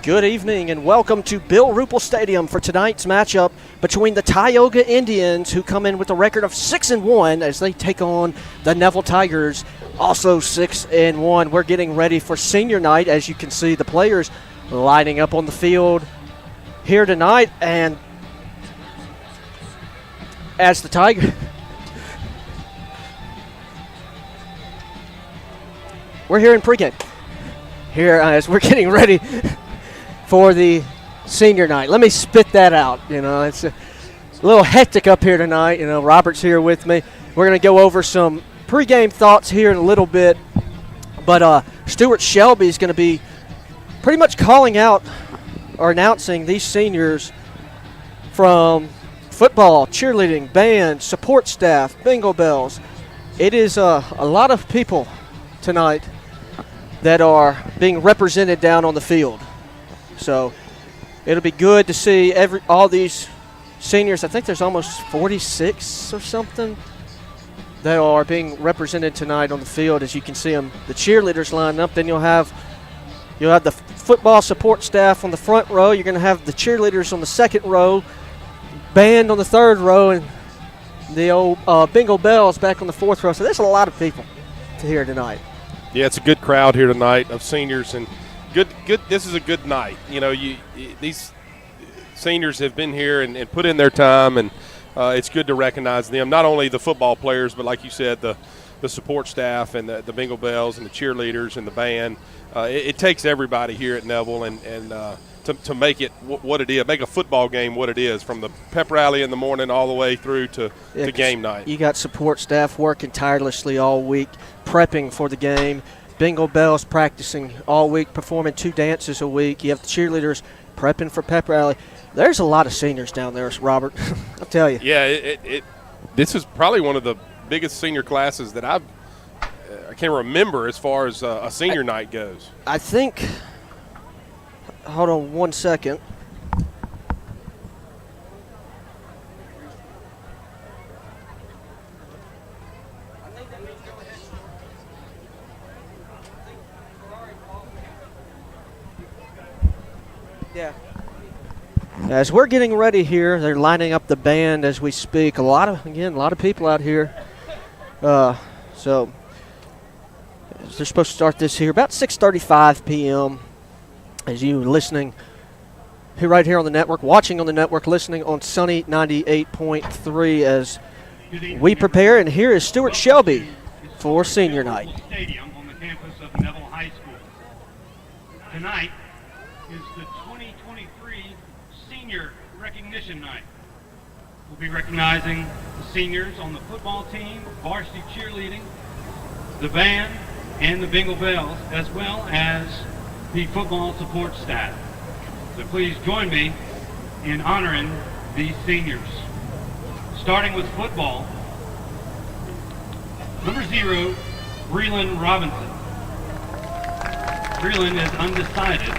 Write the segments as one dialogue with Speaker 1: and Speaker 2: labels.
Speaker 1: Good evening and welcome to Bill Ruple Stadium for tonight's matchup between the Tioga Indians, who come in with a record of 6-1 as they take on the Neville Tigers, also 6-1. We're getting ready for senior night. As you can see, the players lining up on the field here tonight, and as the Tigers we're here in pregame here as we're getting ready for the senior night. Let me spit that out. It's a little hectic up here tonight. Robert's here with me. We're going to go over some pregame thoughts here in a little bit, but Stewart Shelby is going to be pretty much calling out or announcing these seniors from football, cheerleading, band, support staff, bingo bells. It is a lot of people tonight that are being represented down on the field. So it'll be good to see all these seniors. I think there's almost 46 or something that are being represented tonight on the field. As you can see them, the cheerleaders lined up. Then you'll have the football support staff on the front row. You're going to have the cheerleaders on the second row, band on the third row, and the old bingo bells back on the fourth row. So there's a lot of people to hear tonight.
Speaker 2: Yeah, it's a good crowd here tonight of seniors, and good. This is a good night. These seniors have been here and put in their time, and it's good to recognize them. Not only the football players, but like you said, the support staff and the bingo bells and the cheerleaders and the band. It takes everybody here at Neville and to make it what it is, make a football game what it is, from the pep rally in the morning all the way through to game night. You
Speaker 1: got support staff working tirelessly all week, prepping for the game. Bingo bells practicing all week, performing 2 dances a week. You have the cheerleaders prepping for pep rally. There's a lot of seniors down there, Robert. I'll tell you.
Speaker 2: Yeah, this is probably one of the biggest senior classes that I can remember as far as a senior night goes.
Speaker 1: I think. Hold on 1 second. Yeah. As we're getting ready here, they're lining up the band as we speak. A lot of people out here. So they're supposed to start this here about 6:35 p.m. As you listening here right here on the network, watching on the network, listening on Sunny 98.3 as we prepare. And here is Stewart Shelby for senior night.
Speaker 3: Stadium on the campus of Neville High School. Tonight is the 2023 Senior Recognition Night. We'll be recognizing the seniors on the football team, varsity cheerleading, the band, and the bingo bells, as well as the football support staff. So please join me in honoring these seniors. Starting with football, number 0, Breland Robinson. Breland is undecided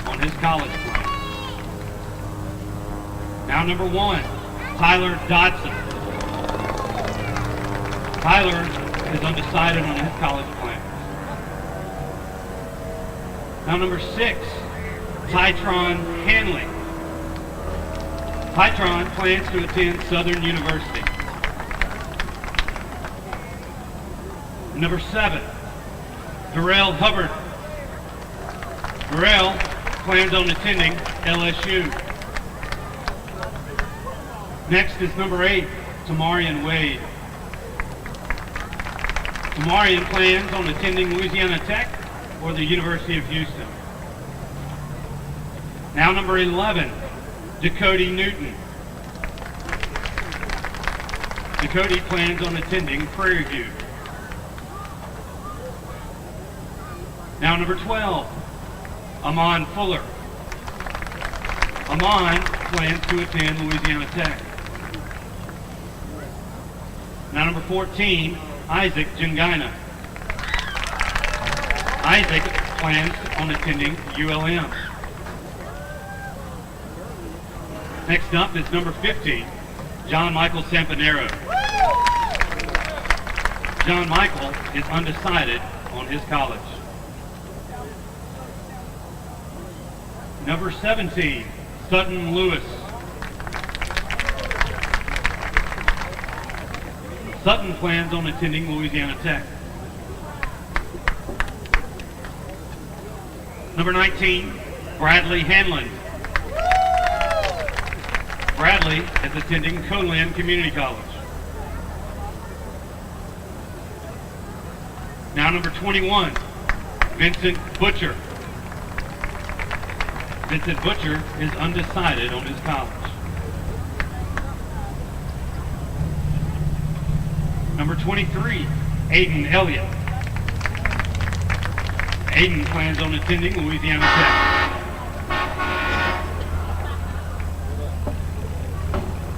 Speaker 3: on his college plan. Now number 1, Tyler Dodson. Tyler is undecided on his college plan. Now number 6, Tytron Hanley. Tytron plans to attend Southern University. Number 7, Darrell Hubbard. Darrell plans on attending LSU. Next is number 8, Tamarian Wade. Tamarian plans on attending Louisiana Tech or the University of Houston. Now number 11, Dakota Newton. Dakota plans on attending Prairie View. Now number 12, Amon Fuller. Amon plans to attend Louisiana Tech. Now number 14, Isaac Jungina. Isaac plans on attending ULM. Next up is number 15, John Michael Sampanero. John Michael is undecided on his college. Number 17, Sutton Lewis. Sutton plans on attending Louisiana Tech. Number 19, Bradley Hanlon. Bradley is attending Colin Community College. Now number 21, Vincent Butcher. Vincent Butcher is undecided on his college. Number 23, Aiden Elliott. Aiden plans on attending Louisiana Tech.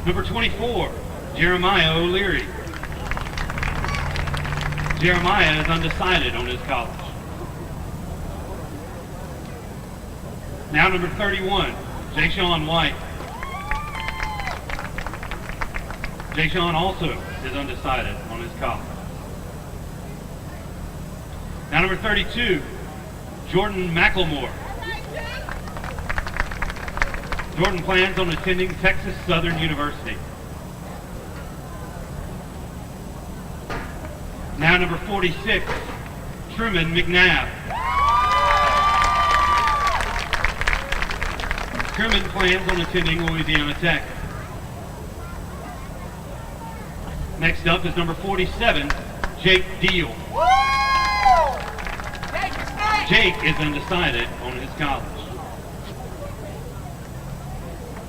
Speaker 3: Number 24, Jeremiah O'Leary. Jeremiah is undecided on his college. Now number 31, Jayshawn White. Jayshawn also is undecided on his college. Now number 32, Jordan McLemore. Jordan plans on attending Texas Southern University. Now number 46, Truman McNabb. Truman plans on attending Louisiana Tech. Next up is number 47, Jake Deal. Jake is undecided on his college.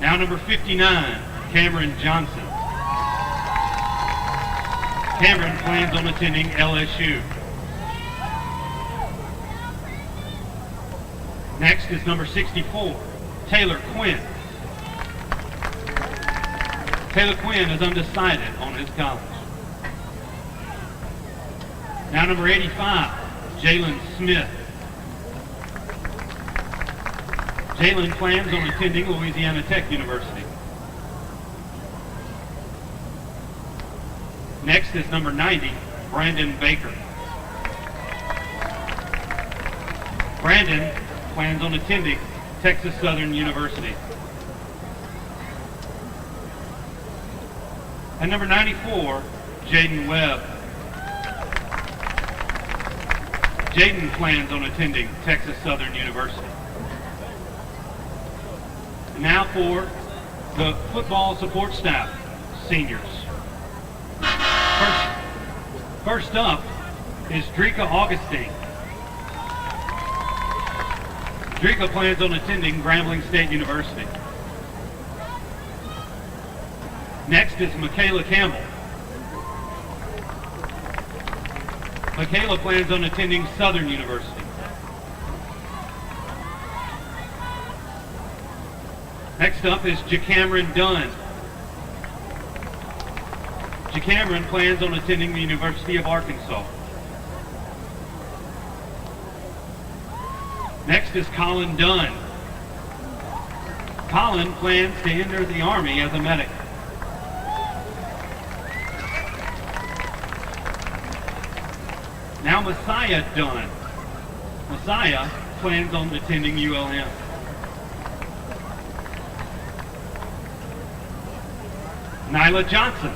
Speaker 3: Now number 59, Cameron Johnson. Cameron plans on attending LSU. Next is number 64, Taylor Quinn. Taylor Quinn is undecided on his college. Now number 85, Jalen Smith. Jalen plans on attending Louisiana Tech University. Next is number 90, Brandon Baker. Brandon plans on attending Texas Southern University. And number 94, Jaden Webb. Jaden plans on attending Texas Southern University. Now for the football support staff, seniors. First up is Drika Augustine. Drika plans on attending Grambling State University. Next is Michaela Campbell. Michaela plans on attending Southern University. Next up is JaCameron Dunn. JaCameron plans on attending the University of Arkansas. Next is Colin Dunn. Colin plans to enter the Army as a medic. Now Messiah Dunn. Messiah plans on attending ULM. Nyla Johnson.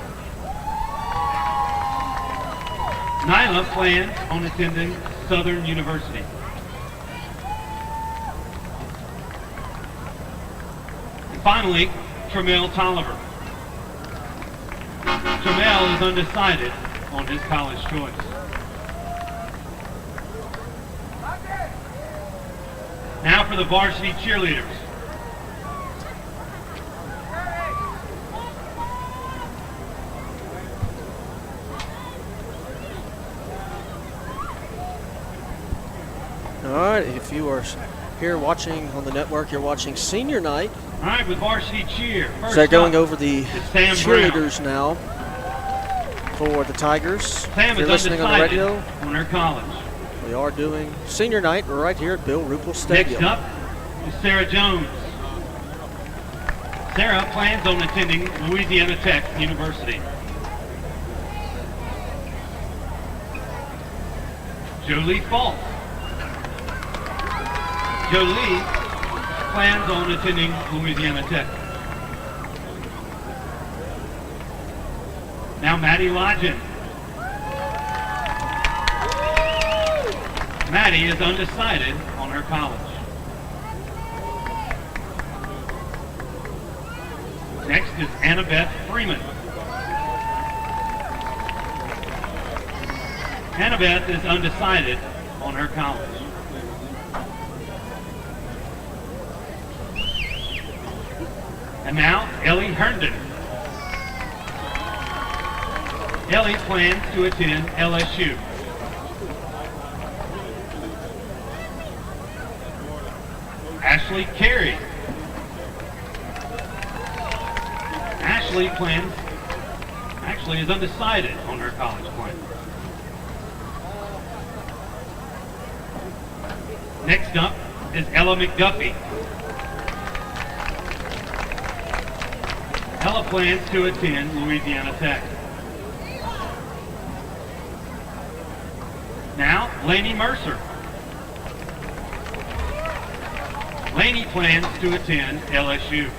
Speaker 3: Nyla plans on attending Southern University. And finally, Tramel Tolliver. Tramel is undecided on his college choice. Now for the varsity cheerleaders.
Speaker 1: All right, if you are here watching on the network, you're watching senior night.
Speaker 3: All right, with varsity cheer.
Speaker 1: So they're going over the
Speaker 3: Sam
Speaker 1: cheerleaders now for the Tigers.
Speaker 3: Sam
Speaker 1: if you're
Speaker 3: is
Speaker 1: listening on the
Speaker 3: undecided
Speaker 1: radio,
Speaker 3: on her college.
Speaker 1: we are doing senior night right here at Bill Ruple Stadium.
Speaker 3: Next up is Sarah Jones. Sarah plans on attending Louisiana Tech University. Jolie Falk. Jolie plans on attending Louisiana Tech. Now Maddie Lodgen. Maddie is undecided on her college. Next is Annabeth Freeman. Annabeth is undecided on her college. And now Ellie Herndon. Ellie plans to attend LSU. Ashley Carey. Ashley is undecided on her college plan. Next up is Ella McDuffie. Ella plans to attend Louisiana Tech. Now, Lainey Mercer. Lainey plans to attend LSU.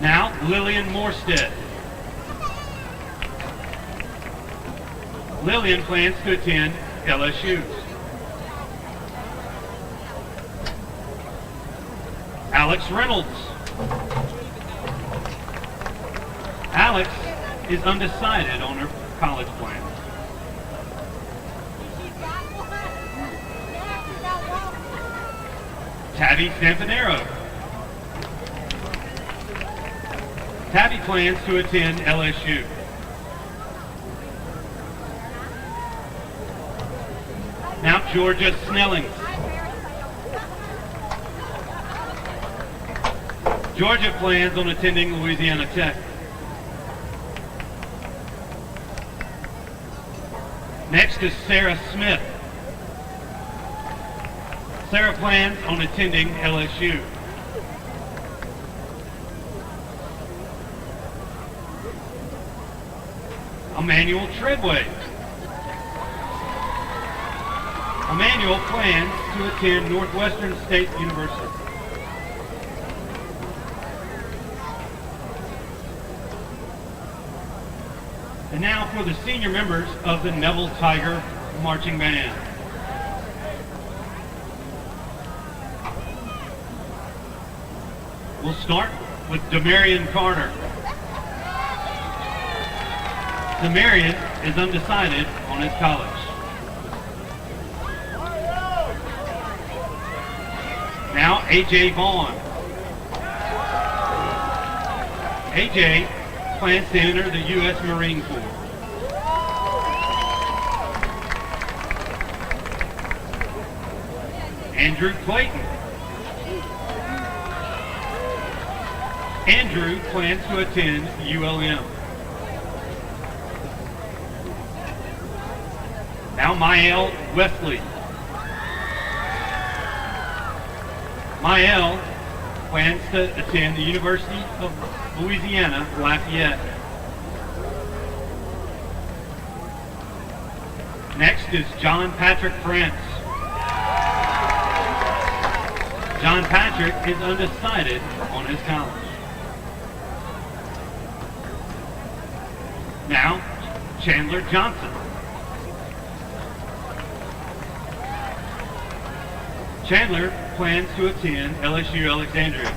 Speaker 3: Now, Lillian Morstead. Lillian plans to attend LSU. Alex Reynolds. Alex is undecided on her college plan. Tabby Zampanero. Tabby plans to attend LSU. Now Georgia Snellings. Georgia plans on attending Louisiana Tech. Next is Sarah Smith. Sarah plans on attending LSU. Emmanuel Treadway. Emmanuel plans to attend Northwestern State University. And now for the senior members of the Neville Tiger Marching Band. We'll start with Demarion Carter. Demarion is undecided on his college. Now AJ Vaughn. AJ plans to enter the U.S. Marine Corps. Andrew Clayton. Andrew plans to attend ULM. Now Mael Wesley. Mael plans to attend the University of Louisiana, Lafayette. Next is John Patrick France. John Patrick is undecided on his college. Now, Chandler Johnson. Chandler plans to attend LSU Alexandria.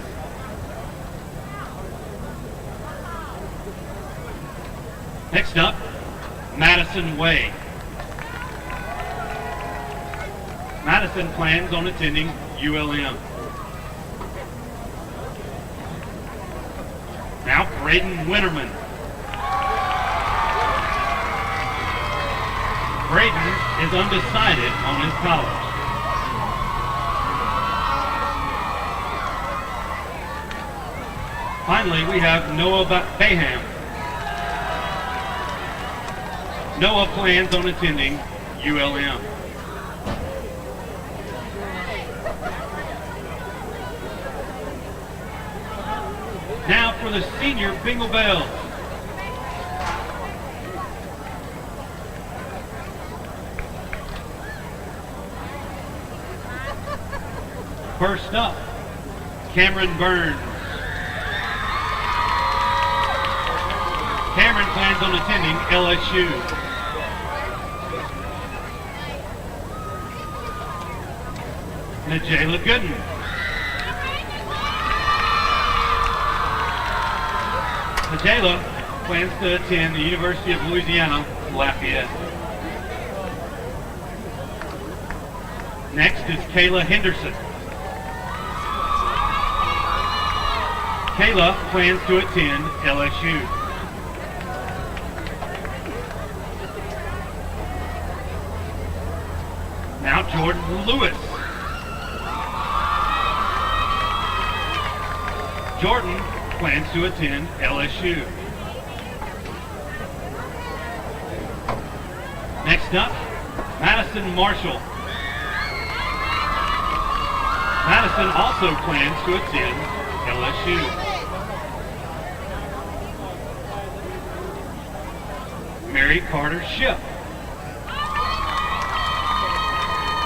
Speaker 3: Next up, Madison Way. Madison plans on attending ULM. Now, Braden Winterman. Braden is undecided on his college. Finally, we have Noah Baham. Noah plans on attending ULM. Now for the senior Bingle Bells. First up, Cameron Burns. Cameron plans on attending LSU. Najayla Gooden. Najayla plans to attend the University of Louisiana, Lafayette. Next is Kayla Henderson. Kayla plans to attend LSU. Now Jordan Lewis. Jordan plans to attend LSU. Next up, Madison Marshall. Madison also plans to attend LSU. Mary Carter Shipp.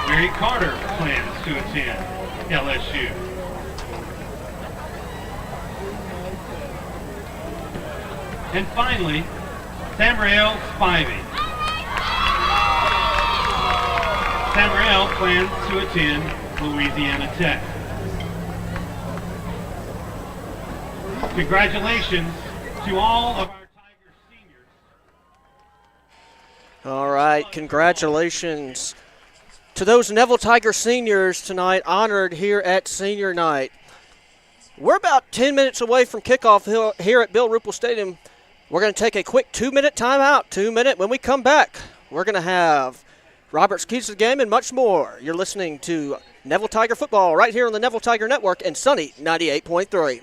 Speaker 3: Mary Carter plans to attend LSU. And finally, Samrael Spivey. Samrael plans to attend Louisiana Tech. Congratulations to all of our Tiger seniors.
Speaker 1: All right, congratulations to those Neville Tiger seniors tonight honored here at senior night. We're about 10 minutes away from kickoff here at Bill Ruple Stadium. We're going to take a quick 2-minute timeout. 2 minute. When we come back, we're going to have Robert's Keys to the Game and much more. You're listening to Neville Tiger football right here on the Neville Tiger Network and Sunny 98.3.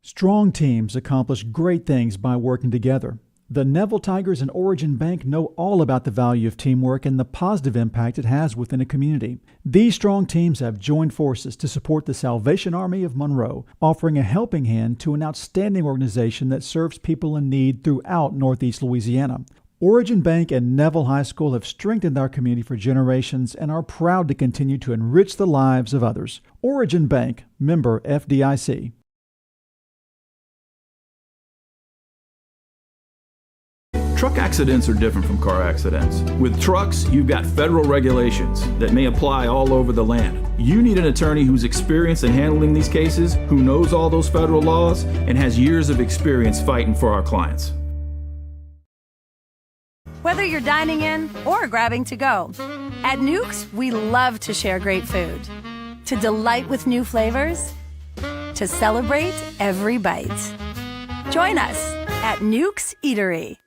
Speaker 4: Strong teams accomplish great things by working together. The Neville Tigers and Origin Bank know all about the value of teamwork and the positive impact it has within a community. These strong teams have joined forces to support the Salvation Army of Monroe, offering a helping hand to an outstanding organization that serves people in need throughout Northeast Louisiana. Origin Bank and Neville High School have strengthened our community for generations and are proud to continue to enrich the lives of others. Origin Bank, member FDIC.
Speaker 5: Truck accidents are different from car accidents. With trucks, you've got federal regulations that may apply all over the land. You need an attorney who's experienced in handling these cases, who knows all those federal laws, and has years of experience fighting for our clients.
Speaker 6: Whether you're dining in or grabbing to go, at Nukes, we love to share great food, to delight with new flavors, to celebrate every bite. Join us at Nukes Eatery.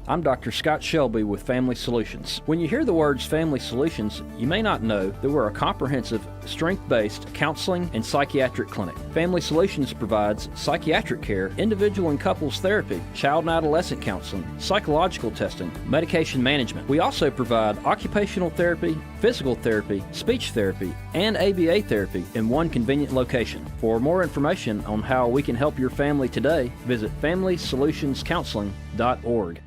Speaker 7: I'm Dr. Scott Shelby with Family Solutions. When you hear the words Family Solutions, you may not know that we're a comprehensive, strength-based counseling and psychiatric clinic. Family Solutions provides psychiatric care, individual and couples therapy, child and adolescent counseling, psychological testing, medication management. We also provide occupational therapy, physical therapy, speech therapy, and ABA therapy in one convenient location. For more information on how we can help your family today, visit FamilySolutionsCounseling.org.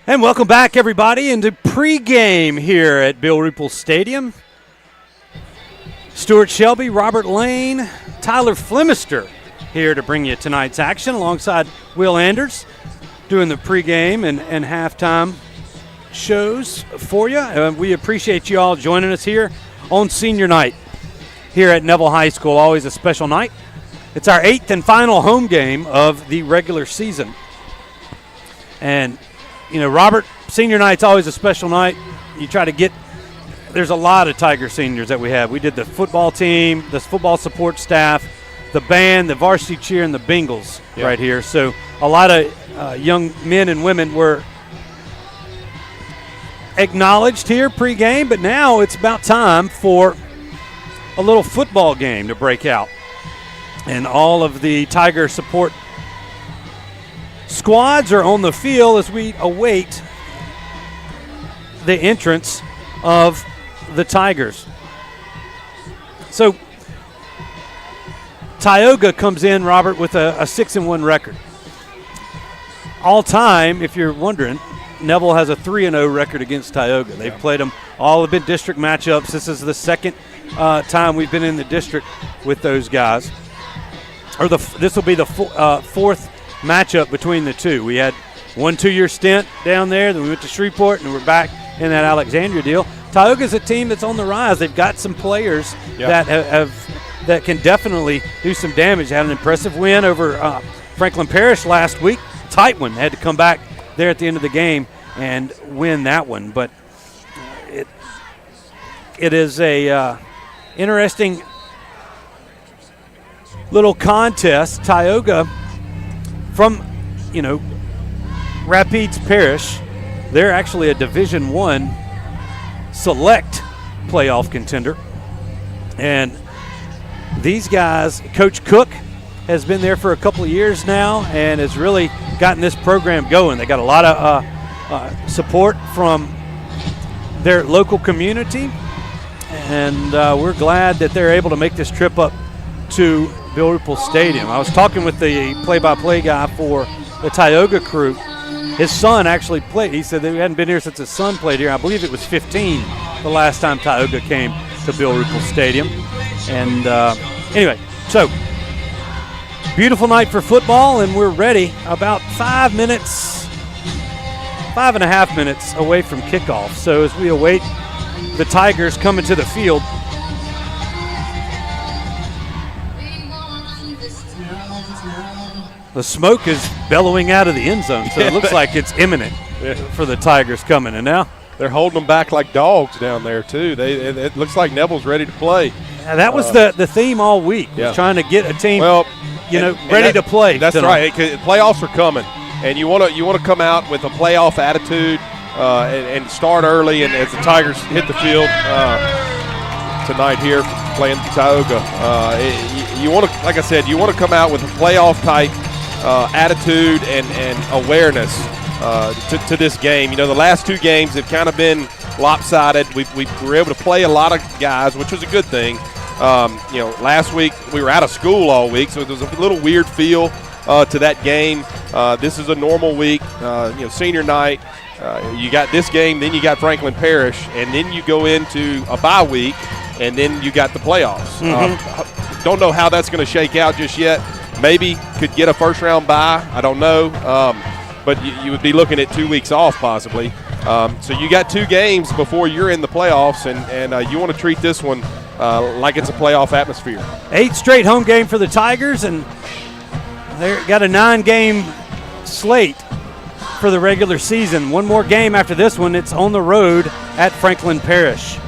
Speaker 8: And welcome back, everybody, into pregame here at Bill Ruple Stadium. Stewart Shelby, Robert Lane, Tyler Flemister here to bring you tonight's action alongside Will Anders doing the pregame and halftime shows for you. We appreciate you all joining us here on senior night here at Neville High School. Always a special night. It's our 8th and final home game of the regular season. And you know, Robert, senior night's always a special night. You try to get – there's a lot of Tiger seniors that we have. We did the football team, the football support staff, the band, the varsity cheer, and the Bengals right here. So a lot of young men and women were acknowledged here pregame, but now it's about time for a little football game to break out. And all of the Tiger support squads are on the field as we await the entrance of the Tigers. So Tioga comes in, Robert, with a 6-1 record. All time, if you're wondering, Neville has a 3-0 record against Tioga. They've played them all, have been district matchups. This is the second time we've been in the district with those guys. Or this will be the fourth matchup between the two. We had 1 2-year stint down there, then we went to Shreveport, and we're back in that Alexandria deal. Tioga's a team that's on the rise. They've got some players that that can definitely do some damage. Had an impressive win over Franklin Parish last week. Tight one. Had to come back there at the end of the game and win that one. But it is a interesting little contest. Tioga from, Rapides Parish, they're actually a Division I select playoff contender. And these guys, Coach Cook has been there for a couple of years now and has really gotten this program going. They got a lot of support from their local community, and we're glad that they're able to make this trip up to Bill Ruple Stadium. I was talking with the play-by-play guy for the Tioga crew. His son actually played. He said that he hadn't been here since his son played here. I believe it was 15 the last time Tioga came to Bill Ruple Stadium. And anyway, so beautiful night for football, and we're ready about 5.5 minutes away from kickoff. So as we await the Tigers coming to the field, the smoke is bellowing out of the end zone, so it looks like it's imminent for the Tigers coming. And now
Speaker 2: they're holding them back like dogs down there, too. It looks like Neville's ready to play.
Speaker 8: That was the theme all week, was trying to get a team ready to play.
Speaker 2: That's right. Playoffs are coming, and you want to come out with a playoff attitude and start early. And as the Tigers hit the field tonight here playing Tioga, you want to, like I said, you want to come out with a playoff type attitude and awareness to this game. The last two games have kind of been lopsided. We were able to play a lot of guys, which was a good thing. Last week we were out of school all week, so there was a little weird feel to that game. This is a normal week, senior night. You got this game, then you got Franklin Parish, and then you go into a bye week, and then you got the playoffs. Don't know how that's going to shake out just yet. Maybe could get a first-round bye. I don't know. But you would be looking at 2 weeks off possibly. So you got 2 games before you're in the playoffs, and you want to treat this one like it's a playoff atmosphere.
Speaker 8: 8 straight home game for the Tigers, and they've got a 9-game slate for the regular season. One more game after this one. It's on the road at Franklin Parish.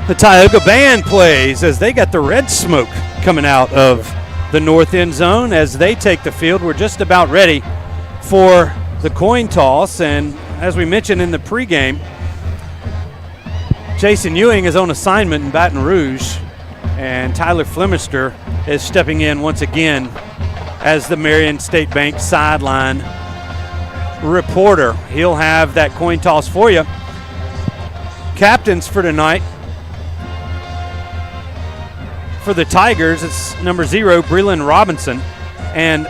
Speaker 8: The Tioga band plays as they got the red smoke coming out of the north end zone as they take the field. We're just about ready for the coin toss, and as we mentioned in the pregame, Jason Ewing is on assignment in Baton Rouge, and Tyler Flemister is stepping in once again as the Marion State Bank sideline reporter. He'll have that coin toss for you. Captains for tonight. For the Tigers, it's number 0, Breland Robinson, and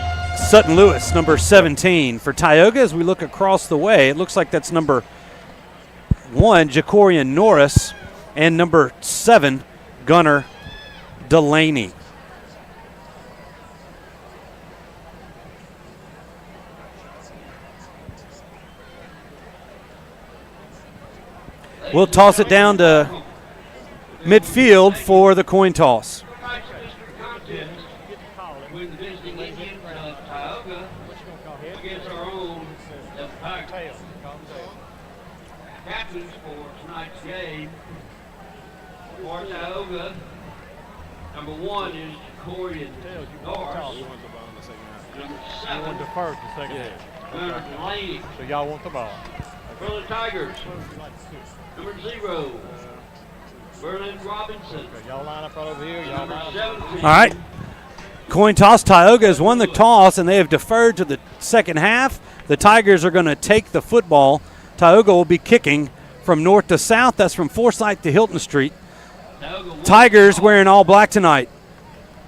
Speaker 8: Sutton Lewis, number 17. For Tioga, as we look across the way, it looks like that's number 1, Jacorian Norris, and number 7, Gunnar Delaney. We'll toss it down to midfield for the coin toss.
Speaker 9: With the visiting Indians of Tioga against our own Neville Tigers. Captains for tonight's game for Tioga, number 1 is Jacorian Norris. Number 7, Gunnar Delaney.
Speaker 10: So y'all want the ball.
Speaker 9: For the Tigers, number 0, Breland Robinson.
Speaker 10: Y'all line up right over here. Y'all line up.
Speaker 8: All right, Coin toss. Tioga has won the toss, and they have deferred to the second half. The Tigers are going to take the football. Tioga will be kicking from north to south. That's from Forsyth to Hilton Street. Tigers wearing all black tonight.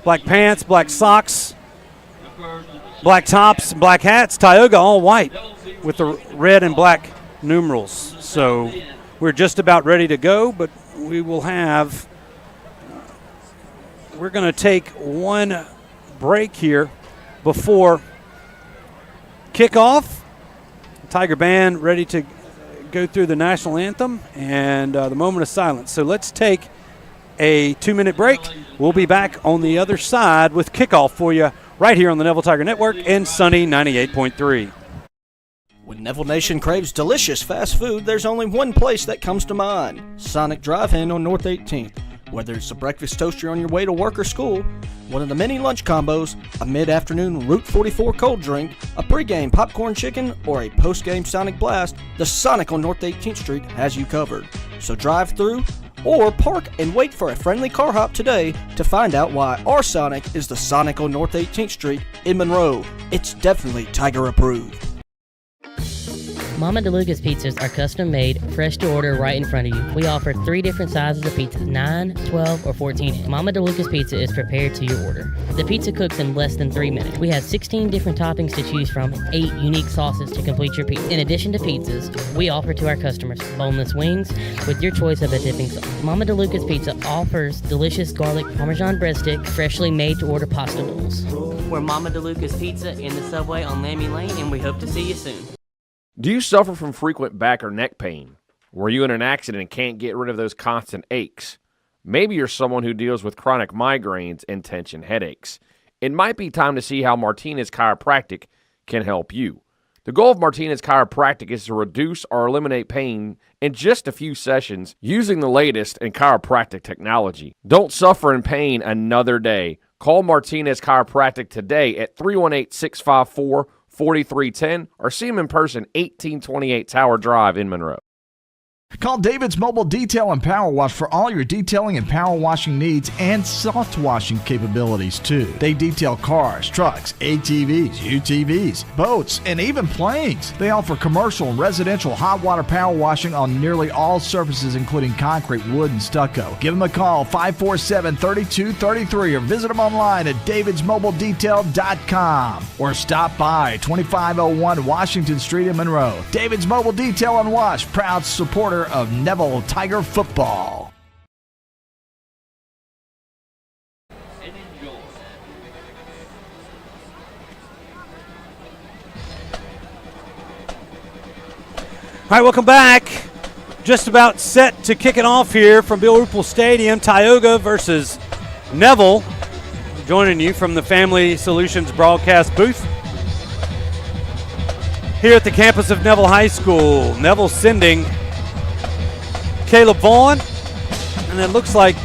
Speaker 8: Black pants, black socks, black tops, black hats. Tioga all white with the red and black numerals. So we're just about ready to go, but we will have we're going to take one break here before kickoff. Tiger Band ready to go through the national anthem and the moment of silence. So let's take a 2-minute break. We'll be back on the other side with kickoff for you right here on the Neville Tiger Network and Sunny 98.3.
Speaker 10: When Neville Nation craves delicious fast food, there's only one place that comes to mind: Sonic Drive-In on North 18th. Whether it's a breakfast toaster on your way to work or school, one of the many lunch combos, a mid-afternoon Route 44 cold drink, a pregame popcorn chicken, or a postgame Sonic Blast, the Sonic on North 18th Street has you covered. So drive through or park and wait for a friendly car hop today to find out why our Sonic is the Sonic on North 18th Street in Monroe. It's definitely Tiger approved.
Speaker 11: Mama DeLuca's pizzas are custom made, fresh to order right in front of you. We offer 3 different sizes of pizzas, 9, 12, or 14. Mama DeLuca's pizza is prepared to your order. The pizza cooks in less than 3 minutes. We have 16 different toppings to choose from, 8 unique sauces to complete your pizza. In addition to pizzas, we offer to our customers boneless wings with your choice of a dipping sauce. Mama DeLuca's Pizza offers delicious garlic Parmesan breadstick, freshly made to order pasta noodles. We're Mama DeLuca's Pizza in the subway on Lammy Lane, and we hope to see you soon.
Speaker 12: Do you suffer from frequent back or neck pain? Were you in an accident and can't get rid of those constant aches? Maybe you're someone who deals with chronic migraines and tension headaches. It might be time to see how Martinez Chiropractic can help you. The goal of Martinez Chiropractic is to reduce or eliminate pain in just a few sessions using the latest in chiropractic technology. Don't suffer in pain another day. Call Martinez Chiropractic today at 318-654-4310 or see him in person, 1828 Tower Drive in Monroe.
Speaker 13: Call David's Mobile Detail and Power Wash for all your detailing and power washing needs and soft washing capabilities too. They detail cars, trucks, ATVs, UTVs, boats, and even planes. They offer commercial and residential hot water power washing on nearly all surfaces including concrete, wood, and stucco. Give them a call, 547-3233, or visit them online at davidsmobiledetail.com or stop by 2501 Washington Street in Monroe. David's Mobile Detail and Wash, proud supporter of Neville Tiger football.
Speaker 8: All right, welcome back. Just about set to kick it off here from Bill Ruple Stadium. Tioga versus Neville. Joining you from the Family Solutions broadcast booth here at the campus of Neville High School. Neville sending Caleb Vaughn, and it looks like,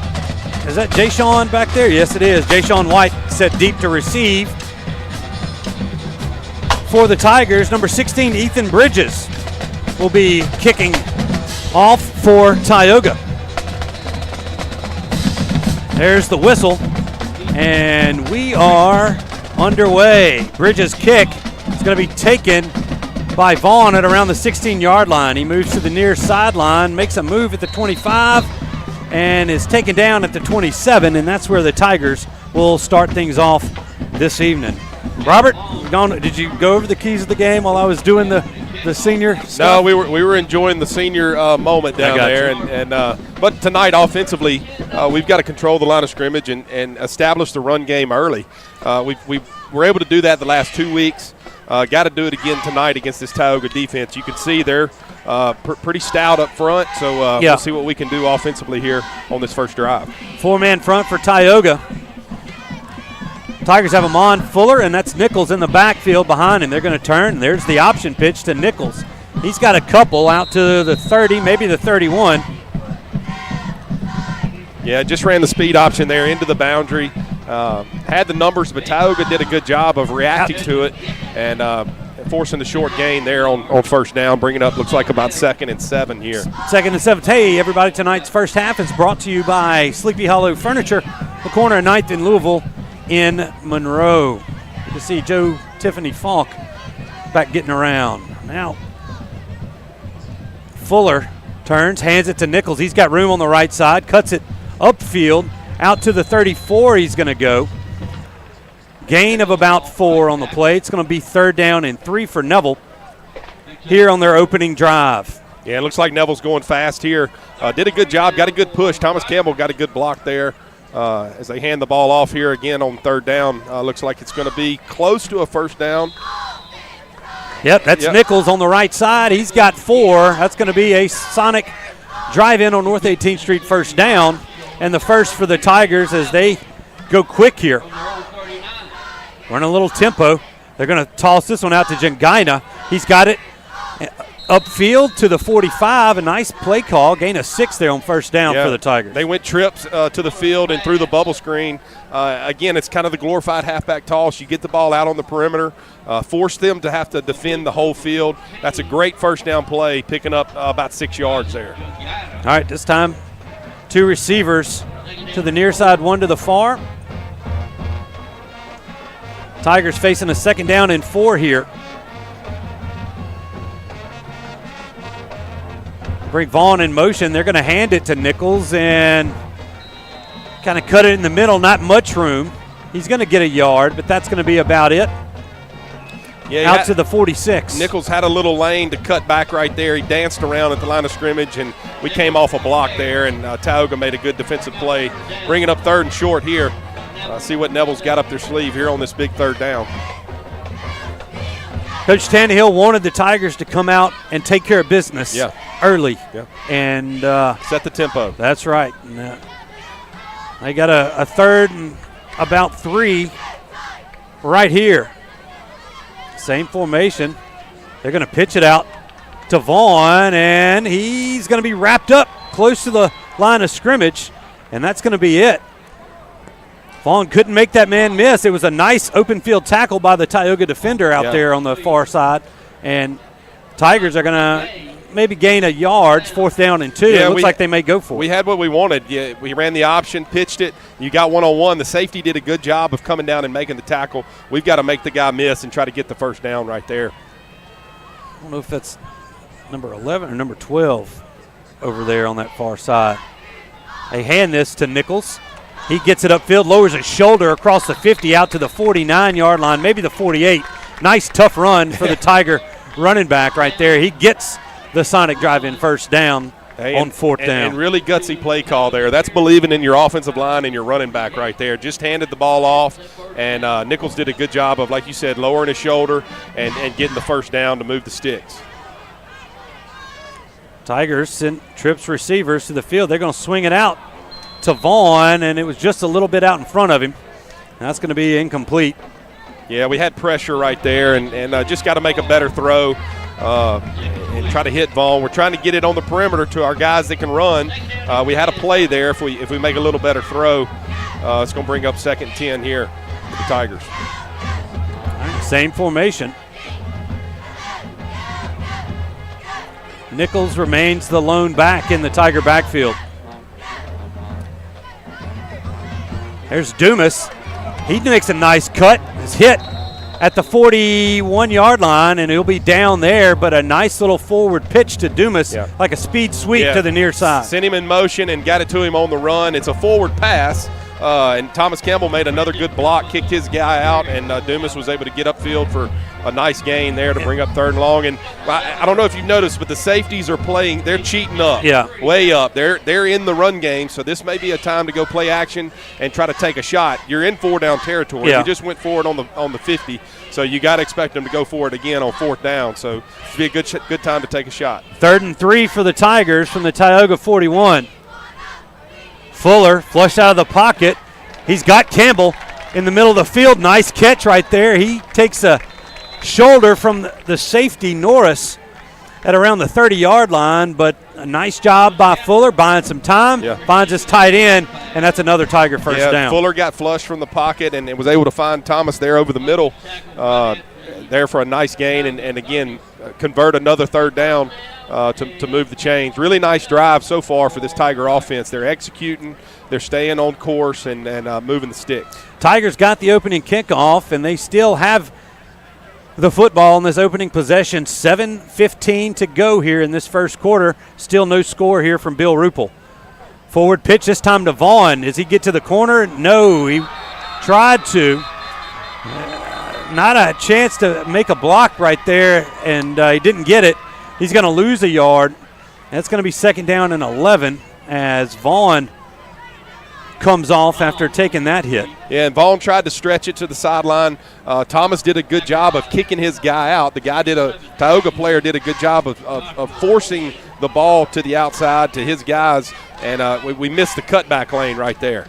Speaker 8: is that Jay-Sean back there? Yes, it is. Jay-Sean White set deep to receive for the Tigers. Number 16, Ethan Bridges, will be kicking off for Tioga. There's the whistle, and we are underway. Bridges' kick is going to be taken by Vaughn at around the 16-yard line. He moves to the near sideline, makes a move at the 25, and is taken down at the 27, and that's where the Tigers will start things off this evening. Robert, did you go over the keys of the game while I was doing the senior stuff?
Speaker 2: No, we were enjoying the senior moment down there, but tonight offensively, we've got to control the line of scrimmage and establish the run game early. We were able to do that the last 2 weeks. Got to do it again tonight against this Tioga defense. You can see they're pretty stout up front, so we'll see what we can do offensively here on this first drive.
Speaker 8: 4-man front for Tioga. Tigers have Amon Fuller, and that's Nichols in the backfield behind him. They're going to turn. There's the option pitch to Nichols. He's got a couple out to the 30, maybe the 31.
Speaker 2: Yeah, just ran the speed option there into the boundary. Had the numbers, but Tioga did a good job of reacting to it and forcing the short gain there on first down, bringing up looks like about 2nd and 7 here.
Speaker 8: 2nd and 7. Hey, everybody, tonight's first half is brought to you by Sleepy Hollow Furniture, the corner of 9th in Louisville in Monroe. Good to see Joe Tiffany Falk back getting around. Now, Fuller turns, hands it to Nichols. He's got room on the right side, cuts it upfield, out to the 34 he's going to go. Gain of about 4 on the play. It's going to be 3rd down and 3 for Neville here on their opening drive.
Speaker 2: Yeah, it looks like Neville's going fast here. Did a good job, got a good push. Thomas Campbell got a good block there as they hand the ball off here again on 3rd down. Looks like it's going to be close to a 1st down.
Speaker 8: Yep, that's Nichols on the right side. He's got 4. That's going to be a Sonic drive-in on North 18th Street 1st down, and the first for the Tigers as they go quick here. Running a little tempo. They're going to toss this one out to Jangina. He's got it upfield to the 45. A nice play call. Gain of 6 there on 1st down for the Tigers.
Speaker 2: They went trips to the field and through the bubble screen. Again, it's kind of the glorified halfback toss. You get the ball out on the perimeter, force them to have to defend the whole field. That's a great 1st down play, picking up about 6 yards there.
Speaker 8: All right, this time 2 receivers to the near side, 1 to the far. Tigers facing a 2nd down and 4 here. Bring Vaughn in motion. They're going to hand it to Nichols and kind of cut it in the middle. Not much room. He's going to get a yard, but that's going to be about it.
Speaker 2: Yeah,
Speaker 8: out to the 46.
Speaker 2: Nichols had a little lane to cut back right there. He danced around at the line of scrimmage, and we came off a block there, and Tioga made a good defensive play. Bringing up 3rd and short here. See what Neville's got up their sleeve here on this big 3rd down.
Speaker 8: Coach Tannehill wanted the Tigers to come out and take care of business early and
Speaker 2: set the tempo.
Speaker 8: That's right. They got a 3rd and about 3 right here. Same formation. They're going to pitch it out to Vaughn, and he's going to be wrapped up close to the line of scrimmage, and that's going to be it. Vaughn couldn't make that man miss. It was a nice open field tackle by the Tioga defender out there on the far side. And Tigers are going to maybe gain a yard, 4th down and 2. It looks like they may go for it.
Speaker 2: We had what we wanted. Yeah, we ran the option, pitched it. You got 1-on-1. The safety did a good job of coming down and making the tackle. We've got to make the guy miss and try to get the 1st down right there.
Speaker 8: I don't know if that's number 11 or number 12 over there on that far side. They hand this to Nichols. He gets it upfield, lowers his shoulder across the 50 out to the 49-yard line, maybe the 48. Nice, tough run for the Tiger running back right there. He gets the Sonic drive-in 1st down on 4th down.
Speaker 2: And really gutsy play call there. That's believing in your offensive line and your running back right there. Just handed the ball off, and Nichols did a good job of, like you said, lowering his shoulder and getting the 1st down to move the sticks.
Speaker 8: Tigers sent trips receivers to the field. They're going to swing it out to Vaughn, and it was just a little bit out in front of him. That's going to be incomplete.
Speaker 2: Yeah, we had pressure right there, and just got to make a better throw and try to hit Vaughn. We're trying to get it on the perimeter to our guys that can run. We had a play there. If we make a little better throw, it's going to bring up 2nd and 10 here for the Tigers.
Speaker 8: Same formation. Nichols remains the lone back in the Tiger backfield. There's Dumas. He makes a nice cut. It's hit at the 41-yard line, and he'll be down there, but a nice little forward pitch to Dumas, like a speed sweep to the near side.
Speaker 2: Sent him in motion and got it to him on the run. It's a forward pass, and Thomas Campbell made another good block, kicked his guy out, and Dumas was able to get upfield for a nice gain there to bring up 3rd and long. And I don't know if you've noticed, but the safeties are playing. They're cheating up, way up. They're in the run game, so this may be a time to go play action and try to take a shot. You're in 4-down territory. You just went forward on the 50, so you got to expect them to go for it again on 4th down. So it'd be a good time to take a shot.
Speaker 8: 3rd and 3 for the Tigers from the Tioga 41. Fuller flushed out of the pocket. He's got Campbell in the middle of the field. Nice catch right there. He takes a shoulder from the safety, Norris, at around the 30-yard line, but a nice job by Fuller buying some time, finds his tight end, and that's another Tiger 1st down.
Speaker 2: Fuller got flushed from the pocket and was able to find Thomas there over the middle there for a nice gain, and again, convert another third down to move the chains. Really nice drive so far for this Tiger offense. They're executing, they're staying on course, and moving the sticks.
Speaker 8: Tigers got the opening kickoff, and they still have the football in this opening possession. 7:15 to go here in this first quarter. Still no score here from Bill Ruple. Forward pitch this time to Vaughn. Does he get to the corner? No, he tried to. Not a chance to make a block right there, and he didn't get it. He's going to lose a yard. That's going to be 2nd down and 11 as Vaughn comes off after taking that hit.
Speaker 2: Yeah, and Vaughn tried to stretch it to the sideline. Thomas did a good job of kicking his guy out. Tioga player did a good job of forcing the ball to the outside to his guys, and we missed the cutback lane right there.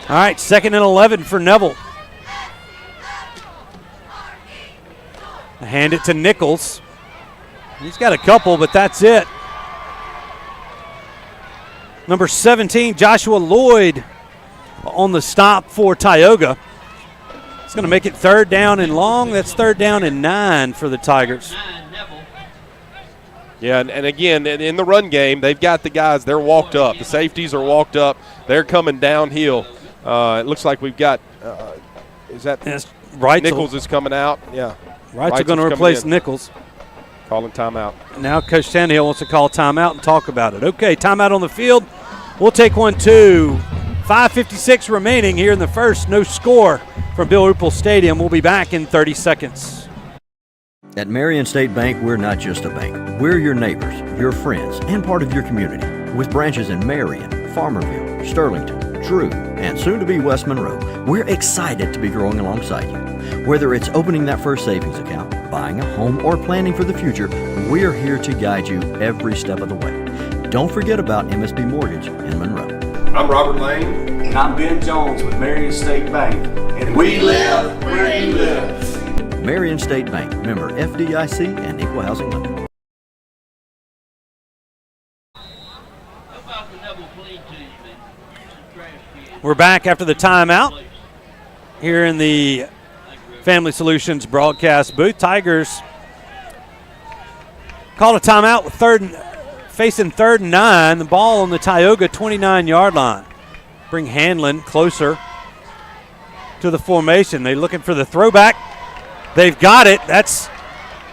Speaker 8: All right, 2nd and 11 for Neville. Hand it to Nichols. He's got a couple, but that's it. Number 17, Joshua Lloyd on the stop for Tioga. It's going to make it 3rd down and long. That's 3rd down and 9 for the Tigers.
Speaker 2: Yeah, and again, in the run game, they've got the guys. They're walked up. The safeties are walked up. They're coming downhill. It looks like we've got is that
Speaker 8: Reitzel.
Speaker 2: Nichols is coming out? Yeah.
Speaker 8: Reitzel going to replace Nichols.
Speaker 2: Calling timeout.
Speaker 8: Now Coach Tannehill wants to call timeout and talk about it. Okay, timeout on the field. We'll take one, too. 5:56 remaining here in the first. No score from Bill Ruple Stadium. We'll be back in 30 seconds.
Speaker 14: At Marion State Bank, we're not just a bank. We're your neighbors, your friends, and part of your community. With branches in Marion, Farmerville, Sterlington, Drew, and soon to be West Monroe, we're excited to be growing alongside you. Whether it's opening that first savings account, buying a home, or planning for the future, we're here to guide you every step of the way. Don't forget about MSB Mortgage in Monroe.
Speaker 2: I'm Robert Lane.
Speaker 15: And I'm Ben Jones with Marion State Bank. And we live where you live.
Speaker 14: Marion State Bank, member FDIC and Equal Housing Lender.
Speaker 8: We're back after the timeout here in the Family Solutions broadcast booth. Tigers called a timeout with facing 3rd and 9. The ball on the Tioga 29-yard line. Bring Hanlon closer to the formation. They're looking for the throwback. They've got it. That's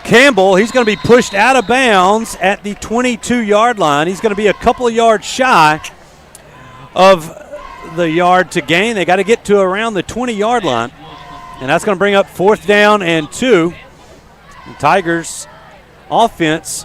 Speaker 8: Campbell. He's going to be pushed out of bounds at the 22-yard line. He's going to be a couple of yards shy of the yard to gain. They got to get to around the 20-yard line, and that's going to bring up 4th down and 2. The Tigers offense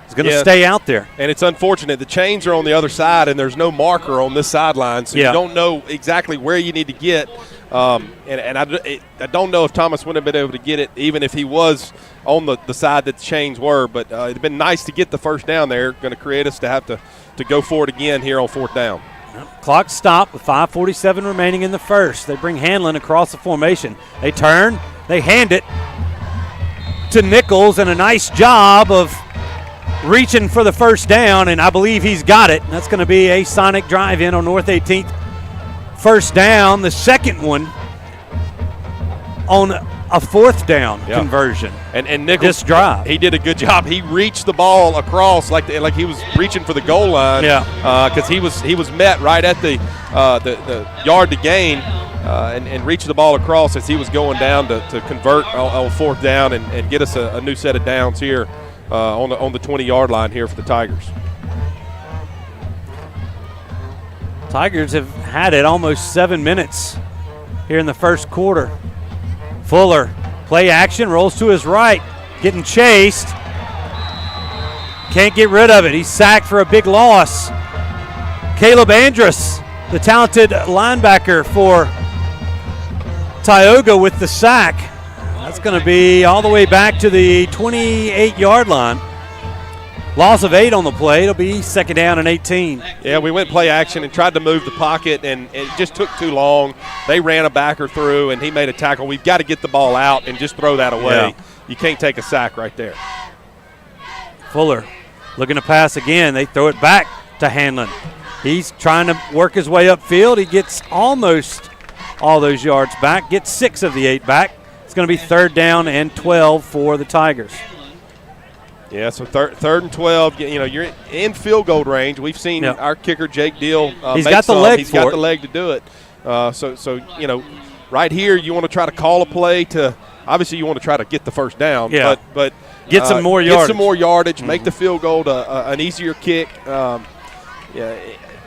Speaker 8: is going to stay out there.
Speaker 2: And it's unfortunate. The chains are on the other side, and there's no marker on this sideline, so you don't know exactly where you need to get. And I don't know if Thomas wouldn't have been able to get it even if he was on the side that the chains were, but it'd been nice to get the 1st down there. Going to create us to have to go for it again here on 4th down.
Speaker 8: Clock stopped with 5:47 remaining in the first. They bring Hanlon across the formation. They turn. They hand it to Nichols, and a nice job of reaching for the 1st down, and I believe he's got it. That's going to be a Sonic drive-in on North 18th. 1st down, the second one on a 4th down conversion.
Speaker 2: And Nichols,
Speaker 8: this drive,
Speaker 2: he did a good job. He reached the ball across like he was reaching for the goal line. Because he was met right at the yard to gain and reached the ball across as he was going down to convert on 4th down and get us a new set of downs here on the 20-yard line here for the Tigers.
Speaker 8: Tigers have had it almost 7 minutes here in the first quarter. Fuller, play action, rolls to his right, getting chased. Can't get rid of it. He's sacked for a big loss. Caleb Andrus, the talented linebacker for Tioga with the sack. That's going to be all the way back to the 28-yard line. Loss of 8 on the play. It'll be 2nd down and 18.
Speaker 2: Yeah, we went play action and tried to move the pocket, and it just took too long. They ran a backer through, and he made a tackle. We've got to get the ball out and just throw that away.
Speaker 8: Yeah.
Speaker 2: You can't take a sack right there.
Speaker 8: Fuller looking to pass again. They throw it back to Hanlon. He's trying to work his way upfield. He gets almost all those yards back, gets 6 of the 8 back. It's going to be 3rd down and 12 for the Tigers.
Speaker 2: Yeah, so 3rd and 12. You know, you're in field goal range. We've seen our kicker Jake Deal.
Speaker 8: He's got the leg.
Speaker 2: He's got the leg to do it. So you know, right here you want to try to call a play to. Obviously, you want to try to get the first down.
Speaker 8: Yeah.
Speaker 2: But
Speaker 8: get some more yardage.
Speaker 2: Get some more yardage. Make the field goal to an easier kick.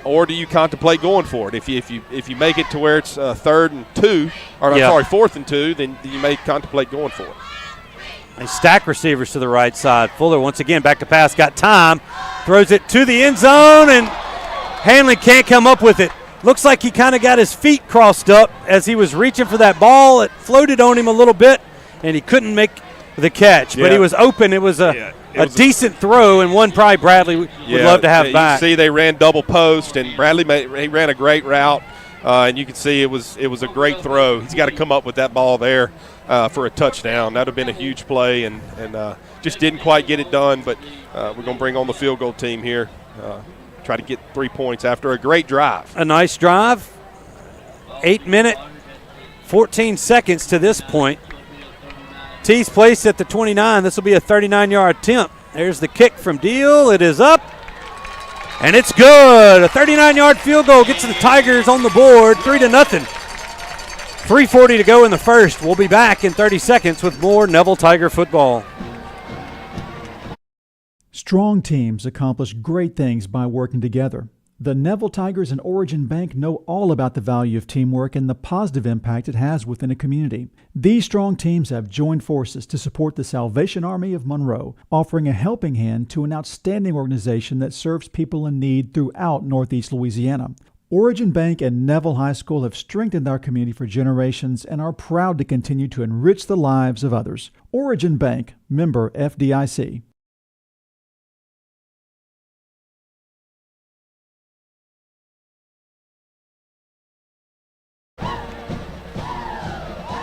Speaker 2: Or do you contemplate going for it? If you make it to where it's 3rd and 2, or 4th and 2, then you may contemplate going for it.
Speaker 8: They stack receivers to the right side. Fuller once again back to pass, got time, throws it to the end zone, and Hanley can't come up with it. Looks like he kind of got his feet crossed up as he was reaching for that ball. It floated on him a little bit, and he couldn't make the catch. But he was open. It was a decent throw, and one probably Bradley would love to have back.
Speaker 2: You see they ran double post, and Bradley he ran a great route, and you can see it was a great throw. He's got to come up with that ball there for a touchdown. That would have been a huge play, and just didn't quite get it done. But we're going to bring on the field goal team here, try to get 3 points after a great drive.
Speaker 8: A nice drive. 8 minute, 14 seconds to this point. Tee's placed at the 29. This will be a 39-yard attempt. There's the kick from Deal. It is up, and it's good. A 39-yard field goal gets the Tigers on the board, 3-0. 3:40 to go in the first. We'll be back in 30 seconds with more Neville Tiger football.
Speaker 4: Strong teams accomplish great things by working together. The Neville Tigers and Origin Bank know all about the value of teamwork and the positive impact it has within a community. These strong teams have joined forces to support the Salvation Army of Monroe, offering a helping hand to an outstanding organization that serves people in need throughout Northeast Louisiana. Origin Bank and Neville High School have strengthened our community for generations and are proud to continue to enrich the lives of others. Origin Bank, member FDIC.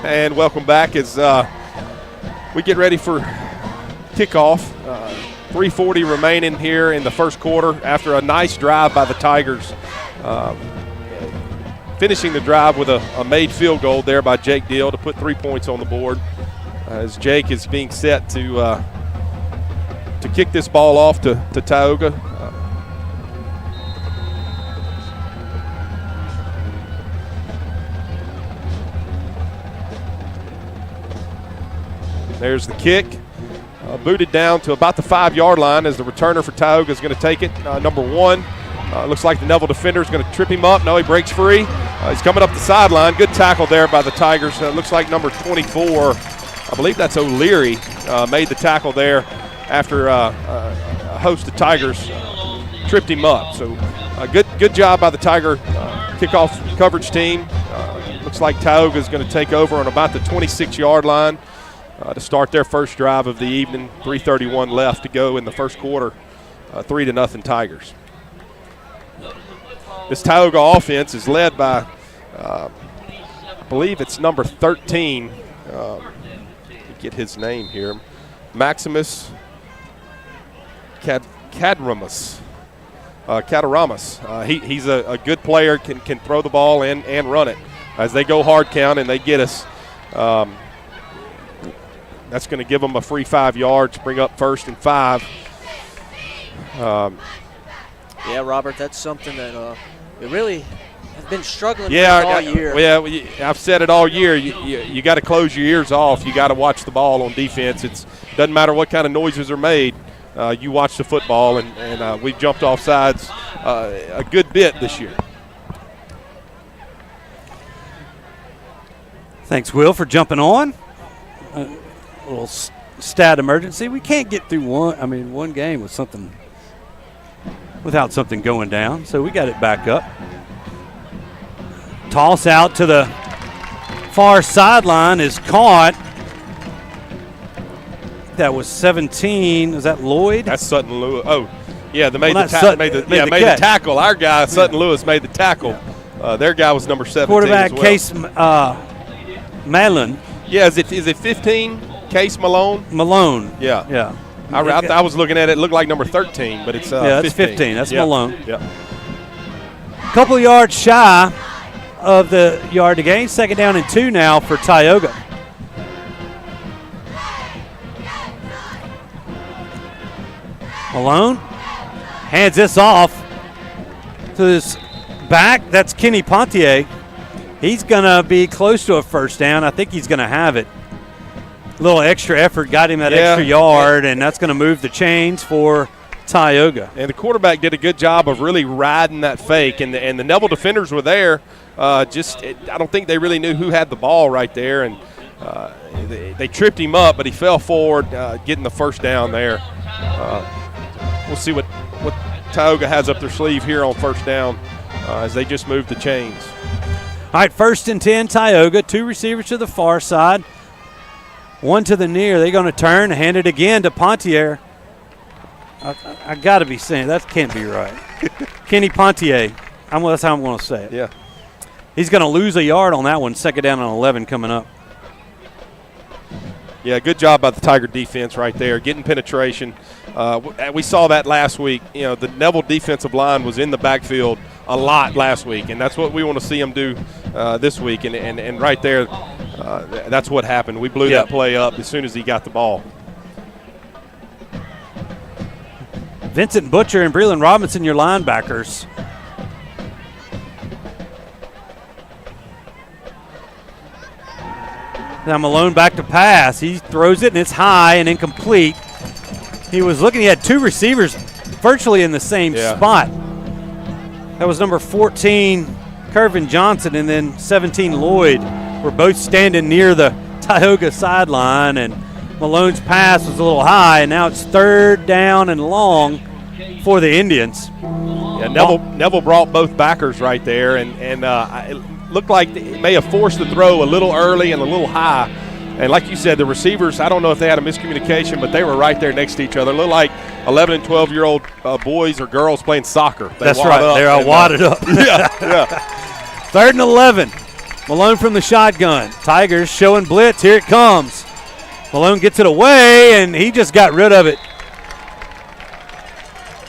Speaker 2: And welcome back as we get ready for kickoff. 3:40 remaining here in the first quarter after a nice drive by the Tigers. Finishing the drive with a made field goal there by Jake Deal to put 3 points on the board. As Jake is being set to kick this ball off to Tyoga. There's the kick. Booted down to about the 5-yard line as the returner for Tioga is going to take it. Number 1. Looks like the Neville defender is going to trip him up. No, he breaks free. He's coming up the sideline. Good tackle there by the Tigers. Looks like number 24, I believe that's O'Leary, made the tackle there after a host of Tigers tripped him up. So good job by the Tiger kickoff coverage team. Looks like Tioga is going to take over on about the 26-yard line. To start their first drive of the evening. 3:31 left to go in the first quarter. 3-0 Tigers. This Tioga offense is led by, I believe it's number 13. Get his name here. Maximus Cataramas. He's a good player, can throw the ball and run it. As they go hard count and they get us, that's going to give them a free 5 yards, bring up 1st and 5.
Speaker 1: Yeah, Robert, that's something that we really have been struggling with all year.
Speaker 2: Yeah, I've said it all year. You got to close your ears off. You got to watch the ball on defense. It doesn't matter what kind of noises are made. You watch the football, and we've jumped off sides a good bit this year.
Speaker 8: Thanks, Will, for jumping on. Little stat emergency. We can't get through one game without something going down, so we got it back up. Toss out to the far sideline is caught. That was 17. Is that Lloyd?
Speaker 2: That's Sutton Lewis. Oh, yeah, made the tackle. Our guy Sutton Lewis made the tackle. Their guy was number 17.
Speaker 8: Quarterback
Speaker 2: as well.
Speaker 8: Case Malin.
Speaker 2: Yeah, is it 15? Case Malone?
Speaker 8: Malone.
Speaker 2: Yeah. I was looking at it. It looked like number 13, but it's 15.
Speaker 8: That's 15. That's Malone.
Speaker 2: Yeah.
Speaker 8: Couple of yards shy of the yard to gain. 2nd down and 2 now for Tioga. Malone hands this off to his back. That's Kenny Pontier. He's going to be close to a first down. I think he's going to have it. A little extra effort got him that extra yard, and that's going to move the chains for Tioga.
Speaker 2: And the quarterback did a good job of really riding that fake, and the Neville defenders were there. I don't think they really knew who had the ball right there, and they tripped him up, but he fell forward, getting the first down there. We'll see what Tioga has up their sleeve here on first down as they just move the chains.
Speaker 8: All right, 1st and 10, Tioga. 2 receivers to the far side. 1 to the near. They're going to turn, hand it again to Pontier. I got to be saying, that can't be right. Kenny Pontier. That's how I'm going to say it.
Speaker 2: Yeah.
Speaker 8: He's going to lose a yard on that one. 2nd down and 11 coming up.
Speaker 2: Yeah, good job by the Tiger defense right there, getting penetration. We saw that last week. You know, the Neville defensive line was in the backfield a lot last week, and that's what we want to see them do this week. And right there, that's what happened. We blew that play up as soon as he got the ball.
Speaker 8: Vincent Butcher and Breland Robinson, your linebackers. Now Malone back to pass. He throws it, and it's high and incomplete. He was looking. He had 2 receivers virtually in the same spot. That was number 14, Kervin Johnson, and then 17, Lloyd. Were both standing near the Tioga sideline, and Malone's pass was a little high, and now it's 3rd down and long for the Indians.
Speaker 2: Yeah, Neville brought both backers right there, and it looked like it may have forced the throw a little early and a little high. And like you said, the receivers, I don't know if they had a miscommunication, but they were right there next to each other. It looked like 11 and 12-year-old boys or girls playing soccer.
Speaker 8: That's right. They're all wadded up.
Speaker 2: Yeah.
Speaker 8: 3rd and 11. Malone from the shotgun. Tigers showing blitz. Here it comes. Malone gets it away, and he just got rid of it.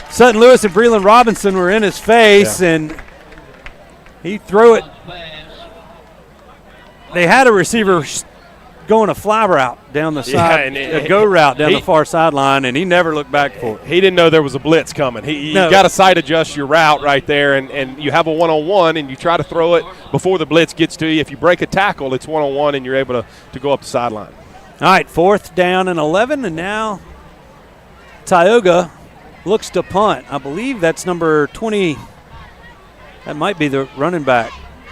Speaker 8: Sutton Lewis and Breland Robinson were in his face, and he threw it. They had a receiver going a fly route down the side, a go route down the far sideline, and he never looked back for it.
Speaker 2: He didn't know there was a blitz coming. You got to sight adjust your route right there, and you have a one-on-one, and you try to throw it before the blitz gets to you. If you break a tackle, it's one-on-one, and you're able to go up the sideline.
Speaker 8: All right, 4th down and 11, and now Tioga looks to punt. I believe that's number 20. That might be the running back,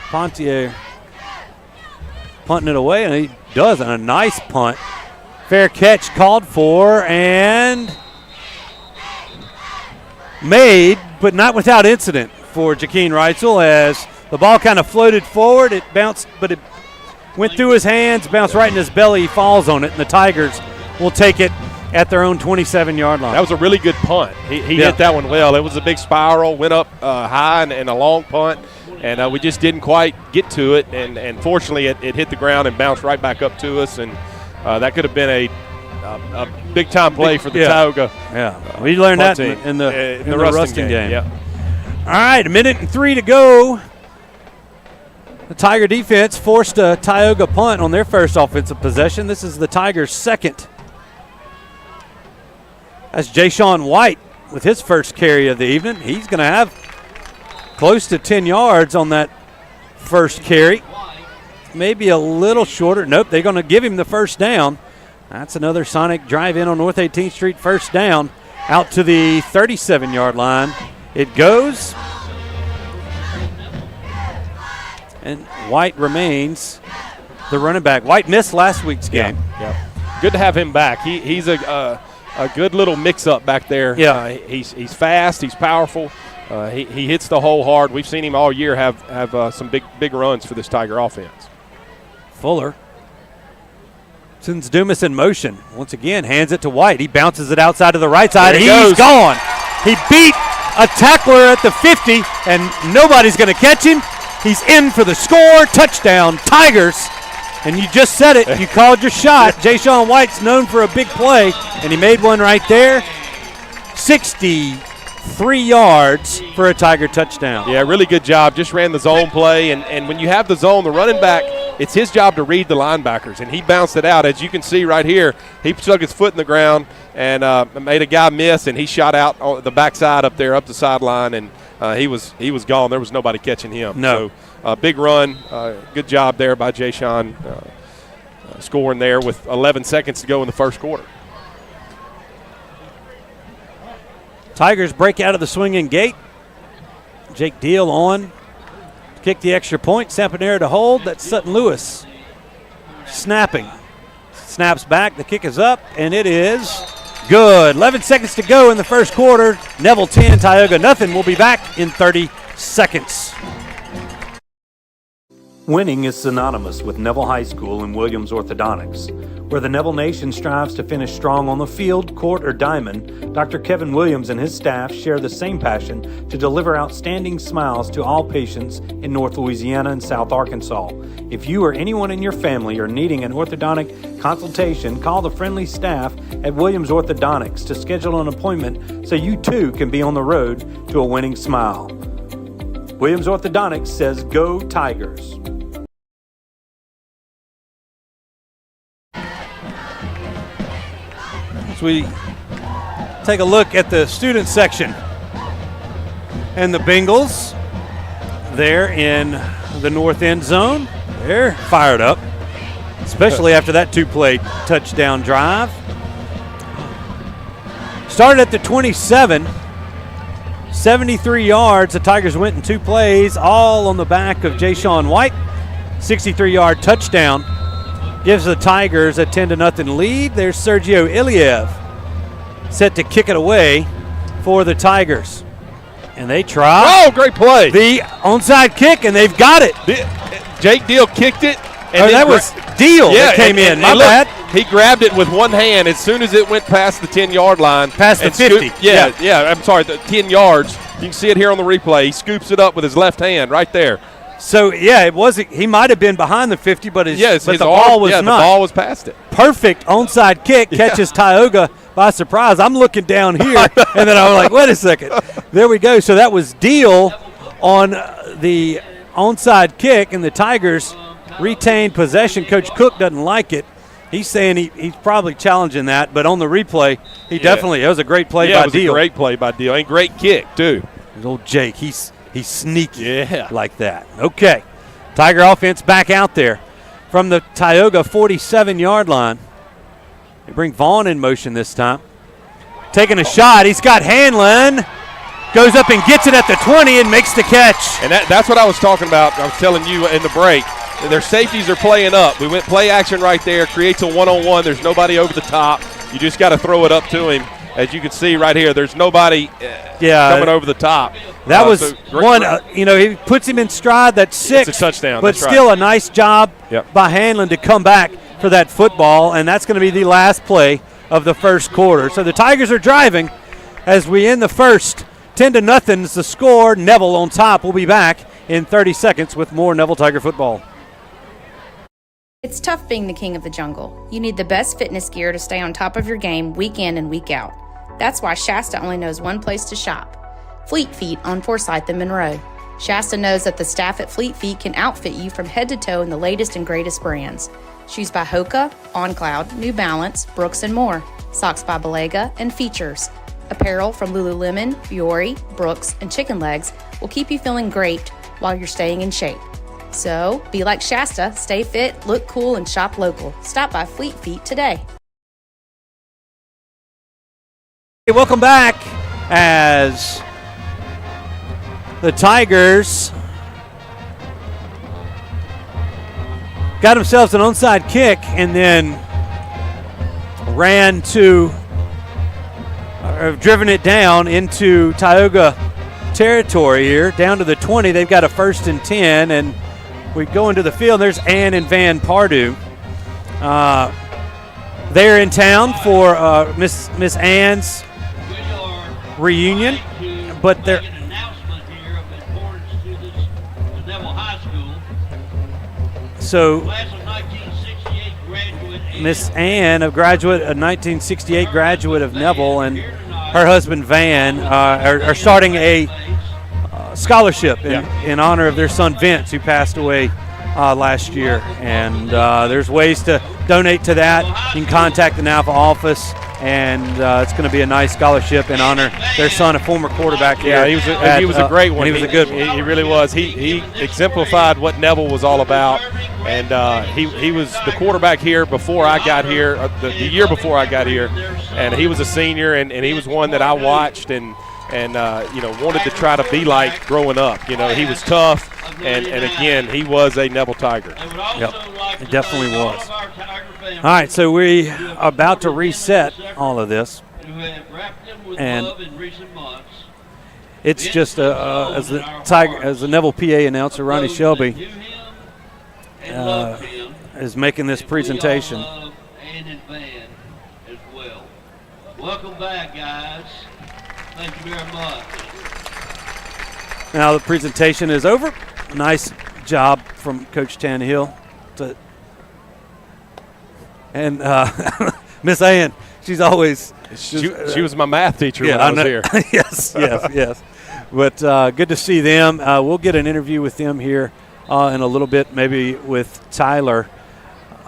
Speaker 8: Pontier, punting it away, and he does a nice punt. Fair catch called for and made, but not without incident for Jakeem Reitzel as the ball kind of floated forward. It bounced, but it went through his hands, bounced right in his belly. He falls on it, and the Tigers will take it at their own 27-yard line.
Speaker 2: That was a really good punt. He hit that one well. It was a big spiral, went up high and a long punt, and we just didn't quite get to it. And fortunately, it hit the ground and bounced right back up to us, and that could have been a big-time play for the Tioga.
Speaker 8: Yeah, we learned that in the Rustin game. Yeah. All right, 1:03 to go. The Tiger defense forced a Tioga punt on their first offensive possession. This is the Tigers' second. That's Ja'Shawn White with his first carry of the evening. He's going to have close to 10 yards on that first carry. Maybe a little shorter. Nope, they're going to give him the first down. That's another Sonic drive-in on North 18th Street, first down, out to the 37-yard line. It goes, and White remains the running back. White missed last week's game.
Speaker 2: Yeah. Good to have him back. He's a good little mix-up back there.
Speaker 8: Yeah.
Speaker 2: He's fast. He's powerful. He hits the hole hard. We've seen him all year have some big runs for this Tiger offense.
Speaker 8: Fuller sends Dumas in motion. Once again, hands it to White. He bounces it outside to the right side. He's gone. He beat a tackler at the 50, and nobody's going to catch him. He's in for the score. Touchdown, Tigers. And you just said it. You called your shot. Ja'Shawn White's known for a big play, and he made one right there. 63 yards for a Tiger touchdown.
Speaker 2: Yeah, really good job. Just ran the zone play, and when you have the zone, the running back, it's his job to read the linebackers, and he bounced it out. As you can see right here, he stuck his foot in the ground and made a guy miss, and he shot out on the backside up there, up the sideline, and he was gone. There was nobody catching him.
Speaker 8: No.
Speaker 2: So big run. Good job there by Jay Sean scoring there with 11 seconds to go in the first quarter.
Speaker 8: Tigers break out of the swinging gate. Jake Deal on. Kick the extra point. Sampanera to hold. That's Sutton Lewis. Snapping. Snaps back. The kick is up, and it is good. 11 seconds to go in the first quarter. Neville 10, Tioga nothing. We'll be back in 30 seconds. Winning is synonymous with Neville High School and Williams Orthodontics. Where the Neville Nation strives to finish strong on the field, court, or diamond, Dr. Kevin Williams and his staff share the same passion to deliver outstanding smiles to all patients in North Louisiana and South Arkansas. If you or anyone in your family are needing an orthodontic consultation, call the friendly staff at Williams Orthodontics to schedule an appointment so you too can be on the road to a winning smile. Williams Orthodontics says, "Go Tigers." As we take a look at the student section, and the Bengals there in the north end zone, they're fired up, especially after that two-play touchdown drive. Started at the 27, 73 yards. The Tigers went in two plays, all on the back of Jay Sean White. 63-yard touchdown. Gives the Tigers a 10-0 lead. There's Sergio Iliev set to kick it away for the Tigers. And they try.
Speaker 2: Oh, great play.
Speaker 8: The onside kick, and they've got it.
Speaker 2: Jake Deal kicked it. And
Speaker 8: that was Deal that came in. My bad.
Speaker 2: He grabbed it with one hand as soon as it went past the 10-yard line.
Speaker 8: Past the 50.
Speaker 2: I'm sorry, the 10 yards. You can see it here on the replay. He scoops it up with his left hand right there.
Speaker 8: So, it wasn't. He might have been behind the 50, but the
Speaker 2: ball
Speaker 8: was not.
Speaker 2: The ball was past it.
Speaker 8: Perfect onside kick catches Tioga by surprise. I'm looking down here, and then I'm like, wait a second. There we go. So that was Deal on the onside kick, and the Tigers retained possession. Coach Cook doesn't like it. He's saying he's probably challenging that, but on the replay, it was a great play by Deal.
Speaker 2: It was a great play by Deal. And great kick, too.
Speaker 8: There's old Jake. He's sneaky like that. Okay. Tiger offense back out there from the Tioga 47-yard line. They bring Vaughn in motion this time. Taking a shot. He's got Hanlon. Goes up and gets it at the 20 and makes the catch.
Speaker 2: And that's what I was talking about. I was telling you in the break. Their safeties are playing up. We went play action right there. Creates a one-on-one. There's nobody over the top. You just got to throw it up to him. As you can see right here, there's nobody coming over the top.
Speaker 8: That was one, he puts him in stride. That's 6.
Speaker 2: It's a touchdown.
Speaker 8: But still a nice job by Hanlon to come back for that football, and that's going to be the last play of the first quarter. So the Tigers are driving as we end the first. 10-0 is the score. Neville on top. We'll be back in 30 seconds with more Neville Tiger football.
Speaker 16: It's tough being the king of the jungle. You need the best fitness gear to stay on top of your game week in and week out. That's why Shasta only knows one place to shop. Fleet Feet on Forsyth and Monroe. Shasta knows that the staff at Fleet Feet can outfit you from head to toe in the latest and greatest brands. Shoes by Hoka, On Cloud, New Balance, Brooks and more. Socks by Belega and Features. Apparel from Lululemon, Biore, Brooks, and Chicken Legs will keep you feeling great while you're staying in shape. So, be like Shasta, stay fit, look cool, and shop local. Stop by Fleet Feet today.
Speaker 8: Hey, welcome back as the Tigers got themselves an onside kick and then driven it down into Tioga territory here, down to the 20. They've got a 1st and 10, and we go into the field. There's Ann and Van Pardue. They're in town for Miss Ann's reunion, but they're so Miss Ann, a 1968 graduate of Neville, and her husband Van are starting a scholarship in honor of their son Vince, who passed away last year. And there's ways to donate to that. You can contact the Napa office and it's going to be a nice scholarship in honor their son, a former quarterback here.
Speaker 2: Yeah, he was a great one.
Speaker 8: He was a good one.
Speaker 2: He really was. He exemplified what Neville was all about, and he was the quarterback here before I got here, the year before I got here, and he was a senior, and he was one that I watched and wanted to try to be like growing up. He was tough, and again, he was a Neville Tiger.
Speaker 8: Yep, it definitely was. All right, so we are about to reset all of this, and it's just as the Neville PA announcer, Ronnie Shelby, is making this presentation.
Speaker 9: Welcome back, guys. Thank you very much.
Speaker 8: Now the presentation is over. Nice job from Coach Tannehill. And Miss Ann, she's always
Speaker 2: she was my math teacher when I was here.
Speaker 8: yes. But good to see them. We'll get an interview with them here in a little bit, maybe with Tyler,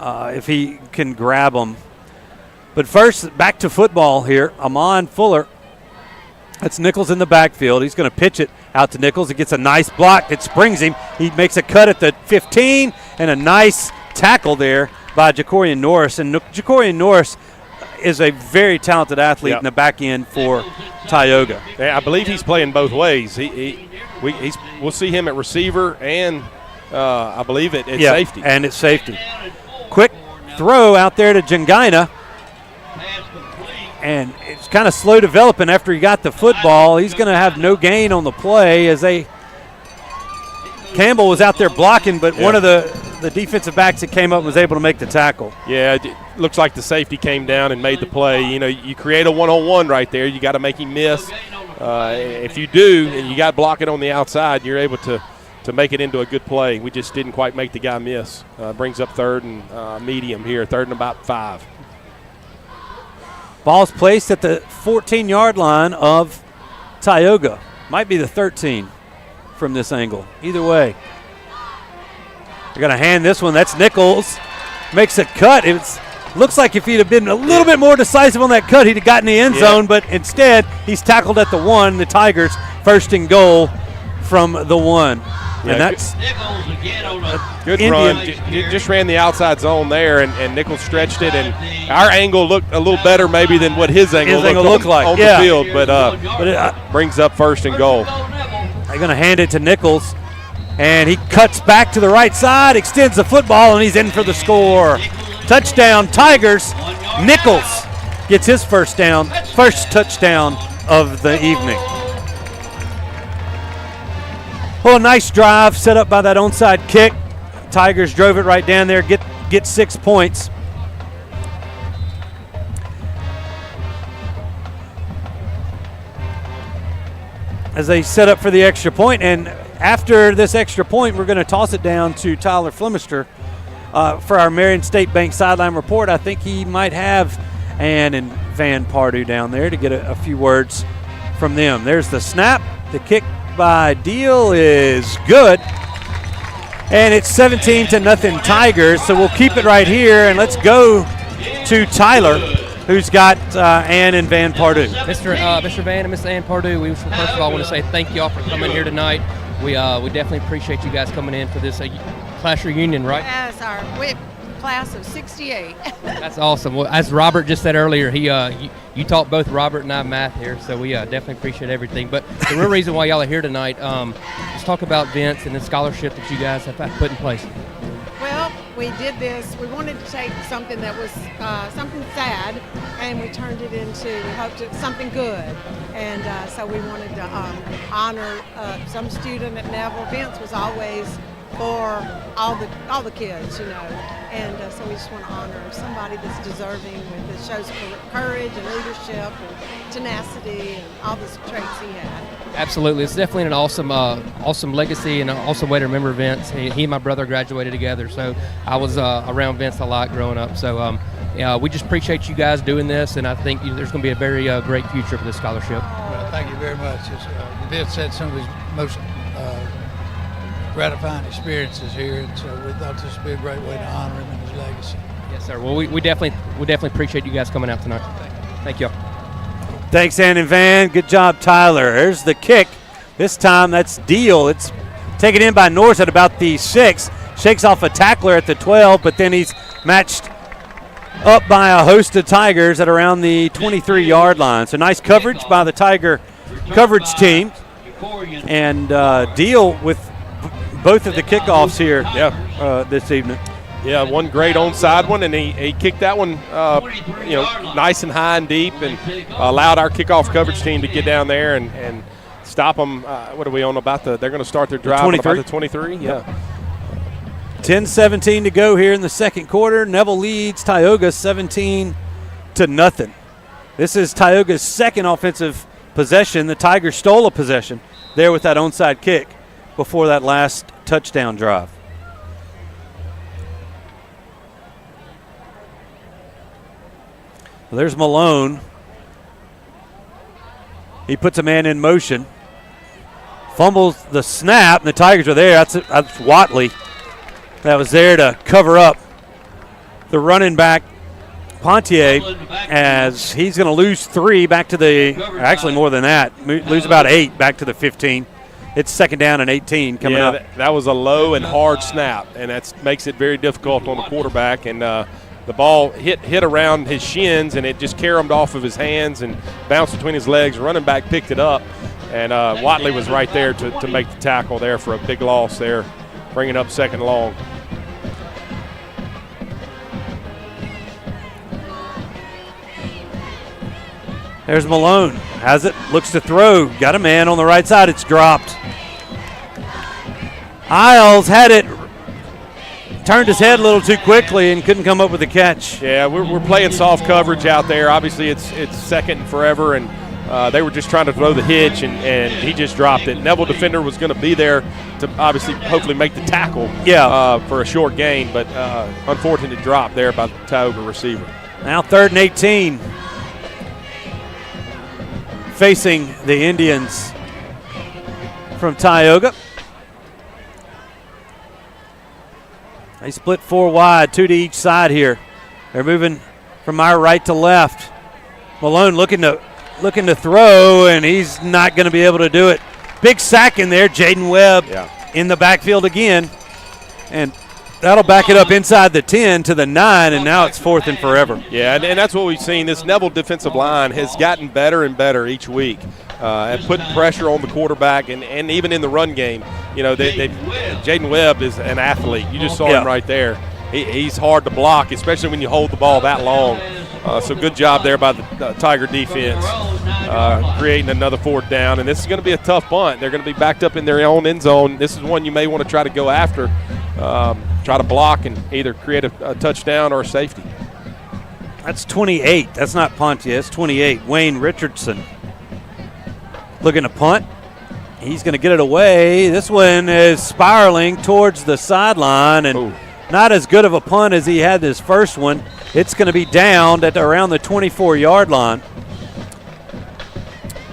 Speaker 8: if he can grab them. But first, back to football here. Amon Fuller. That's Nichols in the backfield. He's going to pitch it out to Nichols. He gets a nice block that springs him. He makes a cut at the 15 and a nice tackle there by Jacorian Norris. And Jacorian Norris is a very talented athlete in the back end for Tioga.
Speaker 2: Yeah, I believe he's playing both ways. We'll see him at receiver and I believe at safety.
Speaker 8: And at safety. Quick throw out there to Jangina. And it's kind of slow developing after he got the football. He's going to have no gain on the play as Campbell was out there blocking, but one of the defensive backs that came up was able to make the tackle.
Speaker 2: Yeah, it looks like the safety came down and made the play. You create a one-on-one right there. You got to make him miss. If you do and you got blocking on the outside, you're able to make it into a good play. We just didn't quite make the guy miss. Brings up third and medium here, third and about 5.
Speaker 8: Ball's placed at the 14-yard line of Tioga. Might be the 13 from this angle. Either way. They're going to hand this one. That's Nichols. Makes a cut. It looks like if he'd have been a little bit more decisive on that cut, he'd have gotten the end zone, but instead he's tackled at the 1. The Tigers first and goal from the 1. And that's
Speaker 2: a good run. Just ran the outside zone there, and Nichols stretched it, and our angle looked a little better maybe than what his angle looked like on the field, but it brings up first and goal.
Speaker 8: They're going to hand it to Nichols, and he cuts back to the right side, extends the football, and he's in for the score. Touchdown, Tigers. Nichols gets his first touchdown of the evening. Well, a nice drive set up by that onside kick. Tigers drove it right down there, get 6 points. As they set up for the extra point, and after this extra point, we're going to toss it down to Tyler Flemister for our Marion State Bank sideline report. I think he might have Ann and Van Pardew down there to get a few words from them. There's the snap, the kick by Deal is good, and it's 17-0 Tigers. So we'll keep it right here, and let's go to Tyler, who's got Ann and Van Pardew.
Speaker 17: Mr. Van and Miss Ann Pardew, we first of all want to say thank you all for coming here tonight. We definitely appreciate you guys coming in for this class reunion, right?
Speaker 18: Yes, our whip class of 68.
Speaker 17: That's awesome. Well, as Robert just said earlier, you taught both Robert and I math here, so we definitely appreciate everything. But the real reason why y'all are here tonight, let's talk about Vince and the scholarship that you guys have put in place.
Speaker 18: Well, we did this. We wanted to take something that was something sad, and we turned it into, we hoped it's something good. And so we wanted to honor some student at Neville. Vince was always for all the kids, and so we just want to honor somebody that's deserving, that shows courage and leadership and tenacity and all the traits he had.
Speaker 17: Absolutely, it's definitely an awesome legacy and an awesome way to remember Vince. He and my brother graduated together, so I was around Vince a lot growing up. So we just appreciate you guys doing this, and I think there's going to be a very great future for this scholarship.
Speaker 19: Well, thank you very much. Vince had some of his most gratifying experiences here, and so we thought this would be a great way to honor him and his legacy.
Speaker 17: Yes, sir. Well, we definitely appreciate you guys coming out tonight. Thank you.
Speaker 8: Thanks, Ann and Van. Good job, Tyler. There's the kick. This time that's Deal. It's taken in by Norris at about the 6. Shakes off a tackler at the 12, but then he's matched up by a host of Tigers at around the 23-yard line. So nice coverage by the Tiger coverage team. And Deal with both of the kickoffs here this evening.
Speaker 2: Yeah, one great onside one, and he kicked that one, nice and high and deep, and allowed our kickoff coverage team to get down there and stop them. What are we on about? They're going to start their drive on about the 23? Yeah.
Speaker 8: 10-17 to go here in the second quarter. Neville leads Tioga 17-0. This is Tioga's second offensive possession. The Tigers stole a possession there with that onside kick before that last touchdown drive. Well, there's Malone. He puts a man in motion. Fumbles the snap, and the Tigers are there. That's Watley that was there to cover up the running back, Pontier, as he's going to lose 3 back to actually more than that, lose about 8 back to the 15. It's second down and 18 coming up.
Speaker 2: That was a low and hard snap, and that makes it very difficult on the quarterback. And the ball hit around his shins, and it just caromed off of his hands and bounced between his legs. Running back picked it up, and Watley was right there to make the tackle there for a big loss there, bringing up second long.
Speaker 8: There's Malone. Has it. Looks to throw. Got a man on the right side. It's dropped. Isles had it. Turned his head a little too quickly and couldn't come up with a catch.
Speaker 2: Yeah, we're playing soft coverage out there. Obviously, it's second and forever, and they were just trying to throw the hitch, and he just dropped it. Neville defender was going to be there to obviously hopefully make the tackle for a short gain, but unfortunate drop there by the Tioga receiver.
Speaker 8: Now 3rd and 18. Facing the Indians from Tioga. They split 4 wide, 2 to each side here. They're moving from our right to left. Malone looking to throw, and he's not going to be able to do it. Big sack in there. Jaden Webb in the backfield again. And that'll back it up inside the 10 to the 9, and now it's 4th and forever.
Speaker 2: Yeah, and that's what we've seen. This Neville defensive line has gotten better and better each week at putting pressure on the quarterback and even in the run game. You know, Jaden Webb is an athlete. You just saw him right there. He's hard to block, especially when you hold the ball that long. So good job there by the Tiger defense, creating another 4th down. And this is going to be a tough punt. They're going to be backed up in their own end zone. This is one you may want to try to go after. Try to block and either create a touchdown or a safety.
Speaker 8: That's 28. That's not Pontier. That's 28. Wayne Richardson looking to punt. He's going to get it away. This one is spiraling towards the sideline, and not as good of a punt as he had this first one. It's going to be downed at around the 24-yard line.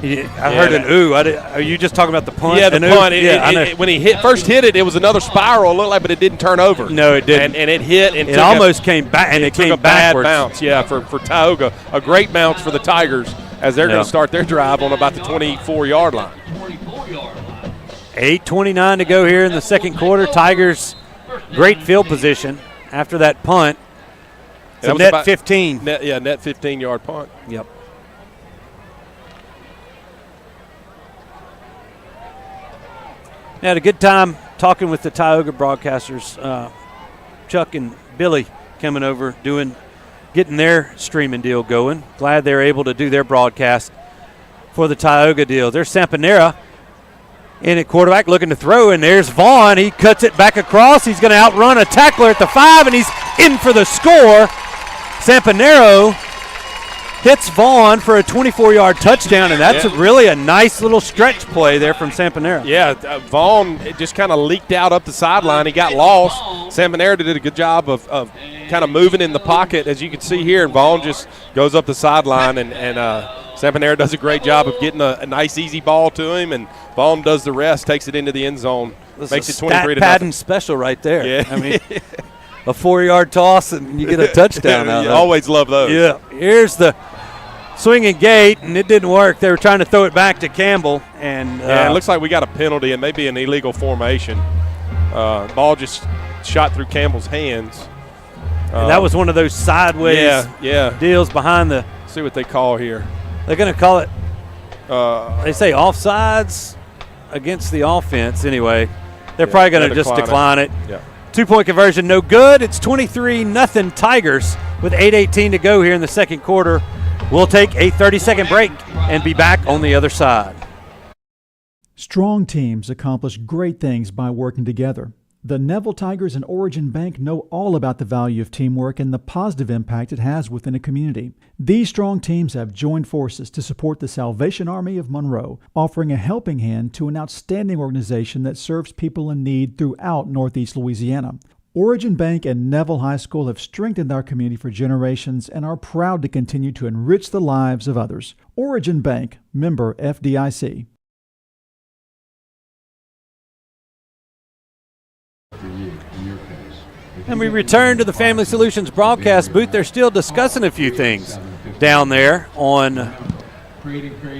Speaker 8: I heard an ooh. Are you just talking about the punt?
Speaker 2: Yeah, the punt. When he first hit it, it was another spiral. It looked like, but it didn't turn over.
Speaker 8: No, it didn't.
Speaker 2: And it hit. And
Speaker 8: it almost came back, and it came backwards.
Speaker 2: Bad bounce, yeah, for Tioga. A great bounce for the Tigers as they're going to start their drive on about the 24-yard line.
Speaker 8: 8:29 to go here in the second quarter. Tigers, great field position after that punt. It's a net 15.
Speaker 2: Net 15-yard punt.
Speaker 8: Yep. I had a good time talking with the Tioga broadcasters, Chuck and Billy coming over, getting their streaming deal going. Glad they're able to do their broadcast for the Tioga deal. There's Sampanera in at quarterback looking to throw, and there's Vaughn. He cuts it back across. He's going to outrun a tackler at the 5, and he's in for the score. Sampanero hits Vaughn for a 24-yard touchdown, and that's really a nice little stretch play there from Sampanera.
Speaker 2: Yeah, Vaughn just kind of leaked out up the sideline. He got lost. Sampanera did a good job of kind of moving in the pocket, as you can see here, and Vaughn just goes up the sideline, and Sampanera does a great job of getting a nice, easy ball to him, and Vaughn does the rest, takes it into the end zone, makes it 23-0.
Speaker 8: Special right there.
Speaker 2: Yeah.
Speaker 8: I mean, a 4-yard toss, and you get a touchdown out of it.
Speaker 2: You always love those.
Speaker 8: Yeah. Here's the swinging gate, and it didn't work. They were trying to throw it back to Campbell. And
Speaker 2: it looks like we got a penalty and maybe an illegal formation. Ball just shot through Campbell's hands.
Speaker 8: And that was one of those sideways deals behind the.
Speaker 2: See what they call here.
Speaker 8: They're going to call it. They say offsides against the offense. Anyway, they're probably going to just decline it.
Speaker 2: Yeah.
Speaker 8: 2-point conversion, no good. It's 23-0 Tigers with 8:18 to go here in the second quarter. We'll take a 30-second break and be back on the other side.
Speaker 4: Strong teams accomplish great things by working together. The Neville Tigers and Origin Bank know all about the value of teamwork and the positive impact it has within a community. These strong teams have joined forces to support the Salvation Army of Monroe, offering a helping hand to an outstanding organization that serves people in need throughout Northeast Louisiana. Origin Bank and Neville High School have strengthened our community for generations and are proud to continue to enrich the lives of others. Origin Bank, member FDIC.
Speaker 8: And we return to the Family Solutions broadcast booth. They're still discussing a few things down there on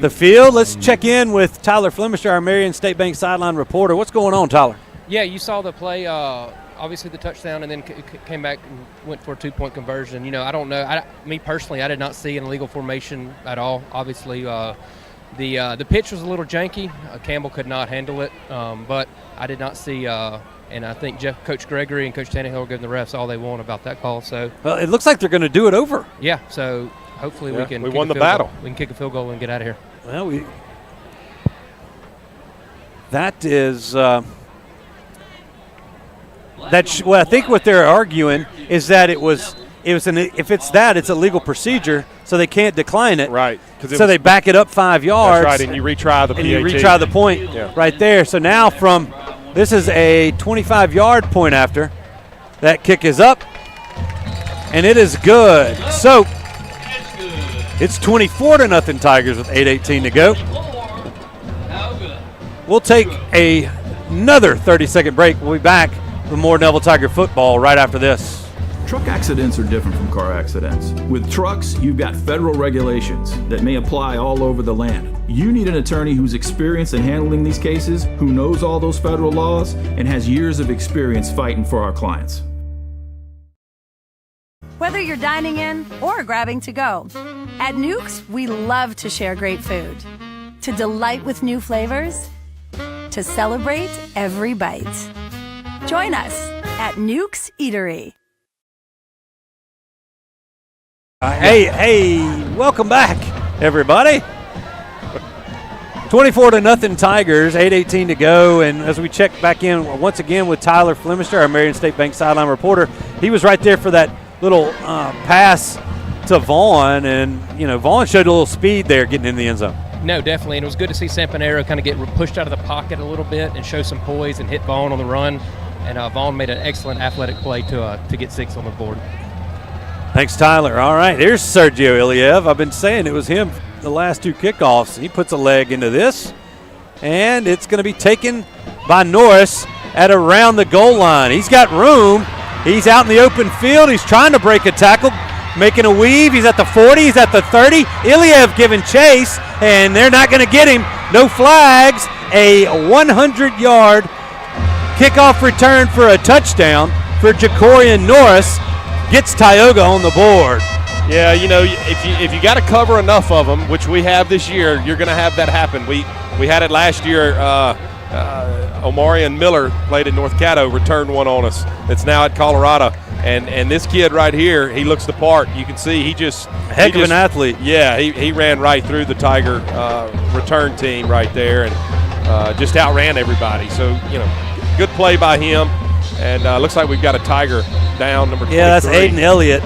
Speaker 8: the field. Let's check in with Tyler Flemister, our Marion State Bank sideline reporter. What's going on, Tyler?
Speaker 17: Yeah, you saw the play, obviously the touchdown, and then came back and went for a 2-point conversion. You know, I don't know. Me personally, I did not see an illegal formation at all. Obviously, the pitch was a little janky. Campbell could not handle it, but I did not see and I think Coach Gregory and Coach Tannehill are giving the refs all they want about that call. So,
Speaker 8: well, it looks like they're going to do it over.
Speaker 17: Yeah, so hopefully we can.
Speaker 2: We won the battle.
Speaker 17: We can kick a field goal and get out of here.
Speaker 8: Well, that is. Well, I think what they're arguing is that if it's that, it's a legal procedure, so they can't decline it.
Speaker 2: Right.
Speaker 8: So they back it up 5 yards.
Speaker 2: That's right, and you retry the PAT.
Speaker 8: And you retry the point right there. So now this is a 25-yard point after. That kick is up, and it is good. So it's 24-0 Tigers with 8:18 to go. We'll take another 30-second break. We'll be back with more Neville Tiger football right after this.
Speaker 5: Truck accidents are different from car accidents. With trucks, you've got federal regulations that may apply all over the land. You need an attorney who's experienced in handling these cases, who knows all those federal laws, and has years of experience fighting for our clients.
Speaker 6: Whether you're dining in or grabbing to go, at Nukes, we love to share great food, to delight with new flavors, to celebrate every bite. Join us at Nukes Eatery.
Speaker 8: Hey, welcome back, everybody. 24-0 Tigers, 8:18 to go, and as we check back in once again with Tyler Flemister, our Marion State Bank sideline reporter, he was right there for that little pass to Vaughn, and Vaughn showed a little speed there getting in the end zone.
Speaker 17: No, definitely, and it was good to see Sampanero kind of get pushed out of the pocket a little bit and show some poise and hit Vaughn on the run, and Vaughn made an excellent athletic play to get 6 on the board.
Speaker 8: Thanks, Tyler. All right, here's Sergio Iliev. I've been saying it was him the last 2 kickoffs. He puts a leg into this, and it's going to be taken by Norris at around the goal line. He's got room. He's out in the open field. He's trying to break a tackle, making a weave. He's at the 40. He's at the 30. Iliev giving chase, and they're not going to get him. No flags. A 100-yard kickoff return for a touchdown for Jacorian Norris. Gets Tyoga on the board.
Speaker 2: Yeah, if you got to cover enough of them, which we have this year, you're going to have that happen. We had it last year. Omarion Miller played at North Caddo, returned one on us. It's now at Colorado, and this kid right here, he looks the part. You can see he just
Speaker 8: heck of an athlete.
Speaker 2: Yeah, he ran right through the Tiger return team right there, and just outran everybody. So good play by him. And looks like we've got a Tiger down, number 23.
Speaker 8: Yeah, that's Aiden Elliott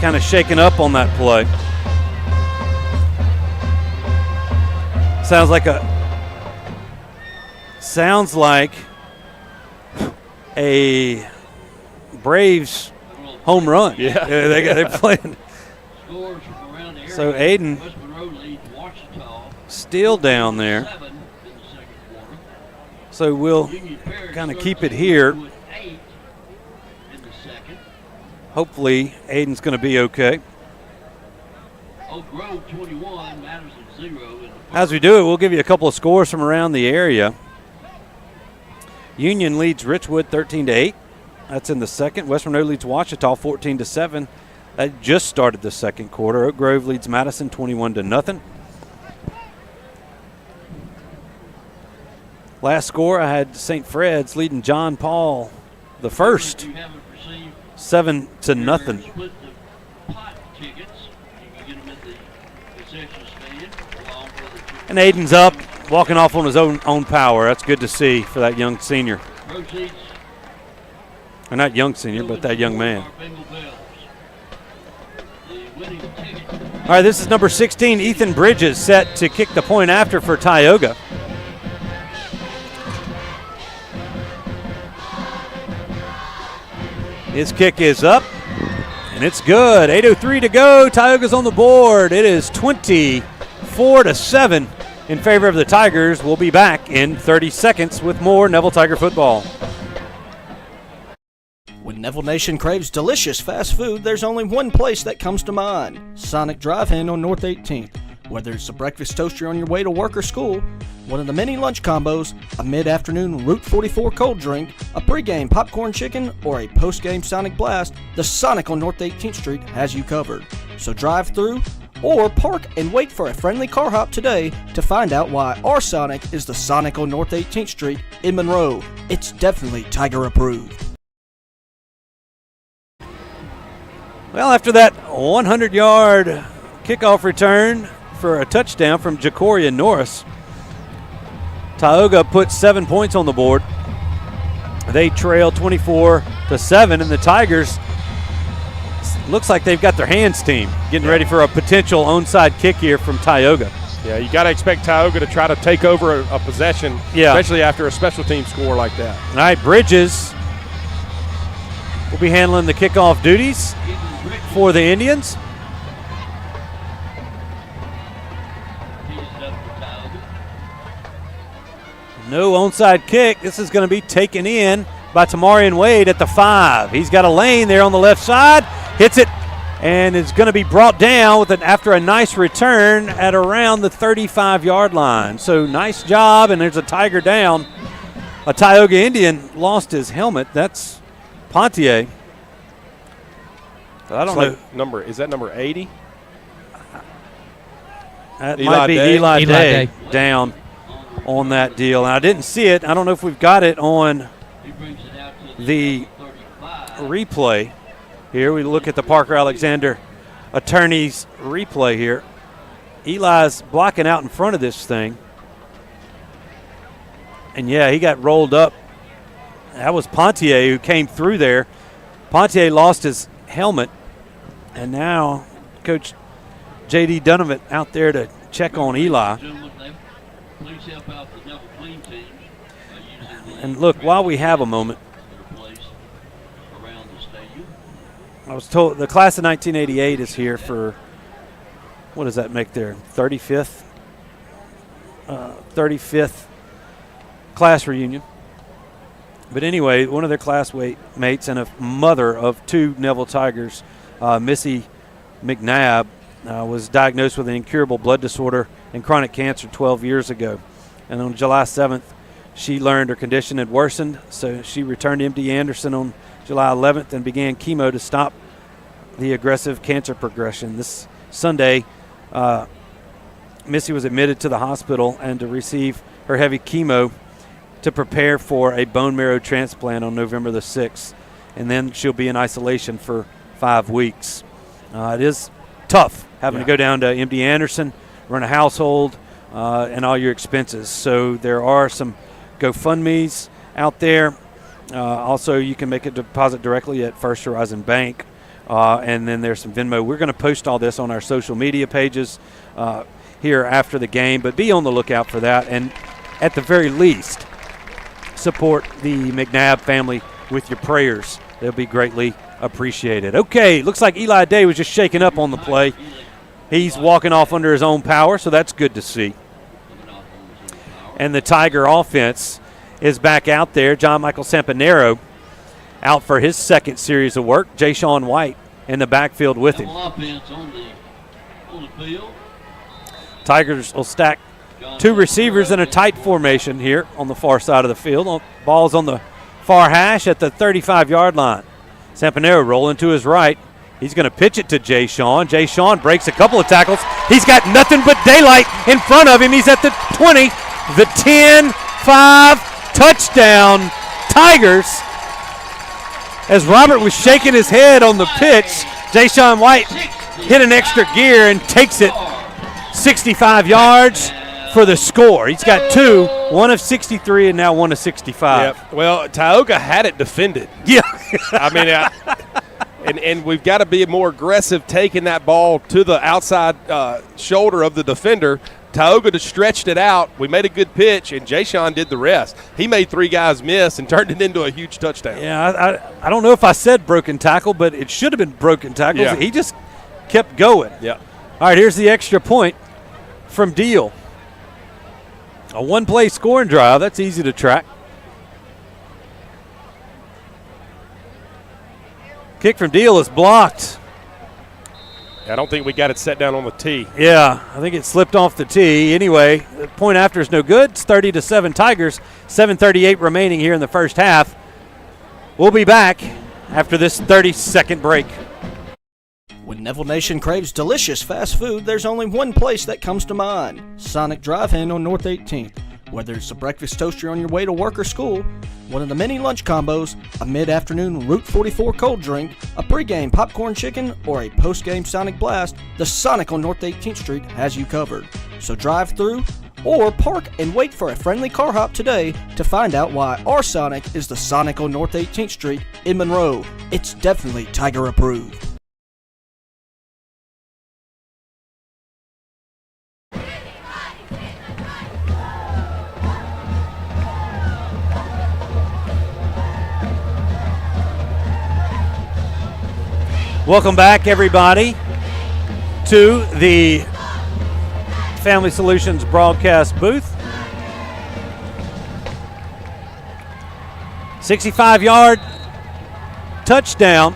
Speaker 8: kind of shaking up on that play. Sounds like a Braves home run.
Speaker 2: Yeah.
Speaker 8: They're playing. So Aiden still down there. So we'll kind of keep it here. Hopefully, Aiden's going to be okay.
Speaker 9: Oak Grove 21, Madison 0.
Speaker 8: As we do it, we'll give you a couple of scores from around the area. Union leads Richwood 13-8. That's in the second. West Monroe leads Ouachita 14-7. That just started the second quarter. Oak Grove leads Madison 21-0. Last score, I had St. Fred's leading John Paul the first, 7-0. And Aiden's up, walking off on his own power. That's good to see for that young senior. Or not young senior, but that young man. All right, this is number 16, Ethan Bridges, set to kick the point after for Tioga. His kick is up, and it's good. 8:03 to go. Tioga's on the board. It is 24-7 in favor of the Tigers. We'll be back in 30 seconds with more Neville Tiger football.
Speaker 10: When Neville Nation craves delicious fast food, there's only one place that comes to mind: Sonic Drive-In on North 18th. Whether it's a breakfast toaster on your way to work or school, one of the many lunch combos, a mid-afternoon Route 44 cold drink, a pregame popcorn chicken, or a postgame Sonic Blast, the Sonic on North 18th Street has you covered. So drive through or park and wait for a friendly car hop today to find out why our Sonic is the Sonic on North 18th Street in Monroe. It's definitely Tiger approved.
Speaker 8: Well, after that 100-yard kickoff return for a touchdown from Jacoria Norris, Tioga put 7 points on the board. They trail 24-7, and the Tigers looks like they've got their hands team getting ready for a potential onside kick here from Tioga.
Speaker 2: Yeah, you got to expect Tioga to try to take over a possession, especially after a special team score like that.
Speaker 8: All right, Bridges will be handling the kickoff duties for the Indians. No onside kick. This is going to be taken in by Tamarian Wade at the 5. He's got a lane there on the left side, hits it, and is going to be brought down after a nice return at around the 35-yard line. So nice job, and there's a Tiger down. A Tioga Indian lost his helmet. That's Pontier. I don't know.
Speaker 2: Is that number 80?
Speaker 8: That might be Eli Day down on that deal. And I didn't see it. I don't know if we've got it on the replay here. We look at the Parker Alexander attorney's replay here. Eli's blocking out in front of this thing. And, yeah, he got rolled up. That was Pontier who came through there. Pontier lost his helmet, and now Coach J.D. Donovan out there to check on Eli. And look, while we have a moment, I was told the class of 1988 is here for, what does that make there, 35th class reunion. But anyway, one of their classmates and a mother of 2 Neville Tigers, Missy McNabb, was diagnosed with an incurable blood disorder and chronic cancer 12 years ago. And on July 7th, she learned her condition had worsened, so she returned to MD Anderson on July 11th and began chemo to stop the aggressive cancer progression. This Sunday, Missy was admitted to the hospital and to receive her heavy chemo to prepare for a bone marrow transplant on November the 6th. And then she'll be in isolation for 5 weeks. It is tough having to go down to MD Anderson, run a household, and all your expenses. So there are some GoFundMes out there. Also, you can make a deposit directly at First Horizon Bank. And then there's some Venmo. We're going to post all this on our social media pages here after the game, but be on the lookout for that. And at the very least, support the McNabb family with your prayers. They'll be greatly appreciated. Okay, looks like Eli Day was just shaken up on the play. He's walking off under his own power, so that's good to see. And the Tiger offense is back out there. John Michael Sampanero out for his second series of work. Jay Sean White in the backfield with him.
Speaker 9: Offense on the on the field.
Speaker 8: Tigers will stack two receivers in a tight formation here on the far side of the field. Ball's on the far hash at the 35-yard line. Sampanero rolling to his right. He's going to pitch it to Jay Sean. Jay Sean breaks a couple of tackles. He's got nothing but daylight in front of him. He's at the 20, the 10, 5, touchdown, Tigers. As Robert was shaking his head on the pitch, Jay Sean White hit an extra gear and takes it 65 yards for the score. He's got two, one of 63 and now one of 65.
Speaker 2: Yep. Well, Tioga had it defended.
Speaker 8: Yeah.
Speaker 2: I mean, and we've got to be more aggressive taking that ball to the outside shoulder of the defender. Tioga just stretched it out. We made a good pitch, and Jay Sean did the rest. He made three guys miss and turned it into a huge touchdown.
Speaker 8: Yeah, I don't know if I said broken tackle, but it should have been broken tackle.
Speaker 2: Yeah.
Speaker 8: He just kept going.
Speaker 2: Yeah.
Speaker 8: All right, here's the extra point from Deal. A one-play scoring drive. That's easy to track. Kick from Deal is blocked.
Speaker 2: I don't think we got it set down on the tee.
Speaker 8: Yeah, I think it slipped off the tee. Anyway, the point after is no good. It's 30-7 Tigers. 7:38 remaining here in the first half. We'll be back after this 30-second break.
Speaker 10: When Neville Nation craves delicious fast food, there's only one place that comes to mind: Sonic Drive-In on North 18th. Whether it's a breakfast toaster on your way to work or school, one of the many lunch combos, a mid-afternoon Route 44 cold drink, a pregame popcorn chicken, or a postgame Sonic Blast, the Sonic on North 18th Street has you covered. So drive through or park and wait for a friendly car hop today to find out why our Sonic is the Sonic on North 18th Street in Monroe. It's definitely Tiger approved.
Speaker 8: Welcome back, everybody, to the Family Solutions broadcast booth. 65-yard touchdown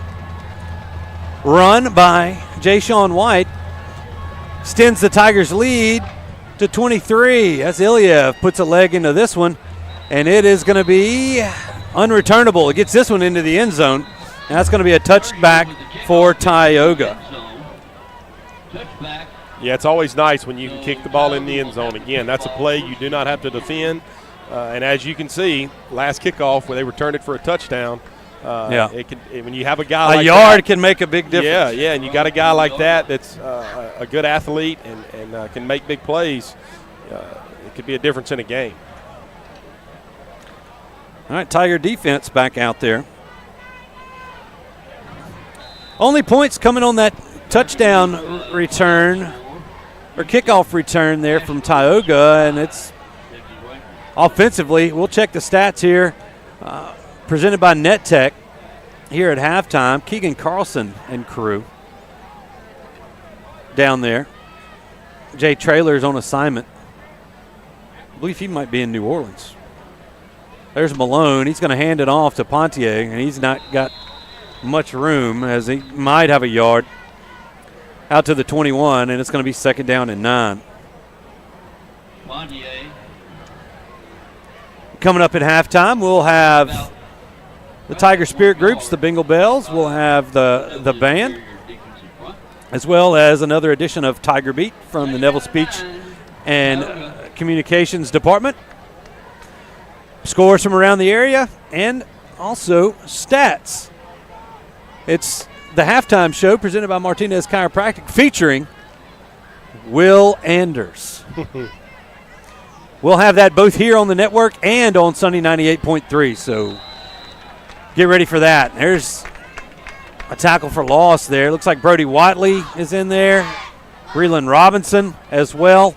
Speaker 8: run by Jay Sean White extends the Tigers' lead to 23. That's Ilya puts a leg into this one, and it is going to be unreturnable. It gets this one into the end zone, and that's going to be a touchback for Tyoga.
Speaker 2: Yeah, it's always nice when you can kick the ball in the end zone. Again, that's a play you do not have to defend. And as you can see, last kickoff where they returned it for a touchdown, when you have a guy like that.
Speaker 8: A yard can make a big difference.
Speaker 2: Yeah, and you got a guy like that that's a good athlete and can make big plays. It could be a difference in a game.
Speaker 8: All right, Tiger defense back out there. Only points coming on that touchdown return or kickoff return there from Tyoga, and it's offensively. We'll check the stats here. Presented by NetTech here at halftime. Keegan Carlson and crew down there. Jay Traylor's on assignment. I believe he might be in New Orleans. There's Malone. He's going to hand it off to Pontier, and he's not got much room as he might have a yard out to the 21, and it's going to be 2nd down and 9. Coming up at halftime, we'll have the Tiger Spirit groups, the Bengal Bells. We'll have the band, as well as another edition of Tiger Beat from the Neville Speech and Communications Department. Scores from around the area and also stats. It's the halftime show presented by Martinez Chiropractic featuring Will Anders. We'll have that both here on the network and on Sunday 98.3, so get ready for that. There's a tackle for loss there. Looks like Brody Watley is in there. Breland Robinson as well.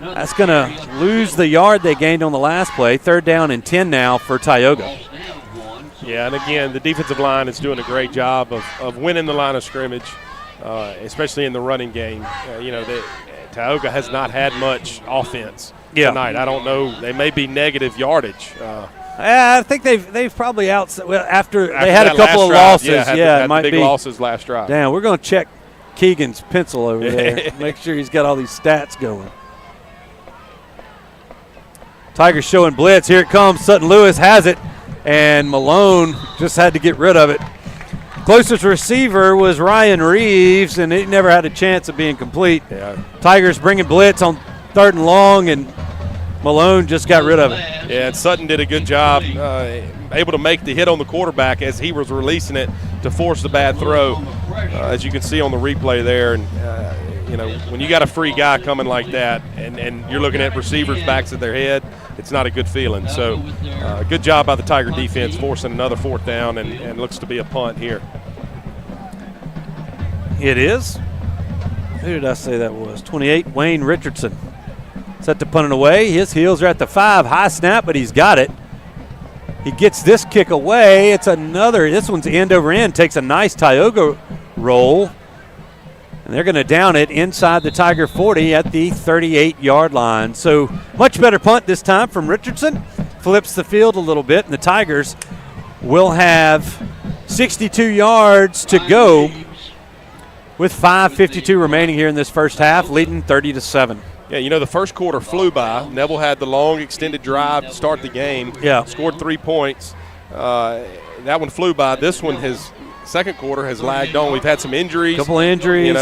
Speaker 8: That's going to lose the yard they gained on the last play. 3rd down and 10 now for Tyoga.
Speaker 2: Yeah, and again, the defensive line is doing a great job of winning the line of scrimmage, especially in the running game. Tyoga has not had much offense tonight. I don't know. They may be negative yardage.
Speaker 8: I think they've probably after they had a couple of losses.
Speaker 2: Had
Speaker 8: it might
Speaker 2: big
Speaker 8: be
Speaker 2: losses last drive.
Speaker 8: Damn, we're going to check Keegan's pencil over there. Make sure he's got all these stats going. Tigers showing blitz. Here it comes. Sutton Lewis has it, and Malone just had to get rid of it. Closest receiver was Ryan Reeves, and it never had a chance of being complete.
Speaker 2: Yeah.
Speaker 8: Tigers bringing blitz on 3rd and long, and Malone just got rid of it.
Speaker 2: Yeah, and Sutton did a good job, able to make the hit on the quarterback as he was releasing it to force the bad throw, as you can see on the replay there. And when you got a free guy coming like that, and you're looking at receivers' backs at their head, it's not a good feeling. So, good job by the Tiger defense forcing another 4th down, and looks to be a punt here.
Speaker 8: It is. Who did I say that was? 28, Wayne Richardson. Set to punt it away. His heels are at the 5. High snap, but he's got it. He gets this kick away. It's another. This one's end over end. Takes a nice Tioga roll. And they're going to down it inside the Tiger 40 at the 38-yard line. So much better punt this time from Richardson. Flips the field a little bit, and the Tigers will have 62 yards to go with 5:52 remaining here in this first half, leading 30-7.
Speaker 2: Yeah, the first quarter flew by. Neville had the long extended drive to start the game.
Speaker 8: Yeah.
Speaker 2: Scored 3 points. That one flew by. This one, his second quarter, has lagged on. We've had some injuries.
Speaker 8: Couple injuries.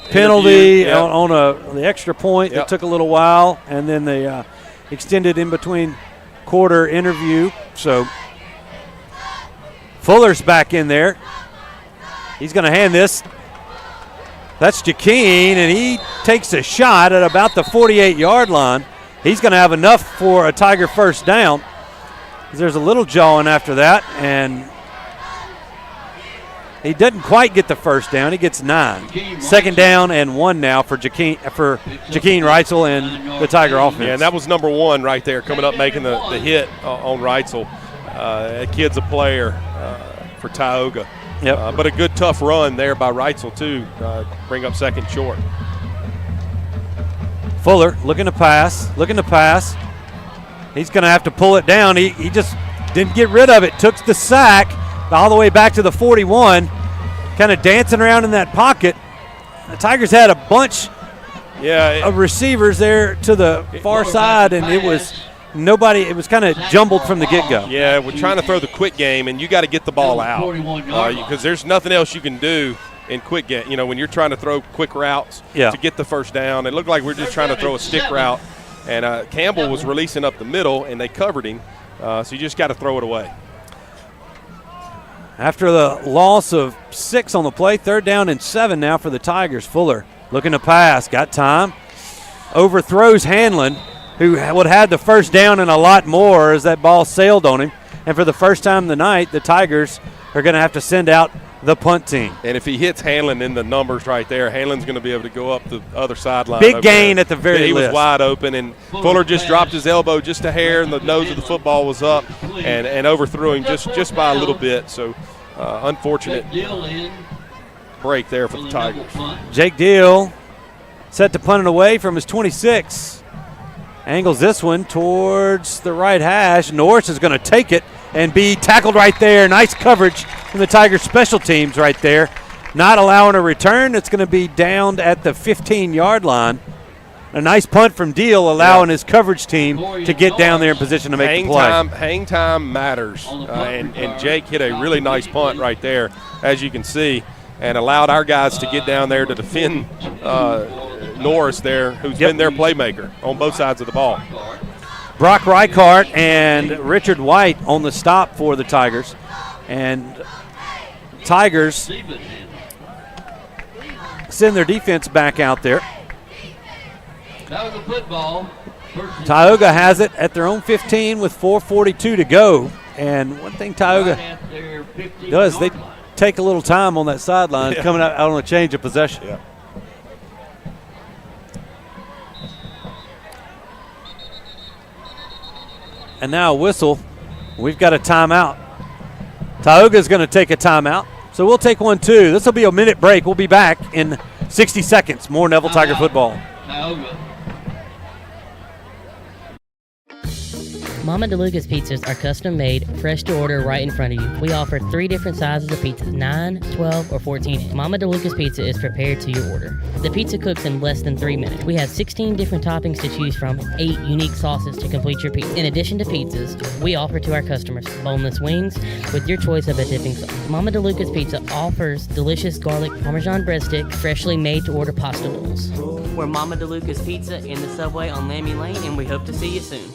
Speaker 2: Penalty
Speaker 8: on the extra point. That took a little while, and then they extended in between quarter interview. So Fuller's back in there. He's going to hand this. That's Jakeen, and he takes a shot at about the 48-yard line. He's going to have enough for a Tiger first down. There's a little jawing after that, and he doesn't quite get the first down. He gets 9. 2nd down and 1 now for Jakeen Reitzel and the Tiger offense.
Speaker 2: Yeah, and that was number 1 right there, coming up making the hit on Reitzel. That kid's a player for Tioga.
Speaker 8: Yep.
Speaker 2: But a good tough run there by Reitzel too. Bring up 2nd short.
Speaker 8: Fuller looking to pass. He's going to have to pull it down. He just didn't get rid of it. Took the sack all the way back to the 41. Kind of dancing around in that pocket. The Tigers had a bunch of receivers there to the far side, and it was nobody. It was kind of jumbled from the get-go.
Speaker 2: Yeah, we're trying to throw the quick game, and you got to get the ball out because there's nothing else you can do in quick game. When you're trying to throw quick routes to get the first down. It looked like we're just trying to throw a stick route, and Campbell was releasing up the middle, and they covered him. So you just got to throw it away.
Speaker 8: After the loss of 6 on the play, 3rd down and 7 now for the Tigers. Fuller looking to pass, got time, overthrows Hanlon, who would have had the first down and a lot more as that ball sailed on him. And for the first time tonight, the Tigers are going to have to send out the punt team.
Speaker 2: And if he hits Hanlon in the numbers right there, Hanlon's going to be able to go up the other sideline.
Speaker 8: Big gain at the very least.
Speaker 2: He was wide open, and Fuller just dropped his elbow just a hair, and the nose of the football was up, and overthrew him just by a little bit. So unfortunate break there for the Tigers.
Speaker 8: Jake Deal set to punt it away from his 26. Angles this one towards the right hash. Norris is going to take it and be tackled right there. Nice coverage from the Tigers special teams right there. Not allowing a return. It's going to be downed at the 15-yard line. A nice punt from Deal, allowing his coverage team to get down there in position to make the play.
Speaker 2: Hang time matters, and Jake hit a really nice punt right there, as you can see, and allowed our guys to get down there to defend Norris there, who's been their playmaker on both sides of the ball.
Speaker 8: Brock Reichart and Richard White on the stop for the Tigers. And Tigers send their defense back out there. Tioga has it at their own 15 with 4:42 to go. And one thing Tioga does, they take a little time on that sideline coming out on a change of possession.
Speaker 2: Yeah.
Speaker 8: And now a whistle. We've got a timeout. Tioga's going to take a timeout. So we'll take one too. This will be a minute break. We'll be back in 60 seconds. More Neville Tiger football.
Speaker 11: Mama DeLuca's pizzas are custom made, fresh to order right in front of you. We offer 3 different sizes of pizzas, 9, 12, or 14. Mama DeLuca's pizza is prepared to your order. The pizza cooks in less than 3 minutes. We have 16 different toppings to choose from, 8 unique sauces to complete your pizza. In addition to pizzas, we offer to our customers boneless wings with your choice of a dipping sauce. Mama DeLuca's Pizza offers delicious garlic Parmesan breadstick, freshly made to order pasta noodles. We're Mama DeLuca's Pizza in the subway on Lammy Lane, and we hope to see you soon.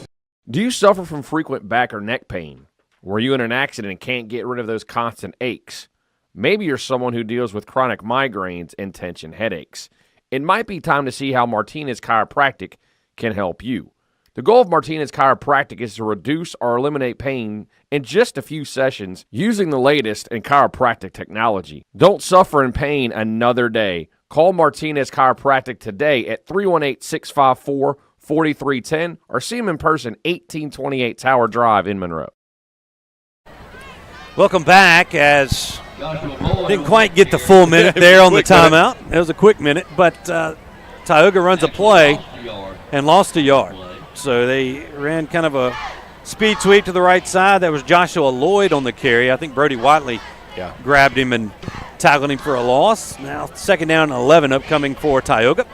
Speaker 12: Do you suffer from frequent back or neck pain? Were you in an accident and can't get rid of those constant aches? Maybe you're someone who deals with chronic migraines and tension headaches. It might be time to see how Martinez Chiropractic can help you. The goal of Martinez Chiropractic is to reduce or eliminate pain in just a few sessions using the latest in chiropractic technology. Don't suffer in pain another day. Call Martinez Chiropractic today at 318-654-4310 or see him in person, 1828 Tower Drive in Monroe.
Speaker 8: Welcome back, as didn't quite get the full minute there on the timeout. It was a quick minute, but Tioga runs a play and lost a yard. So they ran kind of a speed sweep to the right side. That was Joshua Lloyd on the carry. I think Brody Whiteley grabbed him and tackled him for a loss. Now 2nd down and 11 upcoming for Tioga.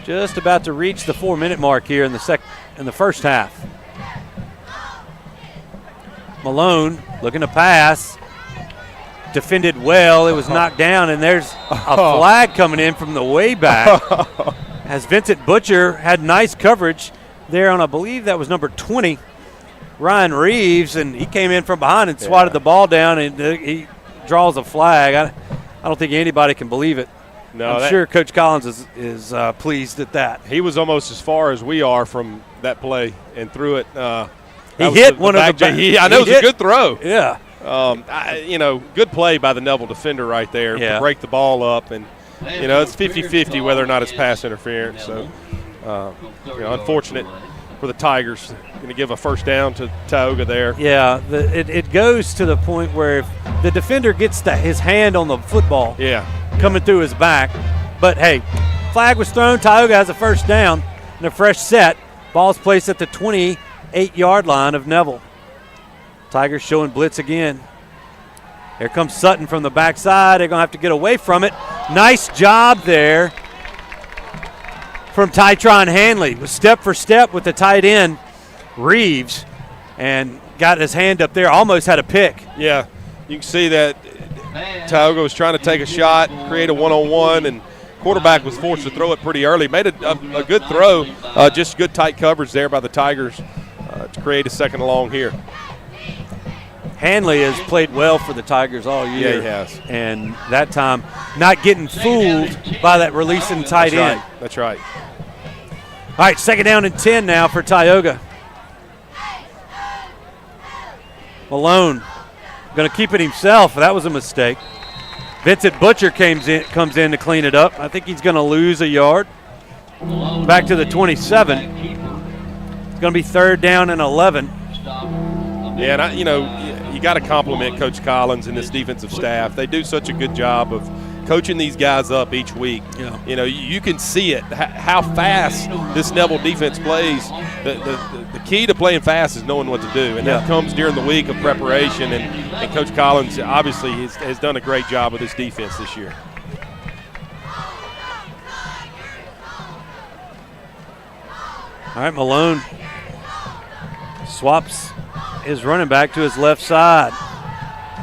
Speaker 8: Just about to reach the 4-minute mark here in the first half. Malone looking to pass. Defended well. It was knocked down, and there's a flag coming in from the way back. As Vincent Butcher had nice coverage there on, I believe that was number 20, Ryan Reeves, and he came in from behind and swatted the ball down, and he draws a flag. I don't think anybody can believe it. No, I'm sure Coach Collins is pleased at that.
Speaker 2: He was almost as far as we are from that play and threw it.
Speaker 8: He hit one of the back.
Speaker 2: I know it was a good throw.
Speaker 8: Yeah.
Speaker 2: Good play by the Neville defender right there to break the ball up. And, it's 50-50 whether or not it's pass interference. So, unfortunate for the Tigers. Going to give a first down to Tioga there.
Speaker 8: Yeah, it goes to the point where if the defender gets his hand on the football coming through his back. But, hey, flag was thrown. Tioga has a first down and a fresh set. Ball's placed at the 28-yard line of Neville. Tigers showing blitz again. Here comes Sutton from the backside. They're going to have to get away from it. Nice job there from Tytron Hanley. Was step for step with the tight end, Reeves, and got his hand up there. Almost had a pick.
Speaker 2: Yeah, you can see that Tioga was trying to take a shot, create a one-on-one, and quarterback was forced to throw it pretty early. Made a good throw, just good tight coverage there by the Tigers to create a second and long here.
Speaker 8: Hanley has played well for the Tigers all year.
Speaker 2: Yeah, he has.
Speaker 8: And that time not getting fooled by that releasing tight end.
Speaker 2: That's right.
Speaker 8: All right, 2nd down and 10 now for Tioga. Malone going to keep it himself. That was a mistake. Vincent Butcher comes in to clean it up. I think he's going to lose a yard. Back to the 27. It's going to be 3rd down and 11.
Speaker 2: Yeah, and you got to compliment Coach Collins and this defensive staff. They do such a good job of coaching these guys up each week.
Speaker 8: Yeah.
Speaker 2: You can see it, how fast this Neville defense plays. The key to playing fast is knowing what to do, and that comes during the week of preparation, and Coach Collins obviously has done a great job with this defense this year.
Speaker 8: All right, Malone swaps his running back to his left side.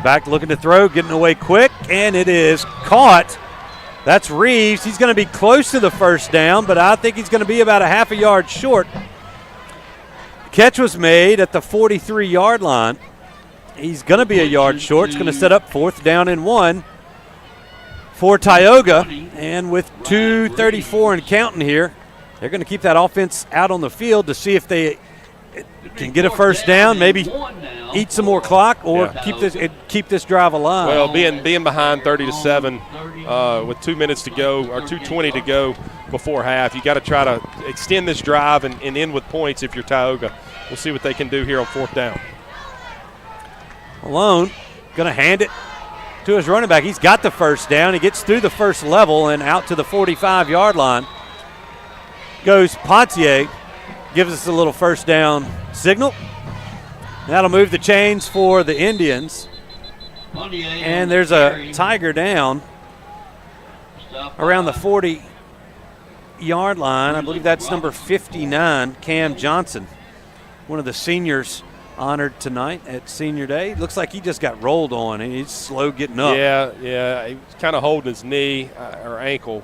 Speaker 8: Back looking to throw, getting away quick, and it is caught. That's Reeves. He's going to be close to the first down, but I think he's going to be about a half a yard short. Catch was made at the 43-yard line. He's going to be a yard short. It's going to set up 4th down and 1 for Tioga. And with 2:34 and counting here, they're going to keep that offense out on the field to see if they can get a first down, maybe eat some more clock, or keep this drive alive.
Speaker 2: Well, being behind 30-7 with 2 minutes to go, or 2:20 to go before half, you got to try to extend this drive and end with points if you're Tioga. We'll see what they can do here on 4th down.
Speaker 8: Malone going to hand it to his running back. He's got the first down. He gets through the first level and out to the 45-yard line. goes Pontier, gives us a little first down signal. That'll move the chains for the Indians. And there's a Tiger down around the 40-yard line. I believe that's number 59, Cam Johnson, one of the seniors honored tonight at Senior Day. Looks like he just got rolled on, and he's slow getting up.
Speaker 2: Yeah, he's kind of holding his knee or ankle.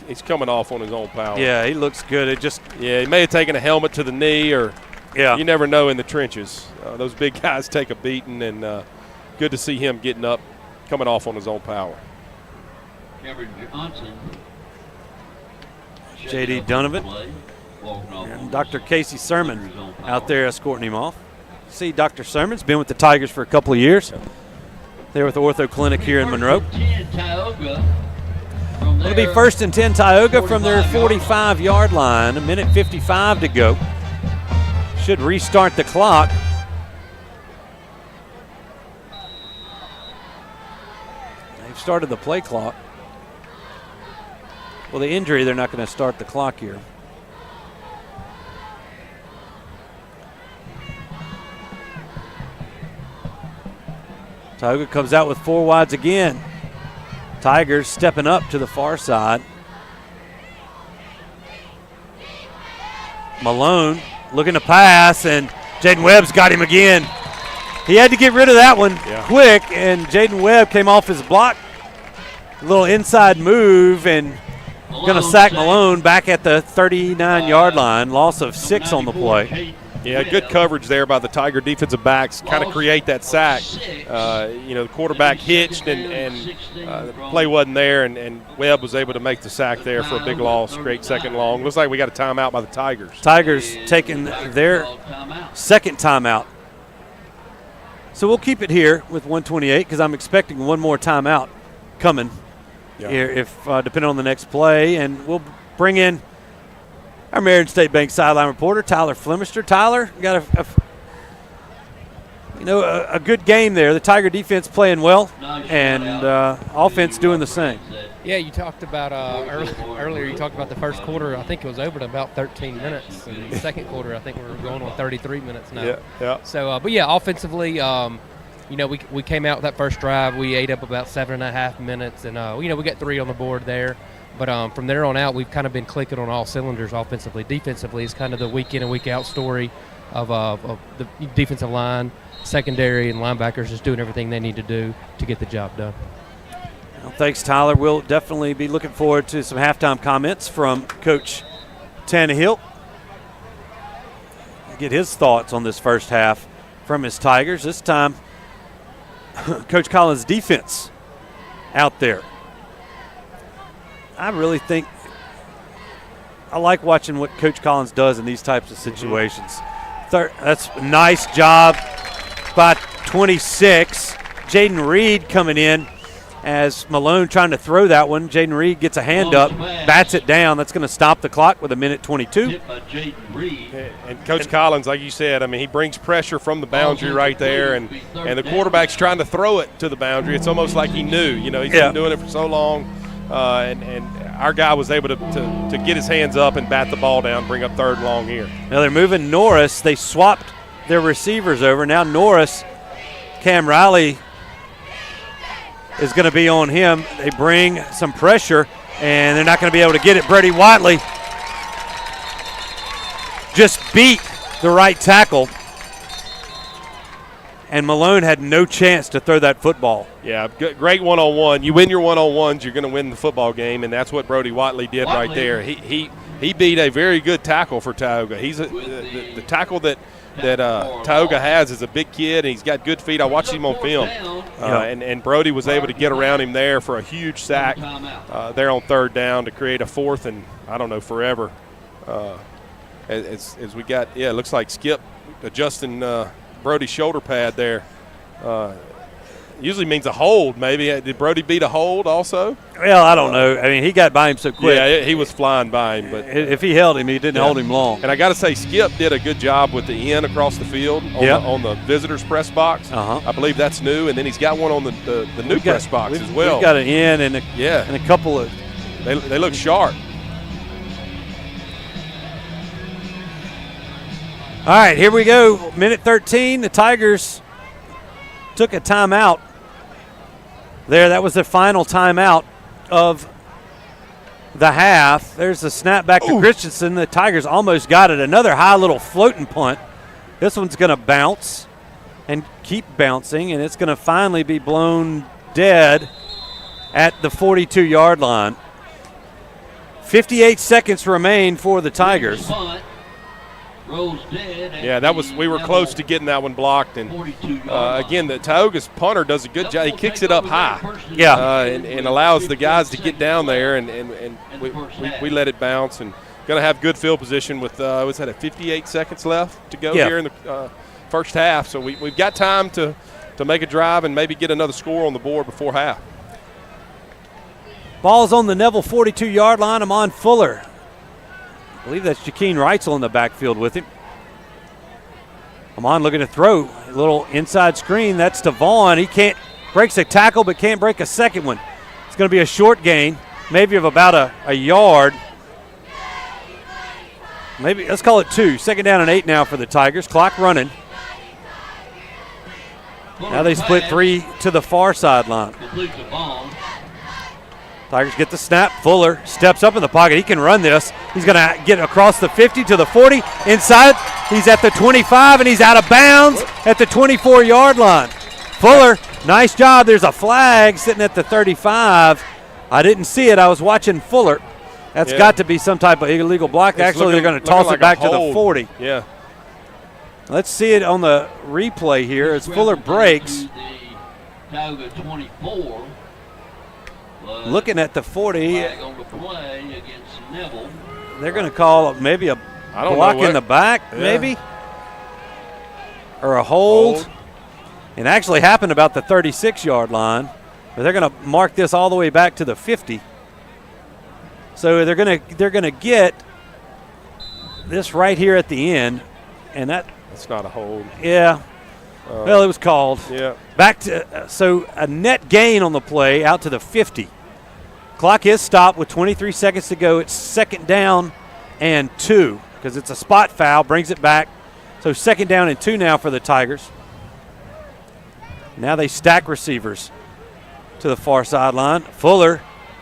Speaker 2: He's coming off on his own power.
Speaker 8: Yeah, he looks good.
Speaker 2: He may have taken a helmet to the knee, or you never know in the trenches. Those big guys take a beating, and good to see him getting up, coming off on his own power.
Speaker 9: Cameron Johnson.
Speaker 8: J.D. Donovan and Dr. Casey Sermon out there escorting him off. See, Dr. Sermon's been with the Tigers for a couple of years. They're with the Ortho Clinic here in Monroe. It'll be 1st and 10 Tioga from their 45-yard line. 1:55 to go. Should restart the clock. They've started the play clock. Well, the injury, they're not going to start the clock here. Tioga comes out with 4 wides again. Tigers stepping up to the far side. Malone looking to pass, and Jaden Webb's got him again. He had to get rid of that one quick, and Jaden Webb came off his block. A little inside move, and going to sack Malone back at the 39-yard line. Loss of 6 on the play.
Speaker 2: Yeah, good coverage there by the Tiger defensive backs, kind of create that sack. The quarterback hitched, and the play wasn't there, and Webb was able to make the sack there for a big loss. Great second long. Looks like we got a timeout by the Tigers.
Speaker 8: Tigers taking their second timeout. So we'll keep it here with 1:28 because I'm expecting one more timeout coming here, if depending on the next play, and we'll bring in our Marion State Bank sideline reporter, Tyler Flemister. Tyler, got a good game there. The Tiger defense playing well, and offense doing the same.
Speaker 17: Yeah, you talked about earlier. You talked about the first quarter. I think it was over to about 13 minutes. And the second quarter, I think we're going on 33 minutes now.
Speaker 2: Yeah.
Speaker 17: So, but yeah, offensively, we came out with that first drive. We ate up about 7.5 minutes, and we got 3 on the board there. But from there on out, we've kind of been clicking on all cylinders offensively. Defensively is kind of the week in and week out story of the defensive line, secondary, and linebackers just doing everything they need to do to get the job done.
Speaker 8: Well, thanks, Tyler. We'll definitely be looking forward to some halftime comments from Coach Tannehill. Get his thoughts on this first half from his Tigers. This time, Coach Collins' defense out there. I really think I like watching what Coach Collins does in these types of situations. That's a nice job by 26. Jaden Reed coming in as Malone trying to throw that one. Jaden Reed gets a hand up, bats it down. That's going to stop the clock with 1:22.
Speaker 2: And Coach Collins, like you said, he brings pressure from the boundary right there, and the quarterback's trying to throw it to the boundary. It's almost like he knew. He's been doing it for so long. And our guy was able to get his hands up and bat the ball down, bring up 3rd and long here.
Speaker 8: Now they're moving Norris. They swapped their receivers over. Now Norris, Cam Riley is going to be on him. They bring some pressure, and they're not going to be able to get it. Brady Watley just beat the right tackle, and Malone had no chance to throw that football.
Speaker 2: Yeah, great one-on-one. You win your one-on-ones, you're going to win the football game, and that's what Brody Watley did right there. He beat a very good tackle for Tioga. He's the tackle that Tioga has is a big kid, and he's got good feet. I watched him on film, and Brody was able to get around him there for a huge sack there on 3rd down to create a 4th and, I don't know, forever. As we got, it looks like Skip adjusting Brody's shoulder pad there. Usually means a hold, maybe. Did Brody beat a hold also?
Speaker 8: Well, I don't know. He got by him so quick.
Speaker 2: Yeah, he was flying by him. But
Speaker 8: if he held him, he didn't hold him long.
Speaker 2: And I got to say, Skip did a good job with the end across the field on the visitors' press box. I believe that's new. And then he's got one on the new press box as well.
Speaker 8: We've got an end and a couple of –
Speaker 2: They look sharp.
Speaker 8: All right, here we go. Minute 13. The Tigers took a timeout there. That was the final timeout of the half. There's the snap back to Christensen. The Tigers almost got it. Another high little floating punt. This one's going to bounce and keep bouncing, and it's going to finally be blown dead at the 42-yard line. 58 seconds remain for the Tigers.
Speaker 2: Yeah, we were close to getting that one blocked, and again, the Tioga's punter does a good job. He kicks it up high, and allows the guys to get down there, and we let it bounce, and going to have good field position with 58 seconds left to go here in the first half. So we've got time to make a drive and maybe get another score on the board before half.
Speaker 8: Ball's on the Neville 42-yard line. I'm on Fuller. I believe that's Jakeem Reitzel in the backfield with him. Amon looking to throw. A little inside screen. That's to Vaughn. He breaks a tackle but can't break a second one. It's going to be a short gain, maybe of about a yard. Maybe, let's call it 2. Second down and 8 now for the Tigers. Clock running. Now they split 3 to the far sideline. Tigers get the snap. Fuller steps up in the pocket. He can run this. He's going to get across the 50 to the 40. Inside, he's at the 25, and he's out of bounds at the 24-yard line. Fuller, nice job. There's a flag sitting at the 35. I didn't see it. I was watching Fuller. That's got to be some type of illegal block. Actually, they're going to toss it back to the 40.
Speaker 2: Yeah.
Speaker 8: Let's see it on the replay here as Fuller breaks.
Speaker 9: Tioga 24.
Speaker 8: Looking at the 40.
Speaker 9: On the play against Neville.
Speaker 8: They're going to call maybe a block in the back, maybe? Or a hold. It actually happened about the 36-yard line, but they're going to mark this all the way back to the 50. So they're going to get this right here at the end, and
Speaker 2: that's not a hold.
Speaker 8: Yeah. Well, it was called.
Speaker 2: Yeah.
Speaker 8: Back to so a net gain on the play out to the 50. Clock is stopped with 23 seconds to go. It's second down and 2 because it's a spot foul. Brings it back. So second down and 2 now for the Tigers. Now they stack receivers to the far sideline. Fuller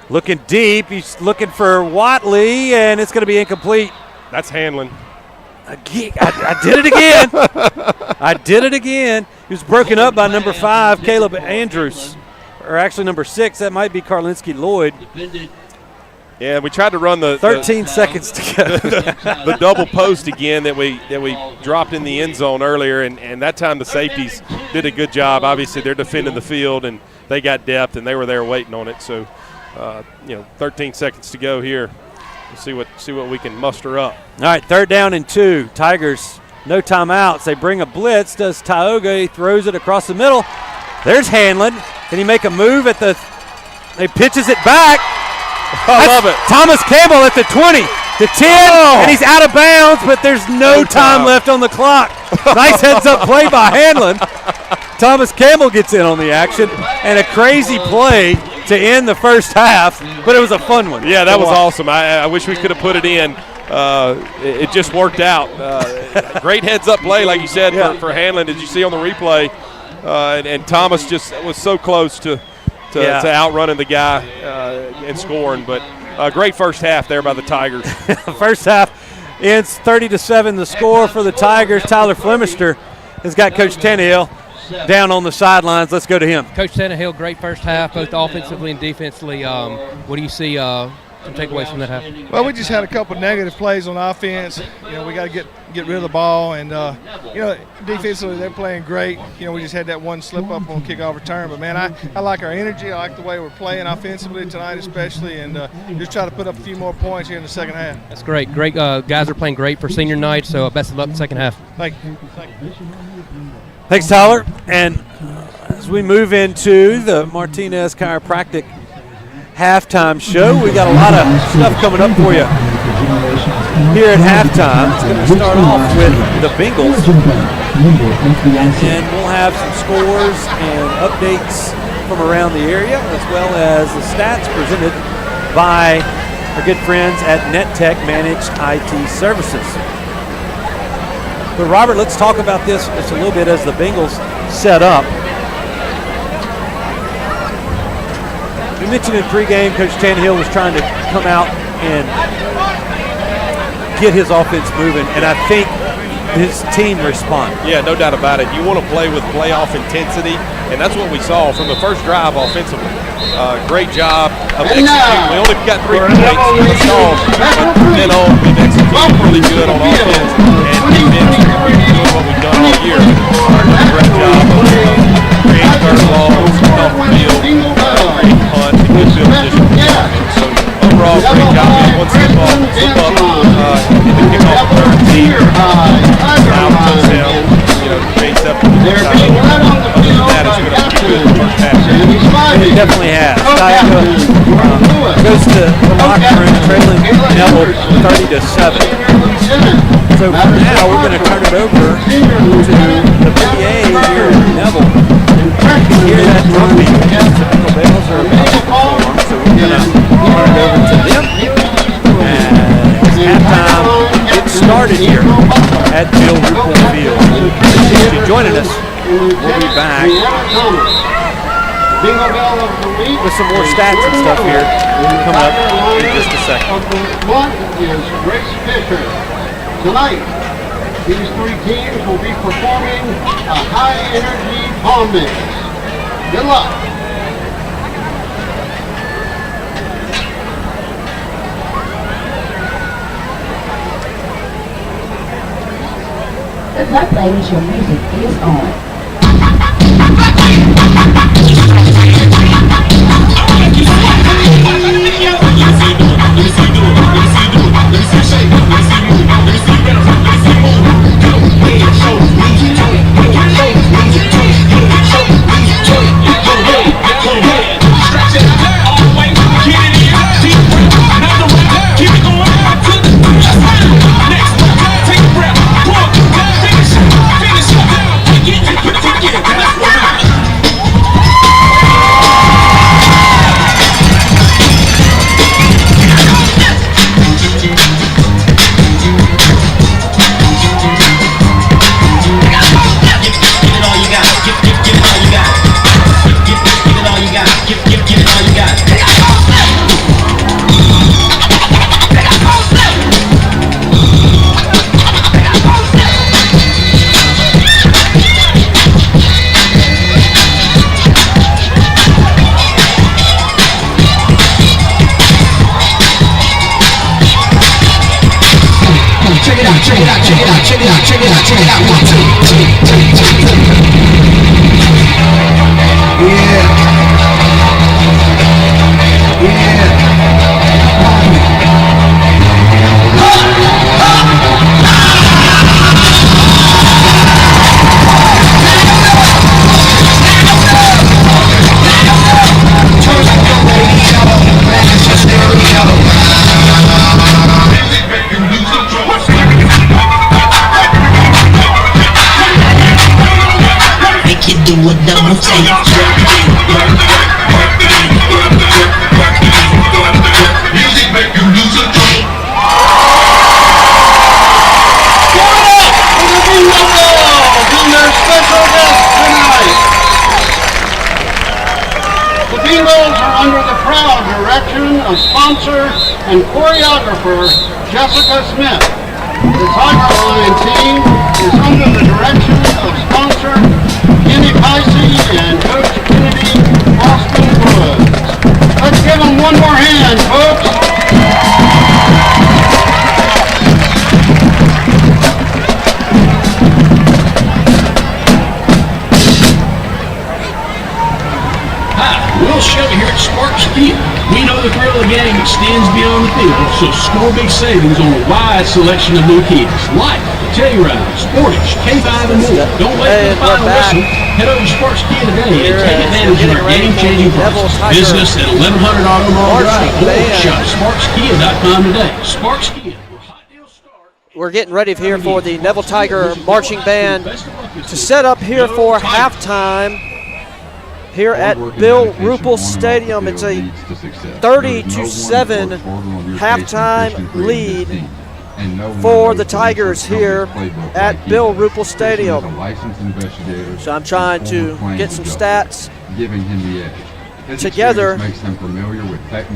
Speaker 8: looking deep. He's looking for Watley, and it's going to be incomplete.
Speaker 2: That's handling.
Speaker 8: I did it again. I did it again. He was broken up by number 5, Caleb Andrews. Or actually number 6, that might be Karlinski Lloyd.
Speaker 2: Yeah, we tried to run the
Speaker 8: 13 seconds to go.
Speaker 2: the double post again that we dropped in the end zone earlier, and that time the safeties did a good job. Obviously, they're defending the field, and they got depth, and they were there waiting on it. So, 13 seconds to go here. We'll see what we can muster up.
Speaker 8: All right, third down and 2. Tigers, no timeouts. They bring a blitz. Does Tioga? He throws it across the middle. There's Hanlon. Can he make a move at the – he pitches it back.
Speaker 2: I love it.
Speaker 8: Thomas Campbell at the 20, the 10, and he's out of bounds, but there's no time left on the clock. Nice heads-up play by Hanlon. Thomas Campbell gets in on the action, and a crazy play to end the first half, but it was a fun one.
Speaker 2: Yeah, that was awesome. I wish we could have put it in. It just worked out. Great heads-up play, like you said, for Hanlon. Did you see on the replay? And Thomas just was so close to outrunning the guy and scoring. But a great first half there by the Tigers.
Speaker 8: First half ends 30-7 the score for the Tigers. Tyler Flemister has got Coach Tannehill down on the sidelines. Let's go to him.
Speaker 17: Coach Tannehill, great first half, both offensively and defensively. What do you see some takeaways from that half?
Speaker 20: Well, we just had a couple negative plays on offense. We got to get rid of the ball, and defensively they're playing great. We just had that one slip up on kickoff return, but man, I like our energy. I like the way we're playing offensively tonight, especially, and just try to put up a few more points here in the second half.
Speaker 17: That's great. Great guys are playing great for senior night. So best of luck in the second half.
Speaker 20: Thank you.
Speaker 8: Thanks, Tyler. And as we move into the Martinez Chiropractic halftime show, we got a lot of stuff coming up for you here at halftime. It's going to start off with the Bengals, and we'll have some scores and updates from around the area, as well as the stats presented by our good friends at NetTech Managed IT Services. But Robert, let's talk about this just a little bit as the Bengals set up. We mentioned in pregame, Coach Tannehill was trying to come out and get his offense moving, and I think his team responded.
Speaker 2: Yeah, no doubt about it. You want to play with playoff intensity, and that's what we saw from the first drive offensively. Great job of executing. We only got 3 points installed, but then we've executed really good on offense, and defense, we're doing what we've done all year. Great job of creating third balls off the field, creating punts, and good field position. So overall, great job. We had one slip up in the kickoff return team. Touchdown, create 7 points. Other than that, it's been a pretty good first half.
Speaker 8: It definitely has. Tioga goes to the locker room trailing Neville 30-7. So for now, we're going to turn it over to the PA here at Neville. You can hear that drum beat. The Bengal Bells are about to perform, so we're going to turn it over to them. And halftime gets started here at Bill Ruple Field. If you're joining us, we'll be back with some more stats and stuff here coming up in just a second.
Speaker 21: One is Grace Fisher. Tonight, these 3 teams will be performing a high-energy palm mix. Good luck.
Speaker 22: That ladies, your music is on.
Speaker 21: And choreographer Jessica Smith. The Tiger Line team is under the direction of sponsor Kenny Picey and Coach Kennedy Austin Woods. Let's give them one more hand, folks.
Speaker 23: Will Shelby here at Sparks Kia. We know the thrill of the game extends beyond the field, so score big savings on a wide selection of new Kias, like the Telluride, Sportage, K5, and more. Don't wait for the final whistle. Head over to Sparks Kia today and take advantage of our game-changing prices. Visit us at 1100 Auto Mall Drive or shop SparksKia.com today. Sparks Kia.
Speaker 1: We're getting ready here for the Neville Tiger Marching Band to set up here for halftime. Here at Bill Ruple Stadium, it's a 30-7 halftime lead for the Tigers here at Bill Ruple Stadium. So I'm trying to get some stats together,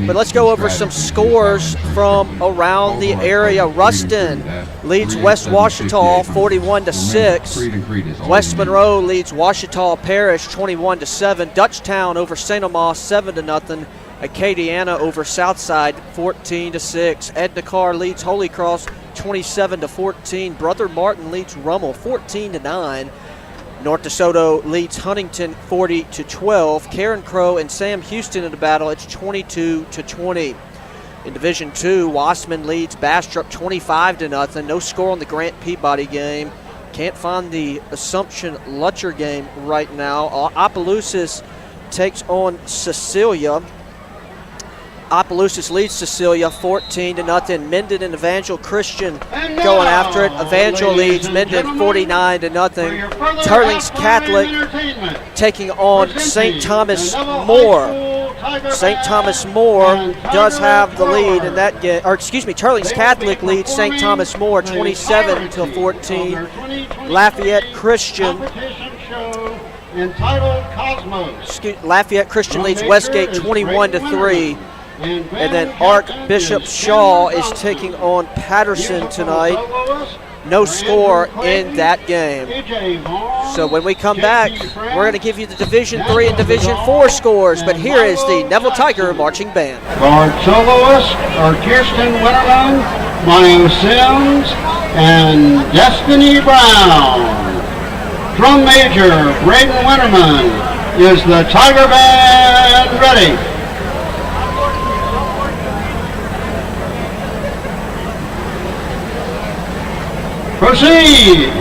Speaker 1: but let's go over some scores from around the area. Ruston leads West Ouachita 41-6. West Monroe leads Ouachita Parish 21-7. Dutchtown over St. Amos 7-0. Acadiana over Southside 14-6. Edna Carr leads Holy Cross 27-14. Brother Martin leads Rummel 14-9. North DeSoto leads Huntington 40-12. Karen Crow and Sam Houston in the battle. It's 22-20. In Division II, Wassman leads Bastrop 25-0. No score on the Grant Peabody game. Can't find the Assumption Lutcher game right now. Opelousas takes on Cecilia. Opelousas leads Cecilia 14-0. Minden and Evangel Christian going after it. Evangel leads Minden 49-0. Turlings Catholic taking on St. Thomas More. St. Thomas More does have the lead in that game. Or excuse me, Turlings Catholic leads St. Thomas More 27-14. Lafayette Christian. Lafayette Christian leads Westgate 21-3. And then Archbishop Shaw is taking on Patterson tonight. No score in that game. So when we come back, we're going to give you the Division III and Division IV scores. But here is the Neville Tiger Marching Band.
Speaker 21: Guard soloists are Kirsten Winterman, Mario Sims, and Destiny Brown. Drum major Braden Winterman. Is the Tiger Band ready? Proceed!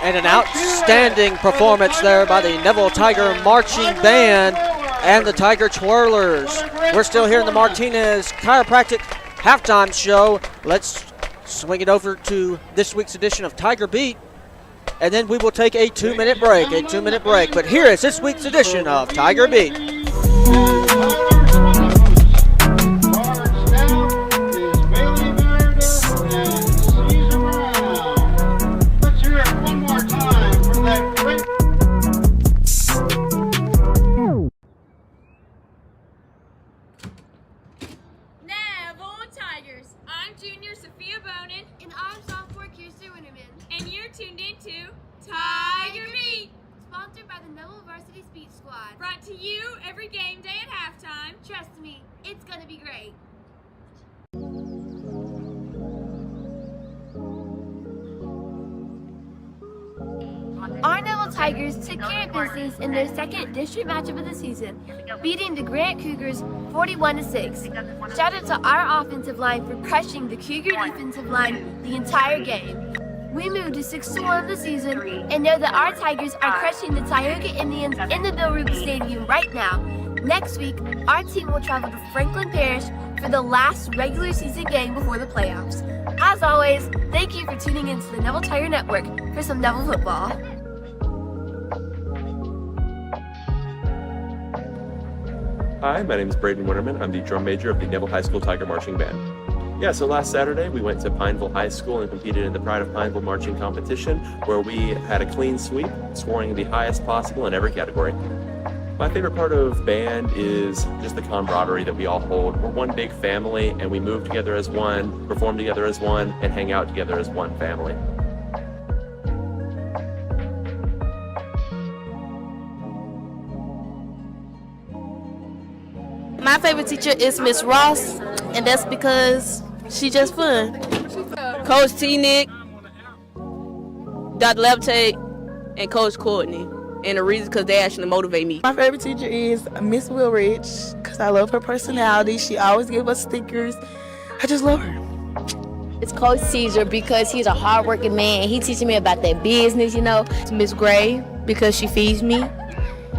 Speaker 1: And an outstanding performance there by the Neville Tiger Marching Band and the Tiger Twirlers. We're still here in the Martinez Chiropractic halftime show. Let's swing it over to this week's edition of Tiger Beat, and then we will take a 2-minute break. But here is this week's edition of Tiger Beat.
Speaker 3: Tuned into Tiger Beat, sponsored by the Neville Varsity Speech Squad. Brought to you every game day at halftime. Trust me, it's gonna be great. Our Neville Tigers took care of business in their second district matchup of the season, beating the Grant Cougars 41-6. Shout out to our offensive line for crushing the Cougar defensive line the entire game. We moved to 6-1 this season and know that our Tigers are crushing the Tioga Indians in the Bill Ruple Stadium right now. Next week, our team will travel to Franklin Parish for the last regular season game before the playoffs. As always, thank you for tuning into the Neville Tiger Network for some Neville football.
Speaker 7: Hi, my name is Braden Winterman. I'm the drum major of the Neville High School Tiger Marching Band. Yeah, so last Saturday we went to Pineville High School and competed in the Pride of Pineville marching competition, where we had a clean sweep, scoring the highest possible in every category. My favorite part of band is just the camaraderie that we all hold. We're one big family, and we move together as one, perform together as one, and hang out together as one family.
Speaker 13: My favorite teacher is Miss Ross, and that's because she's just fun. Coach T. Nick, Dr. Levitate, and Coach Courtney. And the reason because they actually motivate me.
Speaker 24: My favorite teacher is Miss Wilrich because I love her personality. She always gives us stickers. I just love her.
Speaker 25: It's Coach Caesar because he's a hardworking man. He teaches me about that business, you know.
Speaker 13: It's Miss Gray because she feeds me.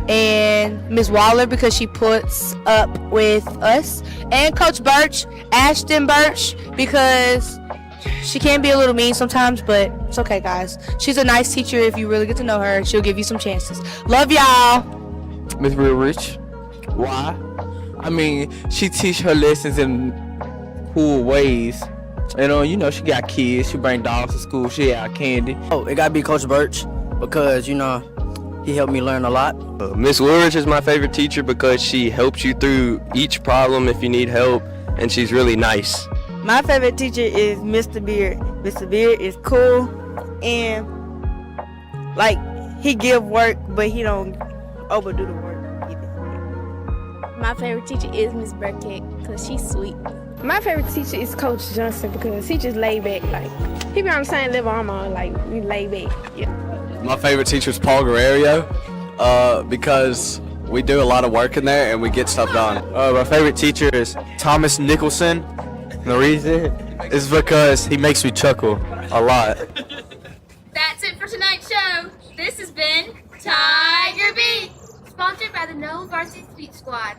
Speaker 13: And Miss Waller because she puts up with us. And Coach Birch, Ashton Birch, because she can be a little mean sometimes, but it's okay, guys. She's a nice teacher. If you really get to know her, she'll give you some chances. Love y'all.
Speaker 26: Miss Real Rich. Why? I mean, she teach her lessons in cool ways. You know, she got kids. She bring dogs to school. She got candy.
Speaker 27: Oh, it gotta be Coach Birch because, you know, he helped me learn a lot.
Speaker 26: Miss Woolridge is my favorite teacher because she helps you through each problem if you need help, and she's really nice.
Speaker 24: My favorite teacher is Mr. Beard. Mr. Beard is cool and like he give work, but he don't overdo the work either.
Speaker 25: My favorite teacher is Miss Burkett because she's sweet.
Speaker 28: My favorite teacher is Coach Johnson because he just laid back. Like he be on the same level I'm on. Like we lay back. Yeah.
Speaker 29: My favorite teacher is Paul Guerrero because we do a lot of work in there and we get stuff done.
Speaker 26: My favorite teacher is Thomas Nicholson. The reason is because he makes me chuckle a lot.
Speaker 3: That's it for tonight's show. This has been Tiger Beat,
Speaker 25: sponsored by the Neville Varsity Speech Squad.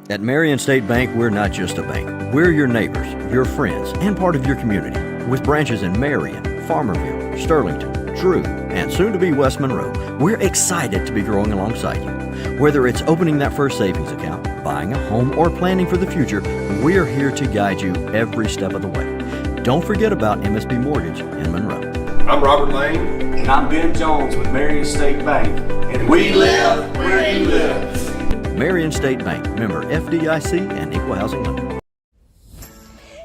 Speaker 14: At Marion State Bank, we're not just a bank. We're your neighbors, your friends, and part of your community. With branches in Marion, Farmerville, Sterlington, Drew, and soon to be West Monroe, we're excited to be growing alongside you. Whether it's opening that first savings account, buying a home, or planning for the future, we're here to guide you every step of the way. Don't forget about MSB Mortgage in Monroe.
Speaker 15: I'm Robert Lane. And I'm Ben Jones with Marion State Bank. And we live where you live.
Speaker 14: Marion State Bank, member FDIC and Equal Housing Lender.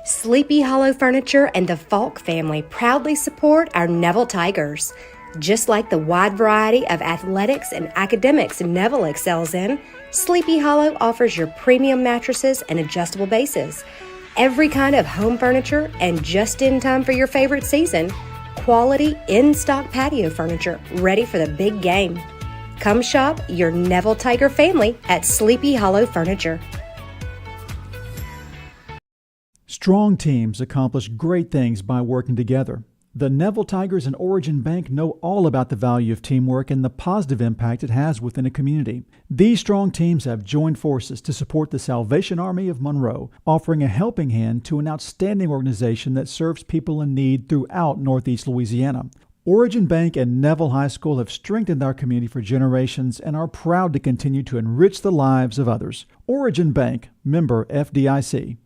Speaker 30: Sleepy Hollow Furniture and the Falk family proudly support our Neville Tigers. Just like the wide variety of athletics and academics Neville excels in, Sleepy Hollow offers your premium mattresses and adjustable bases. Every kind of home furniture and just in time for your favorite season. quality in-stock patio furniture ready for the big game. Come shop your Neville Tiger family at Sleepy Hollow Furniture.
Speaker 4: Strong teams accomplish great things by working together. The Neville Tigers and Origin Bank know all about the value of teamwork and the positive impact it has within a community. These strong teams have joined forces to support the Salvation Army of Monroe, offering a helping hand to an outstanding organization that serves people in need throughout Northeast Louisiana. Origin Bank and Neville High School have strengthened our community for generations and are proud to continue to enrich the lives of others. Origin Bank, member FDIC.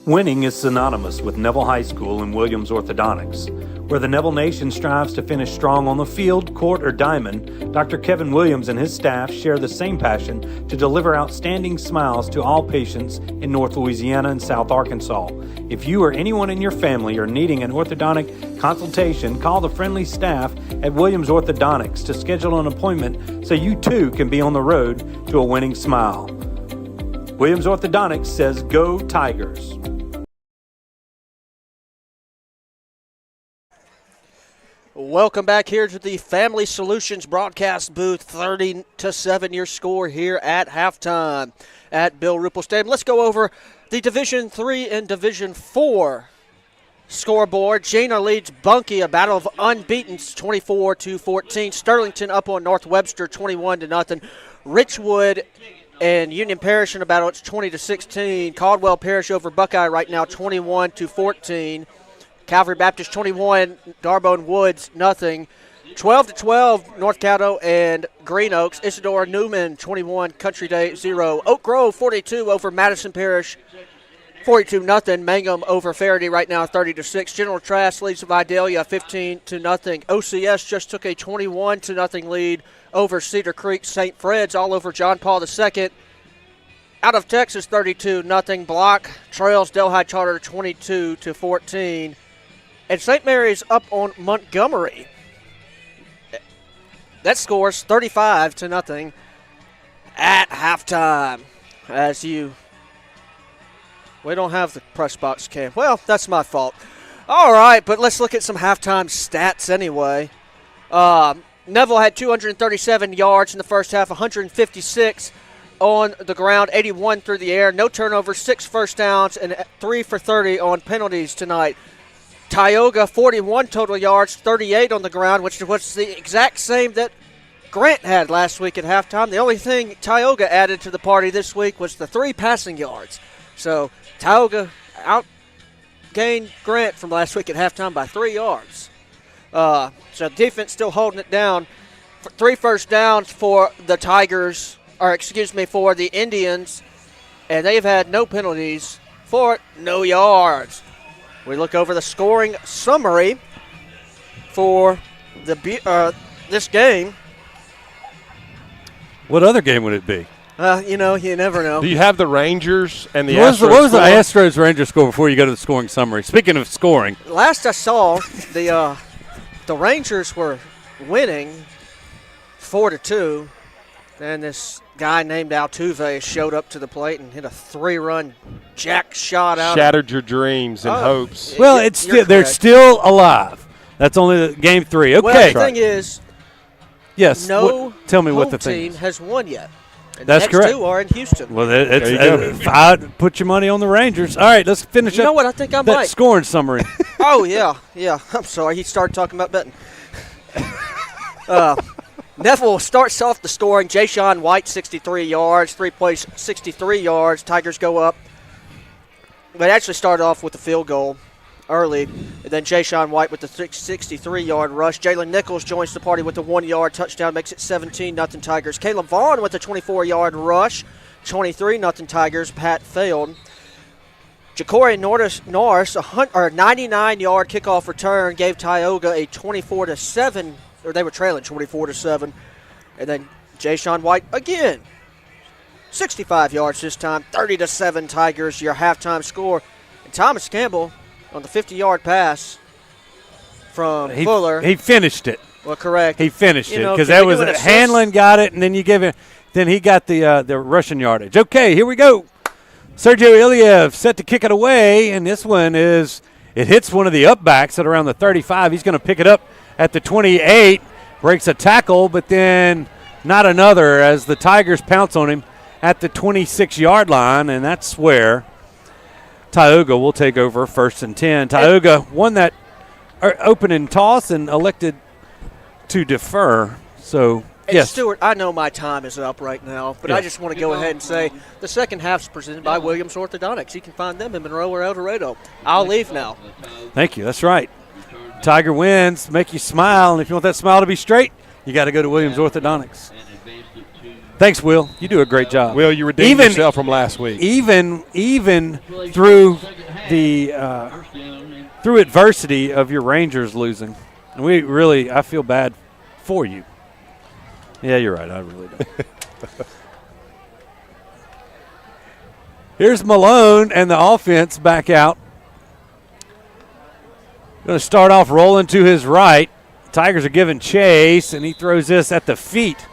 Speaker 8: Winning is synonymous with Neville High School and Williams Orthodontics. Where the Neville Nation strives to finish strong on the field, court, or diamond, Dr. Kevin Williams and his staff share the same passion to deliver outstanding smiles to all patients in North Louisiana and South Arkansas. If you or anyone in your family are needing an orthodontic consultation, call the friendly staff at Williams Orthodontics to schedule an appointment so you too can be on the road to a winning smile. Williams Orthodontics says, "Go Tigers."
Speaker 1: Welcome back here to the Family Solutions broadcast booth. 30-7 your score here at halftime at Bill Ruple Stadium. Let's go over the Division III and Division IV scoreboard. Jena leads Bunkie, a battle of unbeatens, 24-14. Sterlington up on North Webster, 21-0. Richwood and Union Parish in a battle, it's 20-16. Caldwell Parish over Buckeye right now, 21-14. Calvary Baptist 21, Darbone Woods nothing. 12-12, North Caddo and Green Oaks. Isidore Newman 21, Country Day 0. Oak Grove 42 over Madison Parish, 42-0. Mangum over Faraday right now 30-6. General Trask leads Vidalia 15-0. OCS just took a 21-0 lead over Cedar Creek. St. Fred's all over John Paul II. Out of Texas 32-0. Block trails Delhi Charter 22-14. And St. Mary's up on Montgomery. That scores 35-0 at halftime. We don't have the press box cam. Well, that's my fault. All right, but let's look at some halftime stats anyway. Neville had 237 yards in the first half, 156 on the ground, 81 through the air. No turnovers, 6 first downs, and 3 for 30 on penalties tonight. Tioga, 41 total yards, 38 on the ground, which was the exact same that Grant had last week at halftime. The only thing Tioga added to the party this week was the 3 passing yards. So Tioga outgained Grant from last week at halftime by 3 yards. So defense still holding it down. 3 first downs for the Tigers, for the Indians, and they've had no penalties for no yards. We look over the scoring summary for this game.
Speaker 8: What other game would it be?
Speaker 1: You never know.
Speaker 2: Do you have the Rangers and the
Speaker 8: Astros? What was the
Speaker 2: score?
Speaker 8: Astros-Rangers score before you go to the scoring summary? Speaking of scoring.
Speaker 1: Last I saw, the Rangers were winning 4-2, and this guy named Altuve showed up to the plate and hit a 3-run jack shot out.
Speaker 2: Shattered your dreams and hopes.
Speaker 8: Well, they're still alive. That's only game 3. Okay.
Speaker 1: Well, the thing is,
Speaker 8: yes.
Speaker 1: Tell
Speaker 8: me what the
Speaker 1: team has won yet. And
Speaker 8: that's
Speaker 1: the next
Speaker 8: correct.
Speaker 1: 2 are in Houston.
Speaker 8: Well, I'd put your money on the Rangers. All right, let's finish up.
Speaker 1: You know what? I think I
Speaker 8: that
Speaker 1: might.
Speaker 8: Scoring summary.
Speaker 1: Oh, yeah. I'm sorry. He started talking about betting. Neville starts off the scoring. Jay-Sean White, 63 yards. 3 plays, 63 yards. Tigers go up. They actually started off with a field goal early. And then Jay-Sean White with the 63-yard rush. Jalen Nichols joins the party with a 1-yard touchdown. Makes it 17-0 Tigers. Caleb Vaughn with a 24-yard rush. 23-0 Tigers. Pat failed. Ja'Cory Norris, a 99-yard kickoff return gave Tioga a 24-7. Or they were trailing 24-7. And then Jay-Sean White again. 65 yards this time. 30-7 Tigers, your halftime score. And Thomas Campbell on the 50-yard pass from Fuller.
Speaker 8: He finished it.
Speaker 1: Well, correct.
Speaker 8: He finished it because that was Hanlon got it, and then you give it. Then he got the rushing yardage. Okay, here we go. Sergio Iliev set to kick it away, and this one is It hits one of the upbacks at around the 35. He's going to pick it up at the 28, breaks a tackle, but then not another as the Tigers pounce on him at the 26-yard line, and that's where Tioga will take over 1st and 10. Tioga won that opening toss and elected to defer. So, yes.
Speaker 1: Stewart, I know my time is up right now, but I just want to go ahead and say the second half is presented by Williams Orthodontics. You can find them in Monroe or El Dorado. I'll leave now.
Speaker 8: Thank you. That's right. Tiger wins, make you smile, and if you want that smile to be straight, you got to go to Williams Orthodontics. Thanks, Will. You do a great job.
Speaker 2: Will, you redeemed yourself from last week.
Speaker 8: Even through the through adversity of your Rangers losing, and I feel bad for you. Yeah, you're right. I really do. Here's Malone and the offense back out. Going to start off rolling to his right. Tigers are giving chase, and he throws this at the feet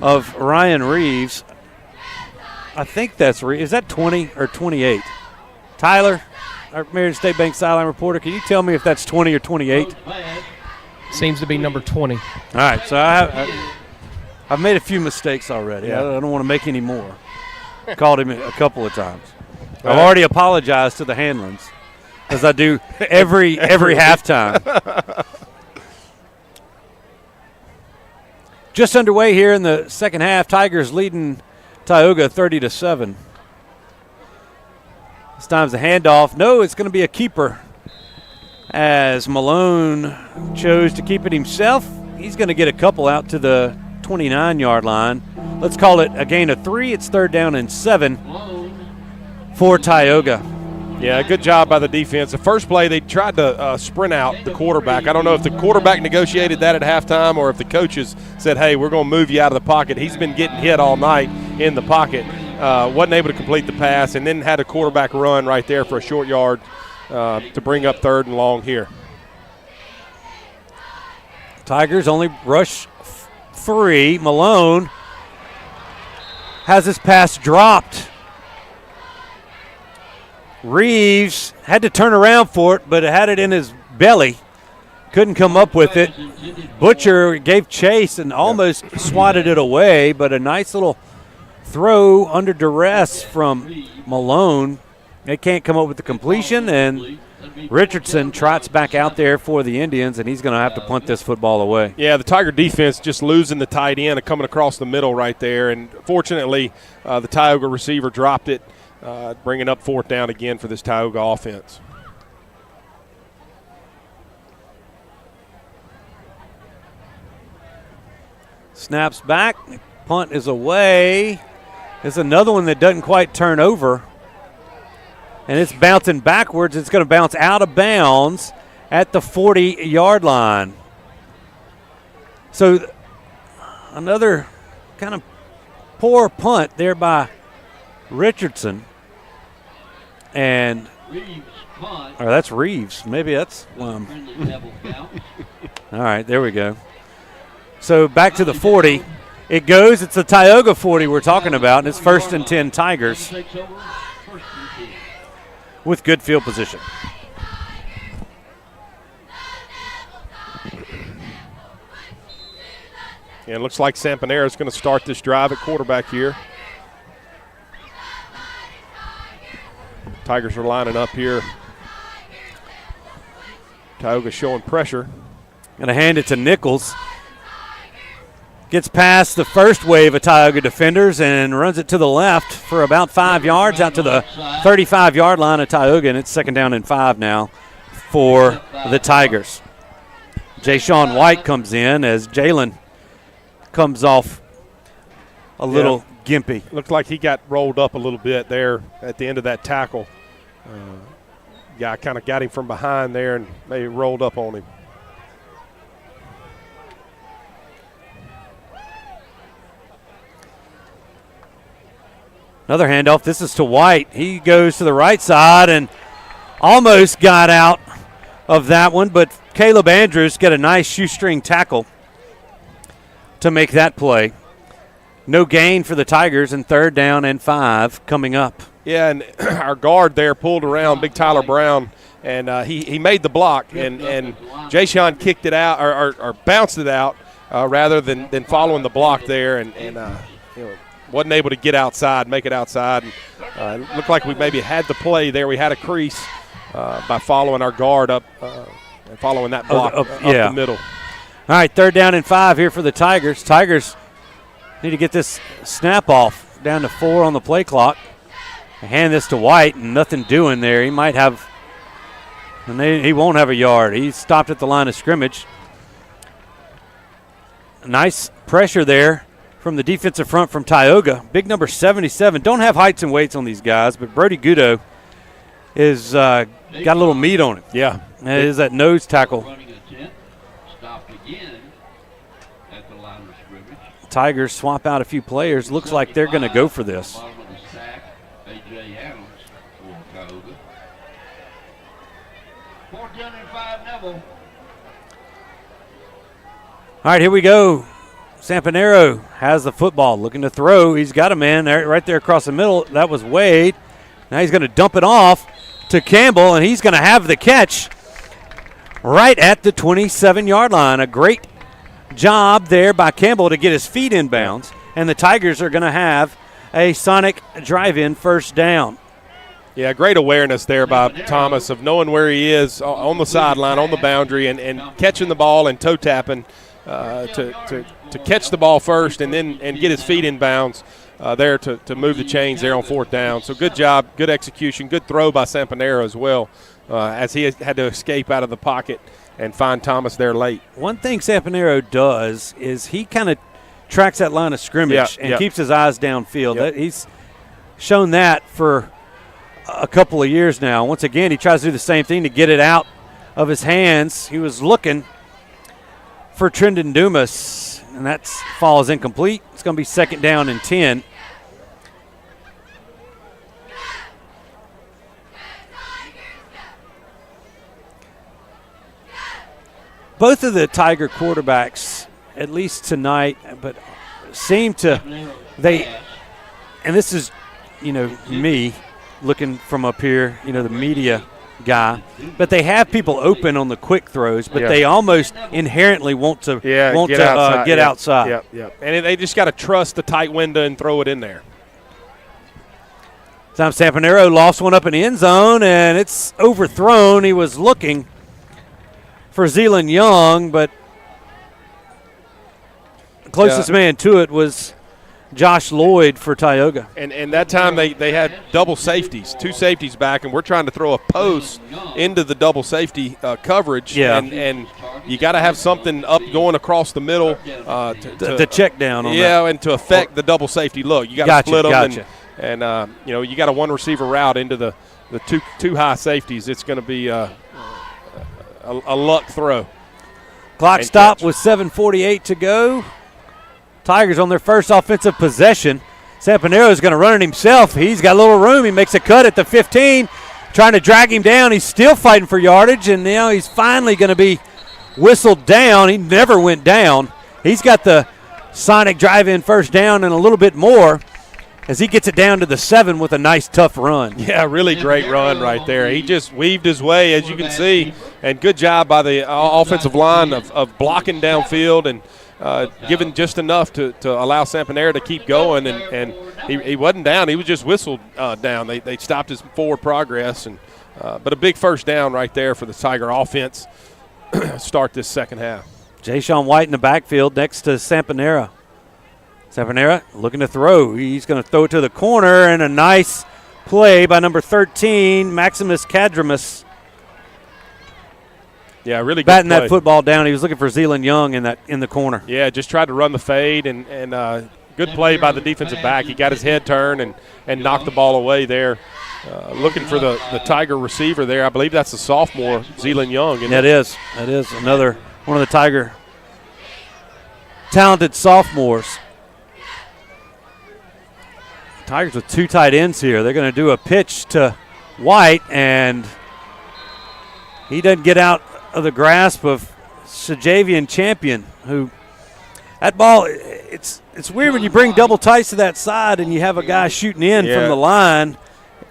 Speaker 8: of Ryan Reeves. I think that's Reeves. Is that 20 or 28? Tyler, our Marion State Bank sideline reporter, can you tell me if that's 20 or 28?
Speaker 5: Seems to be number 20.
Speaker 8: All right, so I've made a few mistakes already.
Speaker 5: Yeah.
Speaker 8: I don't want to make any more. Called him a couple of times. I've already apologized to the Hanlons, as I do every halftime. Just underway here in the second half. Tigers leading Tioga 30-7. This time's a handoff. No, it's going to be a keeper, as Malone chose to keep it himself. He's going to get a couple out to the 29-yard line. Let's call it a gain of 3. It's 3rd down and 7 for Tioga.
Speaker 2: Yeah, good job by the defense. The first play, they tried to sprint out the quarterback. I don't know if the quarterback negotiated that at halftime or if the coaches said, hey, we're going to move you out of the pocket. He's been getting hit all night in the pocket. Wasn't able to complete the pass, and then had a quarterback run right there for a short yard to bring up 3rd and long here.
Speaker 8: Tigers only rush 3. Malone has his pass dropped. Reeves had to turn around for it, but it had it in his belly. Couldn't come up with it. Butcher gave chase and almost swatted it away, but a nice little throw under duress from Malone. They can't come up with the completion, and Richardson trots back out there for the Indians, and he's going to have to punt this football away.
Speaker 2: Yeah, the Tiger defense just losing the tight end and coming across the middle right there, and fortunately the Tioga receiver dropped it. Bringing up 4th down again for this Tioga offense.
Speaker 8: Snaps back. Punt is away. There's another one that doesn't quite turn over. And it's bouncing backwards. It's going to bounce out of bounds at the 40-yard line. So another kind of poor punt there by Richardson. And that's Reeves. Maybe that's all right, there we go. So back to the 40. It goes. It's the Tioga 40 we're talking about, and it's 1st and 10 Tigers with good field position.
Speaker 2: And it looks like Sampanera is going to start this drive at quarterback here. Tigers are lining up here. Tioga showing pressure.
Speaker 8: Going to hand it to Nichols. Gets past the first wave of Tioga defenders and runs it to the left for about 5 yards out to the 35-yard line of Tioga, and it's 2nd down and 5 now for the Tigers. Jay-Sean White comes in as Jalen comes off a little gimpy.
Speaker 2: Looked like he got rolled up a little bit there at the end of that tackle. Guy kind of got him from behind there and maybe rolled up on him.
Speaker 8: Another handoff. This is to White. He goes to the right side and almost got out of that one, but Caleb Andrews got a nice shoestring tackle to make that play. No gain for the Tigers, and 3rd down and 5 coming up.
Speaker 2: Yeah, and our guard there pulled around, Big Tyler Brown, and he made the block, and Jay-Sean kicked it out or bounced it out rather than following the block there, and wasn't able to get outside, make it outside. And, it looked like we maybe had the play there. We had a crease by following our guard up and following that block up the middle.
Speaker 8: All right, 3rd down and 5 here for the Tigers. Tigers need to get this snap off, down to 4 on the play clock. Hand this to White, and nothing doing there. He might have, and he won't have a yard. He stopped at the line of scrimmage. Nice pressure there from the defensive front from Tioga. Big number 77. Don't have heights and weights on these guys, but Brody Gudo is got a little meat on him.
Speaker 2: Yeah.
Speaker 8: It is that nose tackle. Tigers swap out a few players. Looks like they're going to go for this. All right, here we go. Sampanero has the football, looking to throw. He's got a man there, right there across the middle. That was Wade. Now he's going to dump it off to Campbell, and he's going to have the catch right at the 27-yard line. A great job there by Campbell to get his feet in bounds, and the Tigers are going to have a Sonic drive-in first down.
Speaker 2: Yeah, great awareness there by Thomas of knowing where he is on the sideline, on the boundary, and catching the ball and toe tapping to catch the ball first and then get his feet in bounds there to move the chains there on 4th down. So good job, good execution, good throw by Sampanero as well as he had to escape out of the pocket and find Thomas there late.
Speaker 8: One thing Sampanero does is he kind of tracks that line of scrimmage and keeps his eyes downfield. He's shown that for a couple of years now. Once again, he tries to do the same thing to get it out of his hands. He was looking for Trendon Dumas, and that falls incomplete. It's going to be 2nd down and 10. Both of the Tiger quarterbacks, at least tonight, but seem to and this is, me looking from up here, the media guy, but they have people open on the quick throws, but they almost inherently want to get outside.
Speaker 2: Yep. And they just got to trust the tight window and throw it in there.
Speaker 8: Tom Sampanero lost one up in the end zone, and it's overthrown. He was looking for Zealand Young, but the closest man to it was Josh Lloyd for Tioga.
Speaker 2: And that time they had double safeties, 2 safeties back, and we're trying to throw a post into the double safety coverage. Yeah. And you got to have something up going across the middle.
Speaker 8: To check down on that.
Speaker 2: Yeah, and to affect the double safety look. You got to split them. And you got a 1 receiver route into the two high safeties. It's going to be a luck throw.
Speaker 8: Clock stop with 7:48 to go. Tigers on their first offensive possession. Sampanero is going to run it himself. He's got a little room. He makes a cut at the 15, trying to drag him down. He's still fighting for yardage, and now he's finally going to be whistled down. He never went down. He's got the Sonic drive-in first down and a little bit more as he gets it down to the 7 with a nice, tough run.
Speaker 2: Yeah, really great run right there. He just weaved his way, as you can see, and good job by the offensive line of blocking downfield and given just enough to allow Sampanero to keep going, and he wasn't down. He was just whistled down. They stopped his forward progress, and but a big first down right there for the Tiger offense start this second half.
Speaker 8: Jay-Sean White in the backfield next to Sampanero. Sampanero looking to throw. He's going to throw it to the corner, and a nice play by number 13, Maximus Kadrimus.
Speaker 2: Yeah, really good
Speaker 8: batting
Speaker 2: play.
Speaker 8: That football down. He was looking for Zealand Young in the corner.
Speaker 2: Yeah, just tried to run the fade, and good play by the defensive back. He got his head turned and knocked the ball away there. Looking for the Tiger receiver there. I believe that's the sophomore, Zealand Young.
Speaker 8: That is another one of the Tiger talented sophomores. Tigers with 2 tight ends here. They're going to do a pitch to White, and he doesn't get out of the grasp of Shajavian Champion, who that ball, it's weird when you bring double tights to that side and you have a guy shooting in from the line.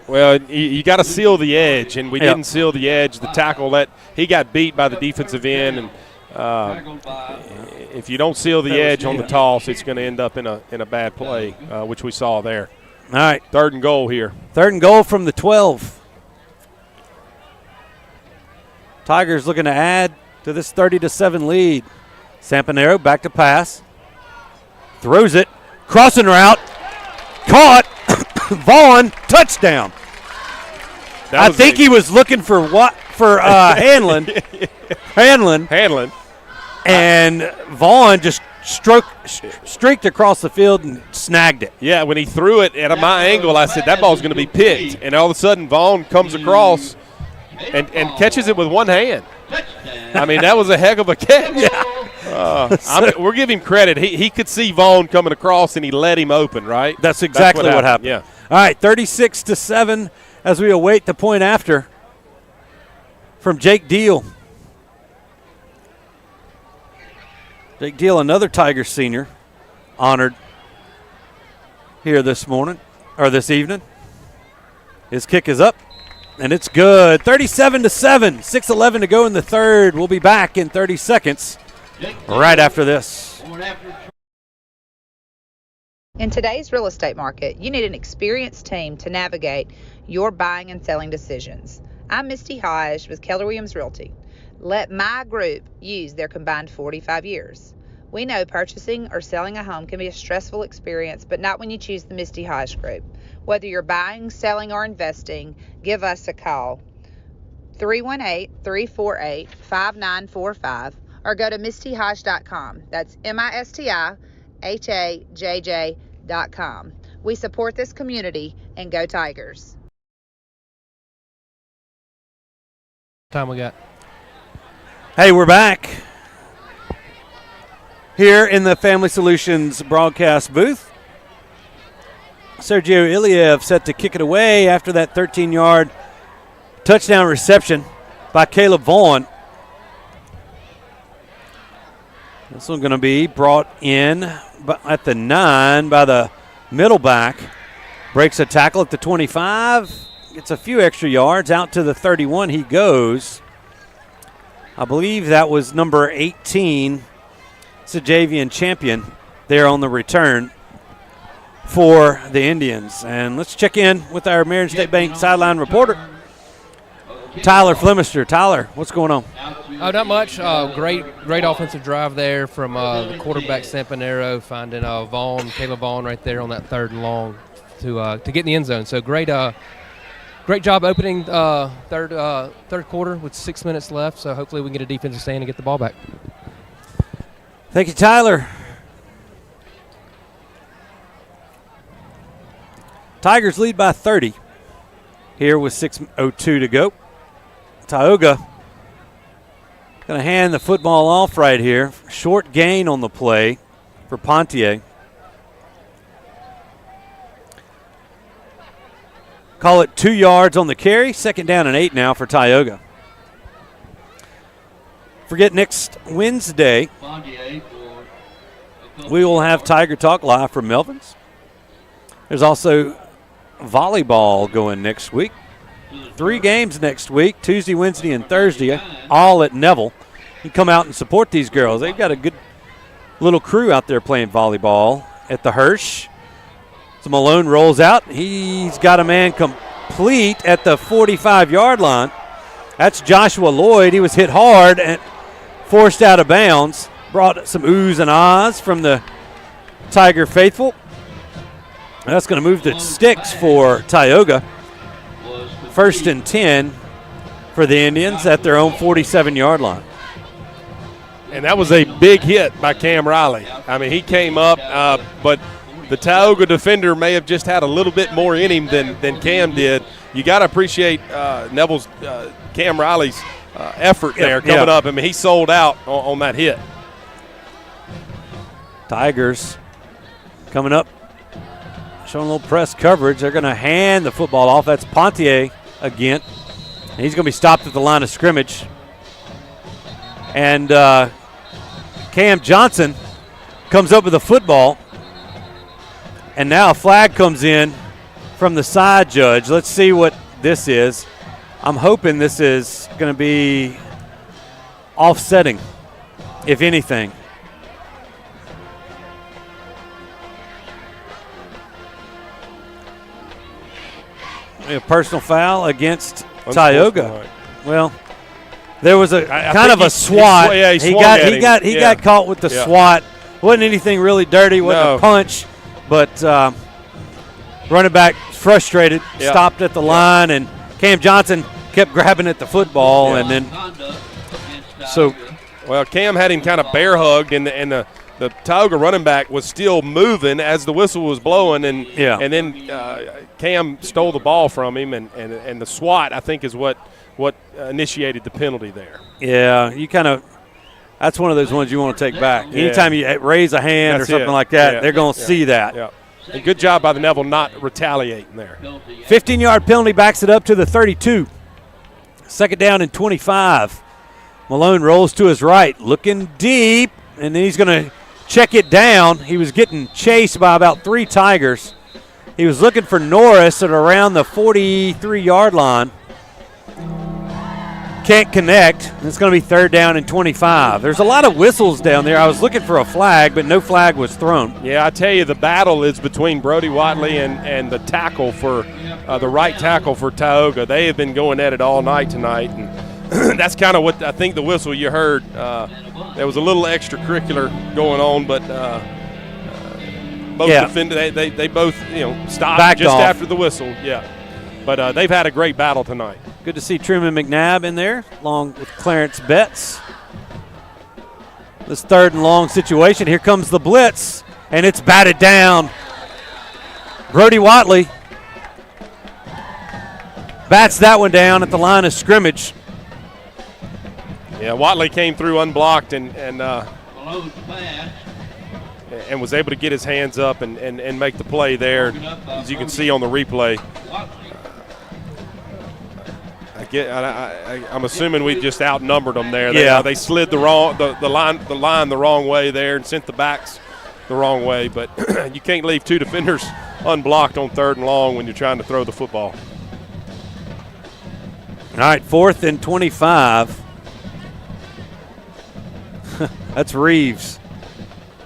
Speaker 2: Well, you got to seal the edge, and we didn't seal the edge. The tackle he got beat by the defensive end, and if you don't seal the edge on the toss, it's going to end up in a bad play, which we saw there.
Speaker 8: All right,
Speaker 2: 3rd and goal here.
Speaker 8: 3rd and goal from the 12. Tigers looking to add to this 30-7 lead. Sampanero back to pass, throws it, crossing route, caught. Vaughn, touchdown. I think he was looking for Hanlon. Hanlon. And Vaughn just streaked across the field and snagged it.
Speaker 2: Yeah, when he threw it at my angle, I said that ball's going to be picked. And all of a sudden, Vaughn comes across and catches it with one hand. I mean, that was a heck of a catch. Yeah. We're giving him credit. He could see Vaughn coming across, and he let him open, right?
Speaker 8: That's exactly what happened.
Speaker 2: Yeah.
Speaker 8: All right, 36-7 as we await the point after from Jake Deal. Jake Deal, another Tiger senior, honored here this evening. His kick is up, and it's good. 37-7, 6:11 to go in the 3rd. We'll be back in 30 seconds right after this.
Speaker 6: In today's real estate market, you need an experienced team to navigate your buying and selling decisions. I'm Misty Hodge with Keller Williams Realty. Let my group use their combined 45 years. We know purchasing or selling a home can be a stressful experience, but not when you choose the Misty Hodge Group. Whether you're buying, selling, or investing, give us a call. 318-348-5945 or go to mistyhodge.com. That's MISTIHAJJ.com. We support this community and go Tigers.
Speaker 5: Time we got.
Speaker 8: Hey, we're back here in the Family Solutions broadcast booth. Sergio Iliev set to kick it away after that 13-yard touchdown reception by Caleb Vaughn. This one's going to be brought in at the 9 by the middle back. Breaks a tackle at the 25. Gets a few extra yards. Out to the 31 he goes. I believe that was number 18, Sajavian Champion, there on the return for the Indians. And let's check in with our Marion State Bank sideline reporter, Tyler Flemister. Tyler, what's going on?
Speaker 5: Oh, not much. Great offensive drive there from the quarterback Sampanero, finding Caleb Vaughn right there on that 3rd and long to get in the end zone. So great job opening third quarter with 6 minutes left. So hopefully we can get a defensive stand and get the ball back.
Speaker 8: Thank you, Tyler. Tigers lead by 30 here with 6:02 to go. Tyoga going to hand the football off right here. Short gain on the play for Pontier. Call it 2 yards on the carry. 2nd down and 8 now for Tyoga. Forget next Wednesday, we will have Tiger Talk live from Melvin's. There's also volleyball going next week. 3 games next week, Tuesday, Wednesday, and Thursday, all at Neville. You come out and support these girls. They've got a good little crew out there playing volleyball at the Hirsch. So Malone rolls out. He's got a man complete at the 45-yard line. That's Joshua Lloyd. He was hit hard and forced out of bounds. Brought some oohs and ahs from the Tiger faithful. That's going to move the sticks for Tioga. 1st and 10 for the Indians at their own 47-yard line.
Speaker 2: And that was a big hit by Cam Riley. I mean, he came up, but the Tioga defender may have just had a little bit more in him than Cam did. You got to appreciate Neville's Cam Riley's effort there coming up. I mean, he sold out on that hit.
Speaker 8: Tigers coming up, showing a little press coverage. They're going to hand the football off. That's Pontier again. And he's going to be stopped at the line of scrimmage. And Cam Johnson comes up with the football. And now a flag comes in from the side judge. Let's see what this is. I'm hoping this is going to be offsetting, if anything. A personal foul against Tioga. Well, there was a kind of a swat. He got caught with the swat. Wasn't anything really dirty. Wasn't a punch, but running back frustrated, stopped at the line, and Cam Johnson kept grabbing at the football, and then
Speaker 2: Cam had him kind of bear hugged, and the Tioga running back was still moving as the whistle was blowing, and then Cam stole the ball from him, and the swat, I think, is what initiated the penalty there.
Speaker 8: Yeah, you kind of – that's one of those ones you want to take back. Anytime you raise a hand or something like that, they're going to see that.
Speaker 2: Yeah. And good job by the Neville not retaliating there.
Speaker 8: 15-yard penalty backs it up to the 32. Second down and 25. Malone rolls to his right, looking deep, and then he's going to check it down. He was getting chased by about 3 Tigers. He was looking for Norris at around the 43-yard line. Can't connect. It's going to be third down and 25. There's a lot of whistles down there. I was looking for a flag, but no flag was thrown.
Speaker 2: Yeah, I tell you, the battle is between Brody Watley and the tackle for the right tackle for Tioga. They have been going at it all night tonight, and that's kind of what I think the whistle you heard. There was a little extracurricular going on, but both defenders they both stopped
Speaker 8: backed
Speaker 2: just
Speaker 8: off
Speaker 2: after the whistle. Yeah, but they've had a great battle tonight.
Speaker 8: Good to see Truman McNabb in there, along with Clarence Betts. This third and long situation. Here comes the blitz, and it's batted down. Brody Watley bats that one down at the line of scrimmage.
Speaker 2: Yeah, Watley came through unblocked and was able to get his hands up and make the play there, as you can see on the replay. I'm assuming we just outnumbered them there. They slid the line the wrong way there and sent the backs the wrong way. But you can't leave 2 defenders unblocked on third and long when you're trying to throw the football.
Speaker 8: All right, 4th and 25. That's Reeves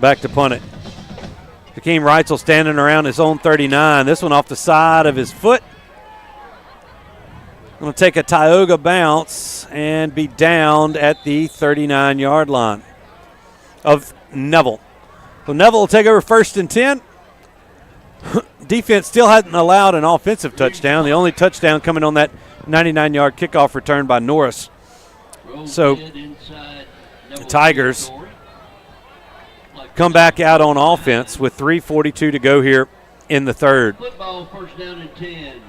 Speaker 8: back to punt it. Hakeem Reitzel standing around his own 39. This one off the side of his foot. Going to take a Tioga bounce and be downed at the 39-yard line of Neville. So Neville will take over 1st and 10. Defense still hadn't allowed an offensive touchdown. The only touchdown coming on that 99-yard kickoff return by Norris. So the Tigers come back out on offense with 3:42 to go here in the third.
Speaker 23: Football, 1st down and 10.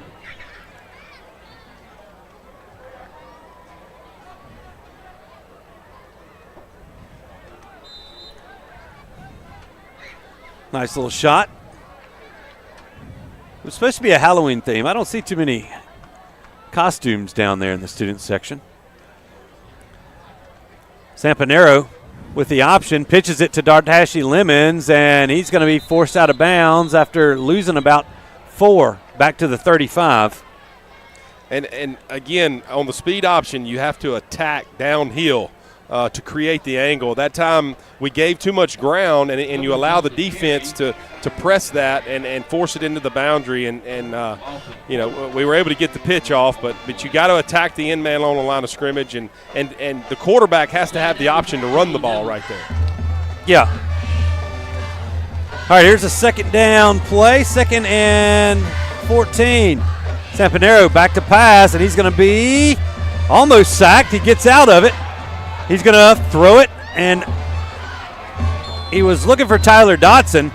Speaker 8: Nice little shot. It was supposed to be a Halloween theme. I don't see too many costumes down there in the student section. Sampanero with the option, pitches it to Dartashi Lemons, and he's going to be forced out of bounds after losing about 4 back to the 35.
Speaker 2: And again, on the speed option, you have to attack downhill to create the angle. That time we gave too much ground, and you allow the defense to press that and force it into the boundary. And we were able to get the pitch off, but you got to attack the end man on the line of scrimmage, and the quarterback has to have the option to run the ball right there.
Speaker 8: Yeah. All right, here's a second down play, 2nd and 14. Sampanero back to pass, and he's going to be almost sacked. He gets out of it. He's going to throw it, and he was looking for Tyler Dotson,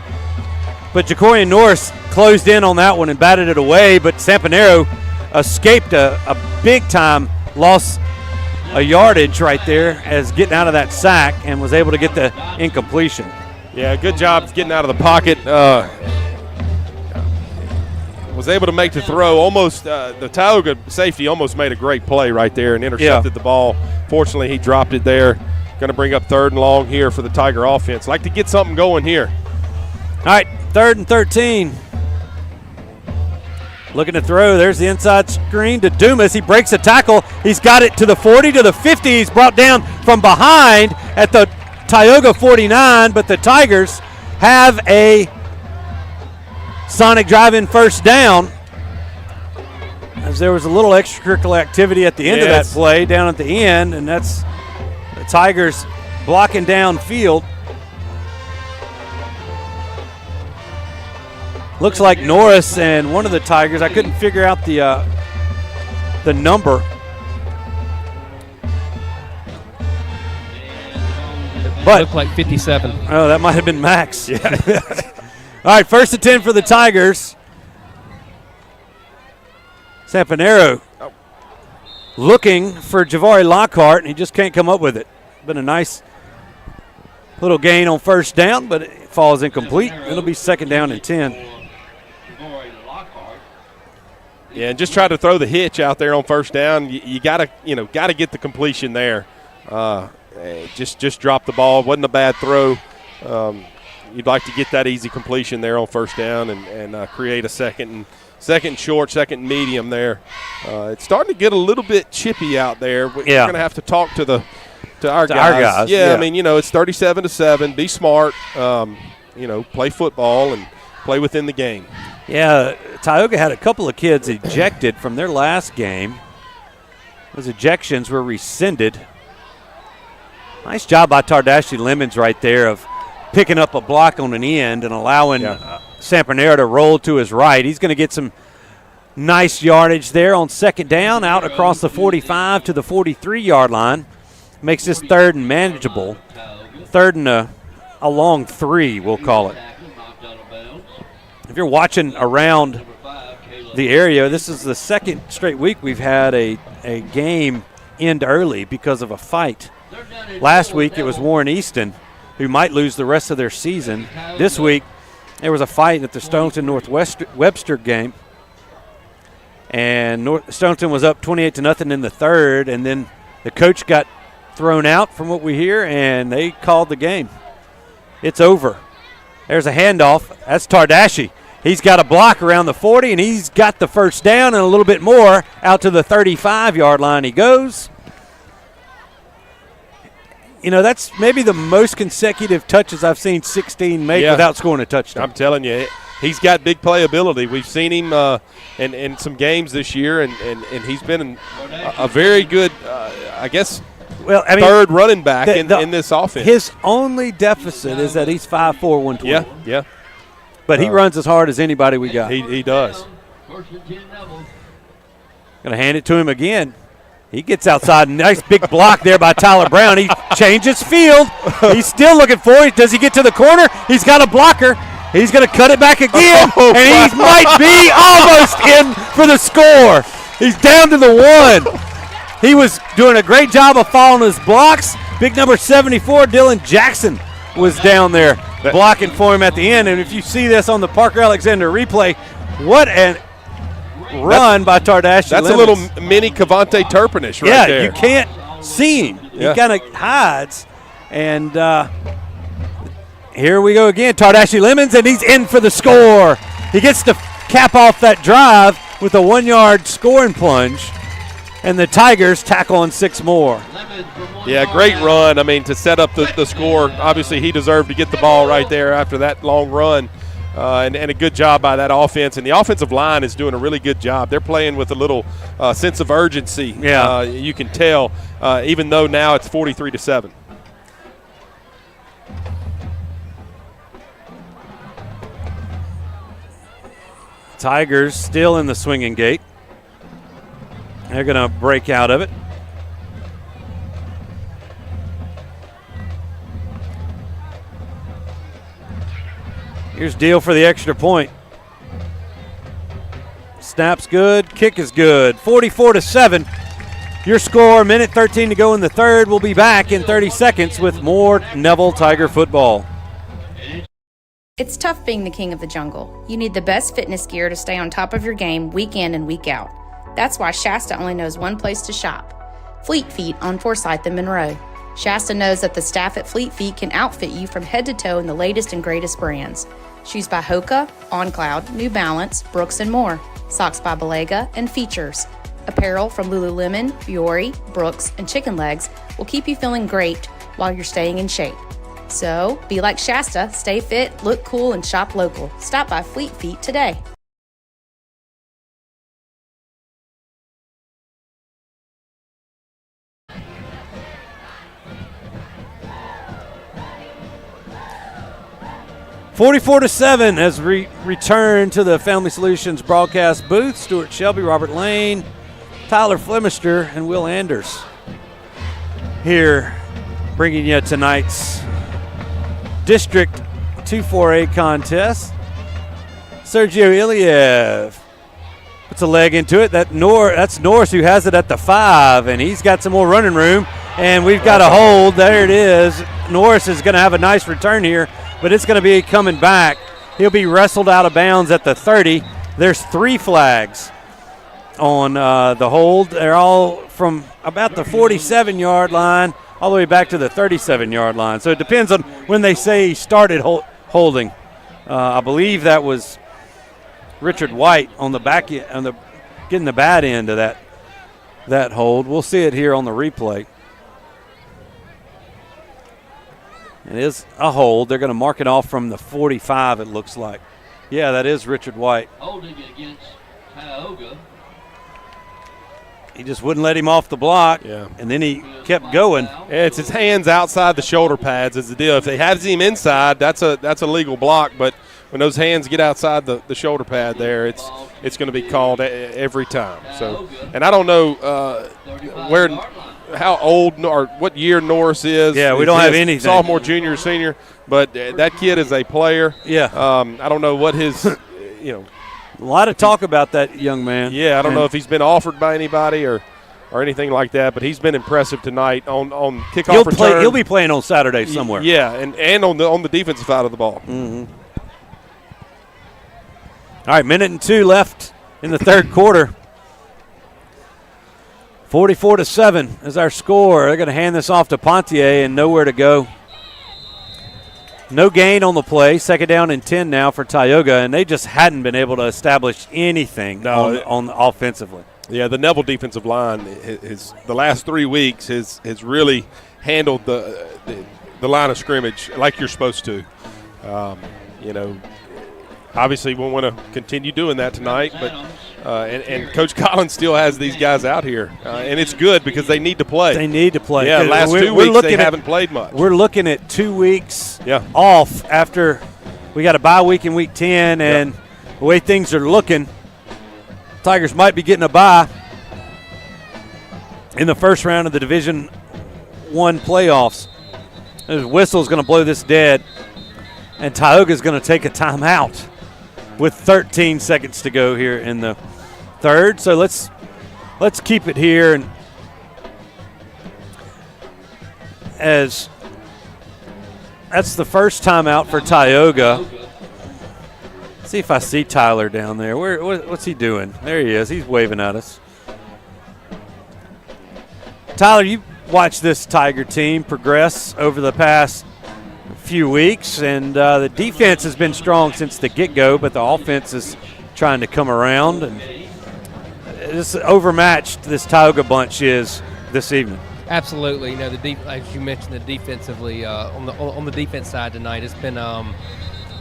Speaker 8: but Jacorian Norris closed in on that one and batted it away, but Sampanero escaped a big-time loss of yardage right there as getting out of that sack and was able to get the incompletion.
Speaker 2: Yeah, good job getting out of the pocket. Was able to make the throw. Almost the Tioga safety almost made a great play right there and intercepted the ball. Fortunately, he dropped it there. Going to bring up 3rd and long here for the Tiger offense. Like to get something going here.
Speaker 8: All right, 3rd and 13. Looking to throw. There's the inside screen to Dumas. He breaks a tackle. He's got it to the 40, to the 50. He's brought down from behind at the Tioga 49, but the Tigers have a Sonic drive-in first down, as there was a little extracurricular activity at the end of that play down at the end, and that's the Tigers blocking downfield. Looks like Norris and one of the Tigers, I couldn't figure out the number. But
Speaker 5: it looked like 57.
Speaker 8: Oh, that might have been Max. Yeah. All right, 1st and 10 for the Tigers. Sampanero looking for Javari Lockhart, and he just can't come up with it. Been a nice little gain on first down, but it falls incomplete. It'll be 2nd down and 10.
Speaker 2: Yeah, and just try to throw the hitch out there on first down. You gotta get the completion there. Just drop the ball. Wasn't a bad throw. You'd like to get that easy completion there on first down and create a second short, second medium there. It's starting to get a little bit chippy out there. We're going to have to talk to our guys. Yeah, I mean, it's 37-7. Be smart. Play football and play within the game.
Speaker 8: Yeah, Tioga had a couple of kids ejected from their last game. Those ejections were rescinded. Nice job by Tardashe Lemons right there of picking up a block on an end and allowing Sampanero to roll to his right. He's going to get some nice yardage there on 2nd down, out across the 45 to the 43-yard line. Makes this 3rd and manageable. 3rd and a long 3, we'll call it. If you're watching around the area, this is the 2nd straight week we've had a game end early because of a fight. Last week it was Warren Easton, who might lose the rest of their season. This week there was a fight at the Stonington Northwestern game, and Stonington was up 28-0 in the 3rd, and then the coach got thrown out from what we hear, and they called the game. It's over. There's a handoff. That's Tardashe. He's got a block around the 40, and he's got the first down and a little bit more. Out to the 35-yard line he goes. That's maybe the most consecutive touches I've seen 16 make without scoring a touchdown.
Speaker 2: I'm telling you, he's got big playability. We've seen him in some games this year, and he's been a very good, third running back in this offense.
Speaker 8: His only deficit is that he's 5'4", 120.
Speaker 2: Yeah.
Speaker 8: But he runs as hard as anybody we got.
Speaker 2: He does.
Speaker 8: Going to hand it to him again. He gets outside. Nice big block there by Tyler Brown. He changes field. He's still looking for it. Does he get to the corner? He's got a blocker. He's going to cut it back again, and he might be almost in for the score. He's down to the 1. He was doing a great job of following his blocks. Big number 74, Dylan Jackson, was down there blocking for him at the end. And if you see this on the Parker Alexander replay, what an run by Tardashe.
Speaker 2: That's a little mini Cavante Turpinish right there.
Speaker 8: Yeah, you can't see him. He kind of hides. And here we go again. Tardashe Lemons, and he's in for the score. He gets to cap off that drive with a 1-yard scoring plunge. And the Tigers tackle on 6 more.
Speaker 2: Yeah, great run. I mean, to set up the score, obviously he deserved to get the ball right there after that long run. And a good job by that offense. And the offensive line is doing a really good job. They're playing with a little sense of urgency.
Speaker 8: Yeah.
Speaker 2: You can tell, even though now it's 43-7.
Speaker 8: Tigers still in the swinging gate. They're going to break out of it. Here's Deal for the extra point. Snap's good, kick is good. 44-7. Your score, minute 13 to go in the 3rd. We'll be back in 30 seconds with more Neville Tiger football.
Speaker 9: It's tough being the king of the jungle. You need the best fitness gear to stay on top of your game week in and week out. That's why Shasta only knows one place to shop: Fleet Feet on Forsyth and Monroe. Shasta knows that the staff at Fleet Feet can outfit you from head to toe in the latest and greatest brands. Shoes by Hoka, On Cloud, New Balance, Brooks, and more. Socks by Belega and Features. Apparel from Lululemon, Biore, Brooks, and Chicken Legs will keep you feeling great while you're staying in shape. So, be like Shasta, stay fit, look cool, and shop local. Stop by Fleet Feet today.
Speaker 8: (44-7) as we return to the Family Solutions broadcast booth. Stewart Shelby, Robert Lane, Tyler Flemister, and Will Anders here bringing you tonight's District 2-4A contest. Sergio Iliev puts a leg into it. That's Norris who has it at the 5, and he's got some more running room. And we've got a hold. There it is. Norris is going to have a nice return here, but it's going to be coming back. He'll be wrestled out of bounds at the 30. There's 3 flags on the hold. They're all from about the 47-yard line all the way back to the 37-yard line. So it depends on when they say he started holding. I believe that was Richard White on the back end, getting the bad end of that hold. We'll see it here on the replay. It is a hold. They're going to mark it off from the 45, it looks like. Yeah, that is Richard White.
Speaker 23: Holding against Tioga.
Speaker 8: He just wouldn't let him off the block, and then he kept going.
Speaker 2: It's his hands outside the shoulder pads is the deal. If they have him inside, that's a legal block, but when those hands get outside the shoulder pad there, it's going to be called every time. So, and I don't know how old or what year Norris is.
Speaker 8: Yeah, we don't have anything.
Speaker 2: Sophomore, junior, senior, but that kid is a player.
Speaker 8: Yeah.
Speaker 2: I don't know what his,
Speaker 8: A lot of talk about that young man.
Speaker 2: Yeah, I don't know if he's been offered by anybody or anything like that, but he's been impressive tonight on kickoff return.
Speaker 8: He'll be playing on Saturday somewhere.
Speaker 2: Yeah, and on the defensive side of the ball.
Speaker 8: Mm-hmm. All right, 1:02 left in the third quarter. 44-7 is our score. They're going to hand this off to Pontier and nowhere to go. No gain on the play. Second down and 10 now for Tioga, and they just hadn't been able to establish anything on offensively.
Speaker 2: Yeah, the Neville defensive line the last 3 weeks has really handled the line of scrimmage like you're supposed to. Obviously we want to continue doing that tonight, but and Coach Collins still has these guys out here, and it's good because they need to play.
Speaker 8: They need to play.
Speaker 2: Yeah, last 2 weeks they haven't played much.
Speaker 8: We're looking at 2 weeks off after we got a bye week in week 10, and the way things are looking, Tigers might be getting a bye in the first round of the Division I playoffs. The whistle's going to blow this dead, and Tioga's going to take a timeout with 13 seconds to go here in the third. So let's keep it here, and as that's the first timeout for Tioga. See if I see Tyler down there. What's he doing? There he is. He's waving at us. Tyler, you watched this Tiger team progress over the past few weeks, and the defense has been strong since the get-go, but the offense is trying to come around, and this overmatched this Tioga bunch is this evening.
Speaker 5: Absolutely. As you mentioned, defensively on the defense side tonight, it's been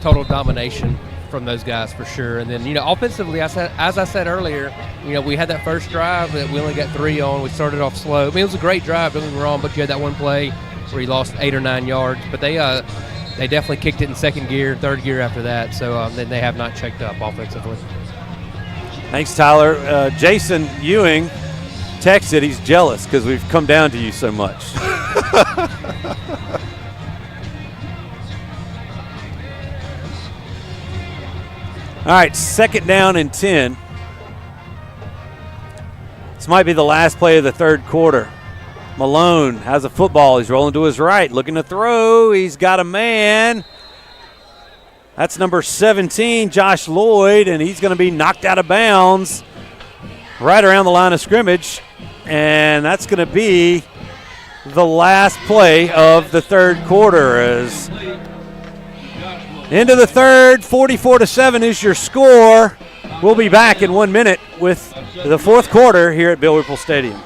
Speaker 5: total domination from those guys for sure. And then offensively, as I said earlier, we had that first drive that we only got 3 on. We started off slow. I mean, it was a great drive, don't get me wrong, but you had that one play where he lost 8 or 9 yards. But they definitely kicked it in second gear, third gear after that. So then they have not checked up offensively.
Speaker 8: Thanks, Tyler. Jason Ewing texted he's jealous because we've come down to you so much. All right, second down and 10. This might be the last play of the third quarter. Malone has a football. He's rolling to his right, looking to throw. He's got a man. That's number 17, Josh Lloyd, and he's going to be knocked out of bounds right around the line of scrimmage. And that's going to be the last play of the third quarter as Into the third, 44-7 is your score. We'll be back in 1 minute with the fourth quarter here at Bill Ruple Stadium.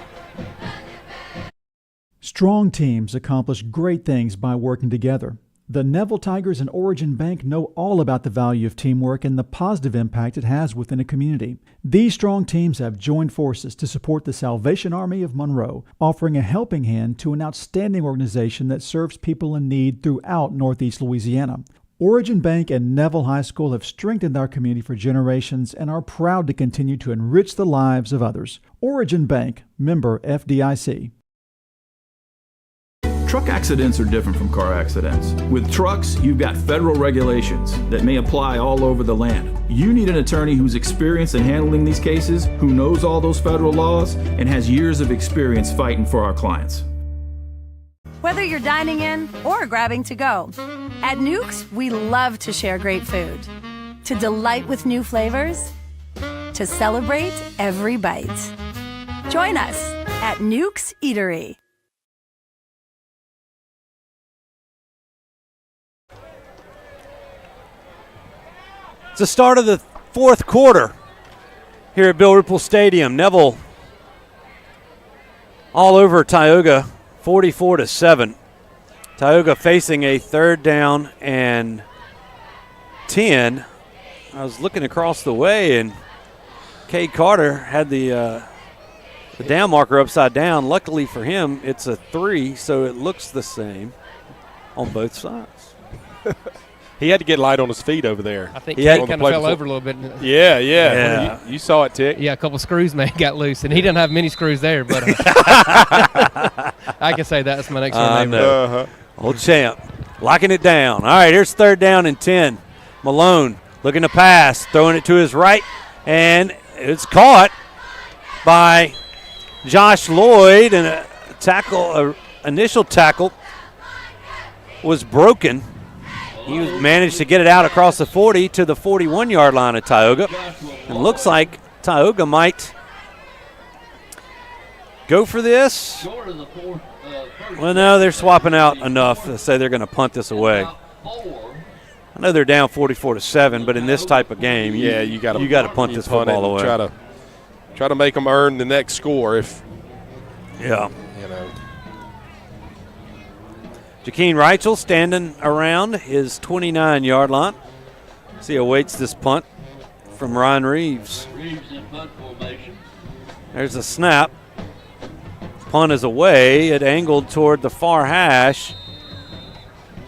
Speaker 4: Strong teams accomplish great things by working together. The Neville Tigers and Origin Bank know all about the value of teamwork and the positive impact it has within a community. These strong teams have joined forces to support the Salvation Army of Monroe, offering a helping hand to an outstanding organization that serves people in need throughout Northeast Louisiana. Origin Bank and Neville High School have strengthened our community for generations and are proud to continue to enrich the lives of others. Origin Bank, member FDIC.
Speaker 10: Truck accidents are different from car accidents. With trucks, you've got federal regulations that may apply all over the land. You need an attorney who's experienced in handling these cases, who knows all those federal laws, and has years of experience fighting for our clients.
Speaker 11: Whether you're dining in or grabbing to go, at Nukes, we love to share great food, to delight with new flavors, to celebrate every bite. Join us at Nukes Eatery.
Speaker 8: It's the start of the fourth quarter here at Bill Ruple Stadium. Neville all over Tioga, 44-7. Tioga facing a 3rd down and 10. I was looking across the way, and Cade Carter had the down marker upside down. Luckily for him, it's a 3, so it looks the same on both sides.
Speaker 2: He had to get light on his feet over there.
Speaker 5: I think he kind of fell over a little bit.
Speaker 2: Yeah. You saw it, Tick.
Speaker 5: Yeah, a couple screws got loose, and he didn't have many screws there, but I can say that's my next one.
Speaker 8: Old champ, locking it down. All right, here's 3rd down and 10. Malone looking to pass, throwing it to his right, and it's caught by Josh Lloyd, and a initial tackle was broken. He managed to get it out across the 40 to the 41-yard line of Tioga. And looks like Tioga might go for this. Well, no, they're swapping out enough to say they're going to punt this away. I know they're down 44-7, but in this type of game, you got to punt this football away.
Speaker 2: Try to make them earn the next score if.
Speaker 8: Yeah. Jakeem Reichel standing around his 29-yard line. He awaits this punt from Ryan Reeves. There's a snap. Punt is away. It angled toward the far hash.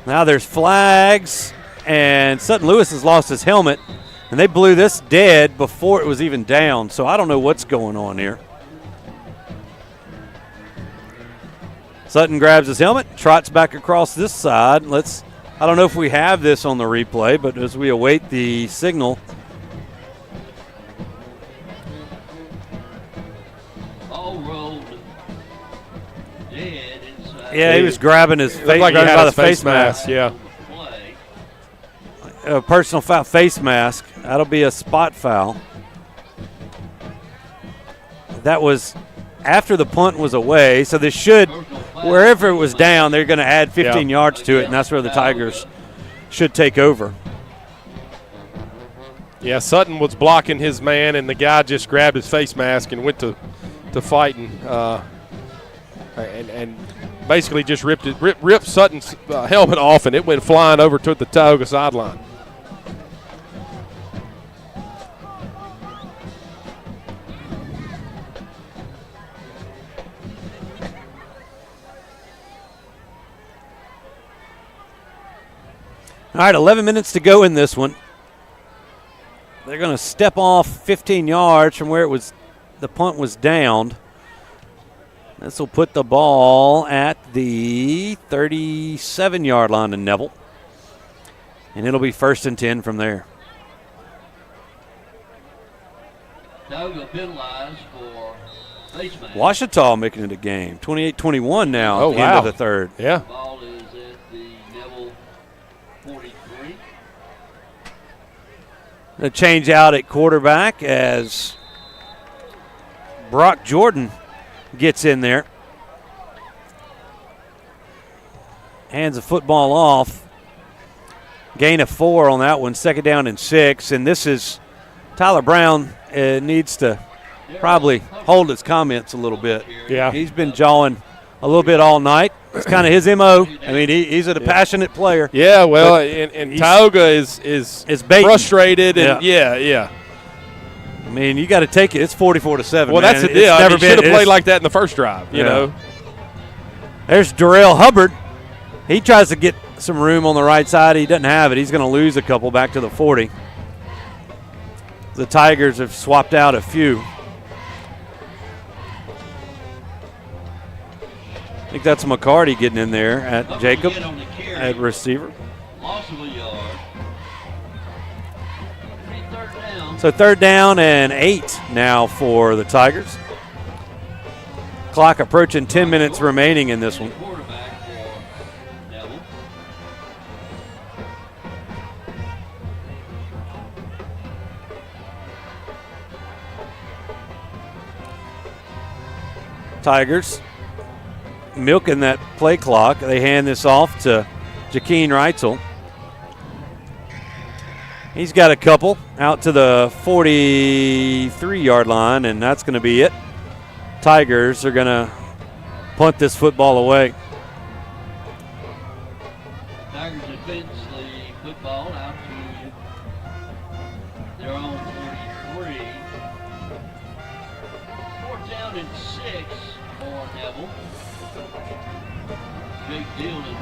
Speaker 8: Now there's flags, and Sutton Lewis has lost his helmet, and they blew this dead before it was even down, so I don't know what's going on here. Sutton grabs his helmet, trots back across this side. I don't know if we have this on the replay, but as we await the signal. Yeah, he was grabbing his face,
Speaker 2: like
Speaker 8: grabbing by the face mask.
Speaker 2: Yeah.
Speaker 8: A personal foul, face mask. That'll be a spot foul. That was after the punt was away, so this should, wherever it was down, they're going to add 15 yards to it, and that's where the Tigers should take over.
Speaker 2: Yeah, Sutton was blocking his man, and the guy just grabbed his face mask and went to fighting, and basically just ripped Sutton's helmet off, and it went flying over to the Tioga sideline.
Speaker 8: All right, 11 minutes to go in this one. They're going to step off 15 yards from where the punt was downed. This will put the ball at the 37-yard line to Neville. And it'll be 1st and 10 from there.
Speaker 12: Tioga penalized for face mask.
Speaker 8: Ouachita making it a game. 28-21 now at the end of the third.
Speaker 2: Yeah.
Speaker 12: Ball is at the Neville 43.
Speaker 8: A change out at quarterback as Brock Jordan gets in there. Hands the football off Gain of 4 on that one, 2nd down and 6. And this is Tyler Brown needs to probably hold his comments a little bit.
Speaker 2: Yeah.
Speaker 8: He's been jawing a little bit all night. It's kind of his MO. I mean, he's a passionate player.
Speaker 2: Yeah, well, and Tyoga is frustrated. And yeah.
Speaker 8: I mean, you got to take it. It's 44-7.
Speaker 2: Well,
Speaker 8: man.
Speaker 2: that's the deal. He should have played like that in the first drive, you know.
Speaker 8: There's Darrell Hubbard. He tries to get some room on the right side. He doesn't have it. He's going to lose a couple back to the 40. The Tigers have swapped out a few. I think that's McCarty getting in there at Jacob at receiver. So 3rd down and 8 now for the Tigers. Clock approaching 10 minutes remaining in this one. Tigers milking that play clock. They hand this off to Jakeem Reitzel. He's got a couple out to the 43-yard line, and that's going to be it. Tigers are going to punt this football away.
Speaker 12: Tigers advance the football out to their own 43. 4th down and 6 for Neville. Jake Dillon in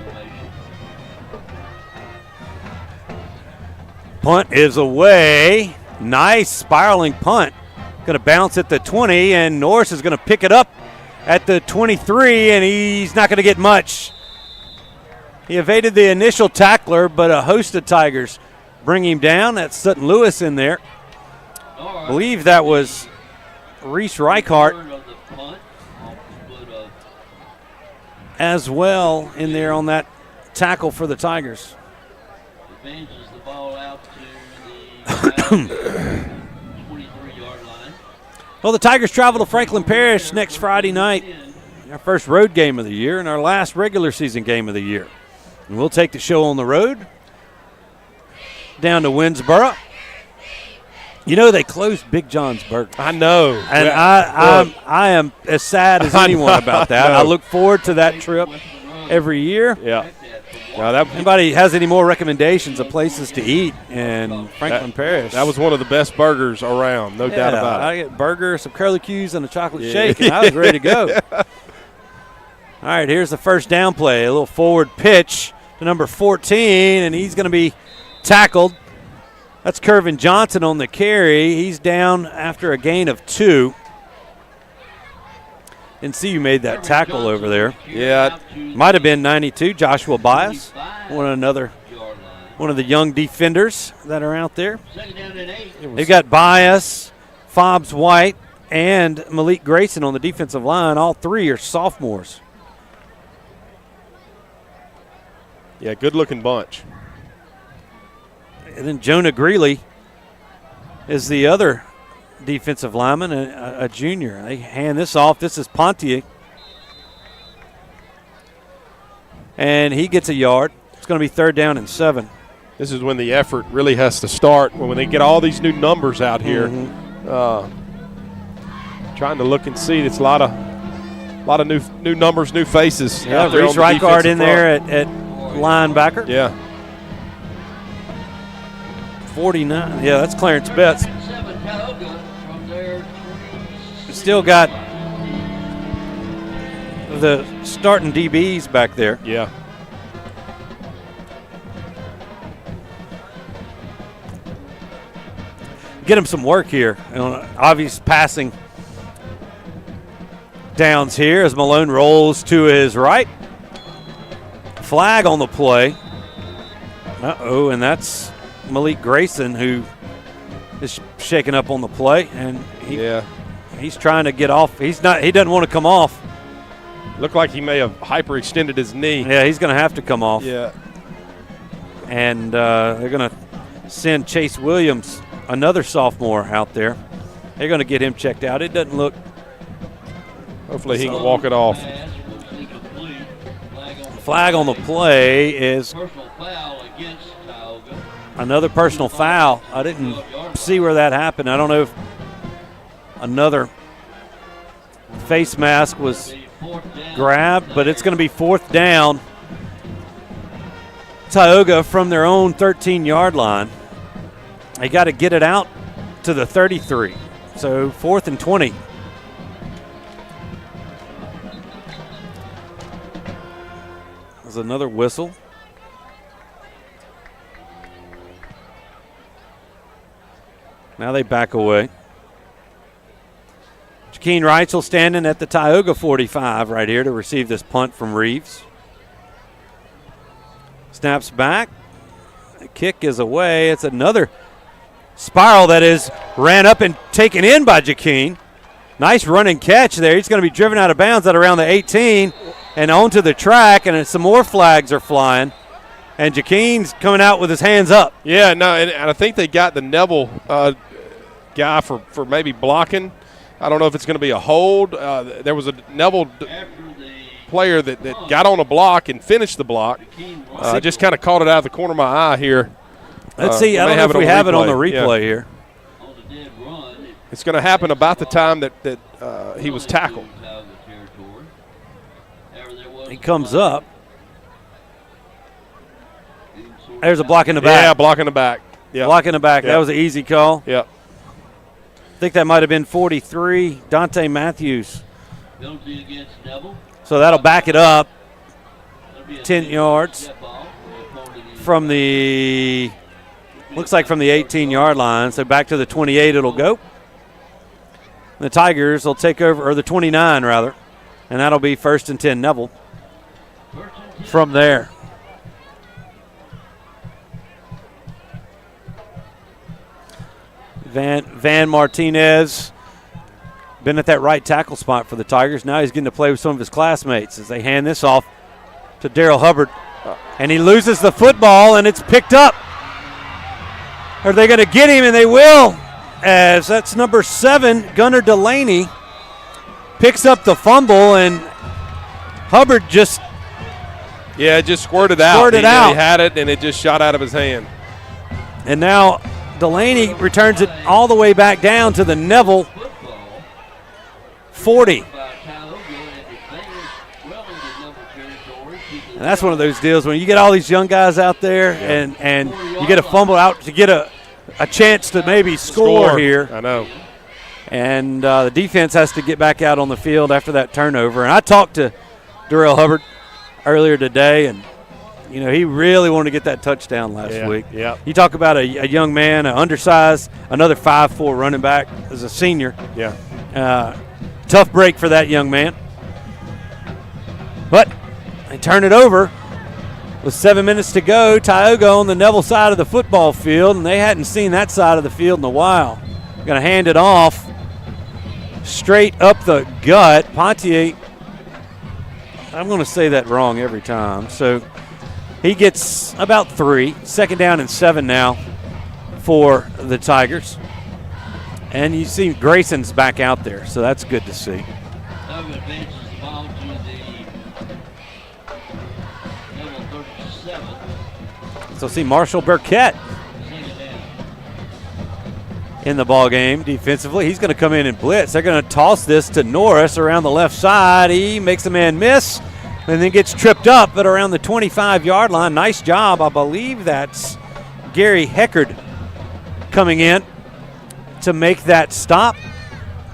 Speaker 12: formation.
Speaker 8: Punt is away. Nice spiraling punt. Going to bounce at the 20, and Norris is going to pick it up at the 23, and he's not going to get much. He evaded the initial tackler, but a host of Tigers bring him down. That's Sutton Lewis in there. I believe that was Reese Reichart as well in there on that tackle for the Tigers.
Speaker 12: Advances the ball out to the 23-yard line.
Speaker 8: Well, the Tigers travel to Franklin Parish next Friday night. Our first road game of the year and our last regular season game of the year. And we'll take the show on the road down to Winnsboro. You know, they closed Big John's Burger.
Speaker 2: I know.
Speaker 8: And I am as sad as anyone about that. I look forward to that trip every year.
Speaker 2: Yeah.
Speaker 8: Anybody has any more recommendations of places to eat in Franklin Parish?
Speaker 2: That was one of the best burgers around, no doubt about it.
Speaker 8: I get burger, some curlicues, and a chocolate shake, and I was ready to go. All right, here's the first down play. A little forward pitch to number 14, and he's going to be tackled. That's Kervin Johnson on the carry. He's down after a gain of 2. Didn't see you made that tackle over there.
Speaker 2: Yeah.
Speaker 8: Might have been 92, Joshua Bias, one of the young defenders that are out there. They've got Bias, Fobbs White, and Malik Grayson on the defensive line. All 3 are sophomores.
Speaker 2: Yeah, good-looking bunch.
Speaker 8: And then Jonah Greeley is the other defensive lineman, a junior. They hand this off. This is Pontiac. And he gets a yard. It's going to be 3rd down and 7.
Speaker 2: This is when the effort really has to start, when they get all these new numbers out here. Trying to look and see. It's a lot of new numbers, new faces.
Speaker 8: Yeah, Reese Reichart in there at linebacker.
Speaker 2: Yeah.
Speaker 8: 49. Yeah, that's Clarence Betts. Still got the starting DBs back there.
Speaker 2: Yeah.
Speaker 8: Get him some work here. Obvious passing downs here as Malone rolls to his right. Flag on the play. Uh-oh, and that's Malik Grayson who is shaking up on the play, and he's trying to get off. He doesn't want to come off.
Speaker 2: Looked like he may have hyperextended his knee.
Speaker 8: Yeah, he's going to have to come off.
Speaker 2: Yeah.
Speaker 8: And they're going to send Chase Williams, another sophomore, out there. They're going to get him checked out. It doesn't look.
Speaker 2: Hopefully he can walk it off.
Speaker 8: Flag on the play is Another personal foul. I didn't see where that happened. I don't know if another face mask was grabbed, but it's going to be 4th down. Tioga from their own 13-yard line. They got to get it out to the 33. So 4th and 20. There's another whistle. Now they back away. Jakeem Reitzel standing at the Tioga 45 right here to receive this punt from Reeves. Snaps back. The kick is away. It's another spiral that is ran up and taken in by Jakeem. Nice running catch there. He's going to be driven out of bounds at around the 18 and onto the track, and some more flags are flying. And Jakeem's coming out with his hands up.
Speaker 2: Yeah, no, and I think they got the Neville guy for maybe blocking. I don't know if it's going to be a hold. There was a Neville player that got on a block and finished the block. Just kind of caught it out of the corner of my eye here.
Speaker 8: Let's see. I don't know if we have it on the replay here.
Speaker 2: It's going to happen about the time that he was tackled.
Speaker 8: He comes up. There's a block in the back.
Speaker 2: Yeah, block in the back.
Speaker 8: Yeah. Block in the back. Yep. That was an easy call.
Speaker 2: Yep.
Speaker 8: I think that might have been 43, Dante Matthews. So that'll back it up 10 yards from the, looks like from the 18-yard line. So back to the 28 it'll go. The Tigers will take over, or the 29 rather, and that'll be 1st and 10 Neville from there. Van Martinez been at that right tackle spot for the Tigers. Now he's getting to play with some of his classmates as they hand this off to Daryl Hubbard. And he loses the football, and it's picked up. Are they going to get him? And they will, as that's number 7, Gunnar Delaney, picks up the fumble, and Hubbard just
Speaker 2: squirted out. He had it, and it just shot out of his hand.
Speaker 8: And now Delaney returns it all the way back down to the Neville 40. And that's one of those deals when you get all these young guys out there and you get a fumble out to get a chance to maybe score here.
Speaker 2: I know.
Speaker 8: And the defense has to get back out on the field after that turnover. And I talked to Darrell Hubbard earlier today, and you know, he really wanted to get that touchdown last week.
Speaker 2: Yeah.
Speaker 8: You talk about a young man, an undersized, another 5'4" running back as a senior.
Speaker 2: Yeah.
Speaker 8: Tough break for that young man. But they turn it over with 7 minutes to go. Tioga on the Neville side of the football field, and they hadn't seen that side of the field in a while. Going to hand it off straight up the gut. Pontier, I'm going to say that wrong every time. So he gets about 3. 2nd down and 7 now for the Tigers. And you see Grayson's back out there, so that's good to see. So see Marshall Burkett in the ball game defensively. He's going to come in and blitz. They're going to toss this to Norris around the left side. He makes a man miss and then gets tripped up at around the 25-yard line. Nice job. I believe that's Gary Heckard coming in to make that stop.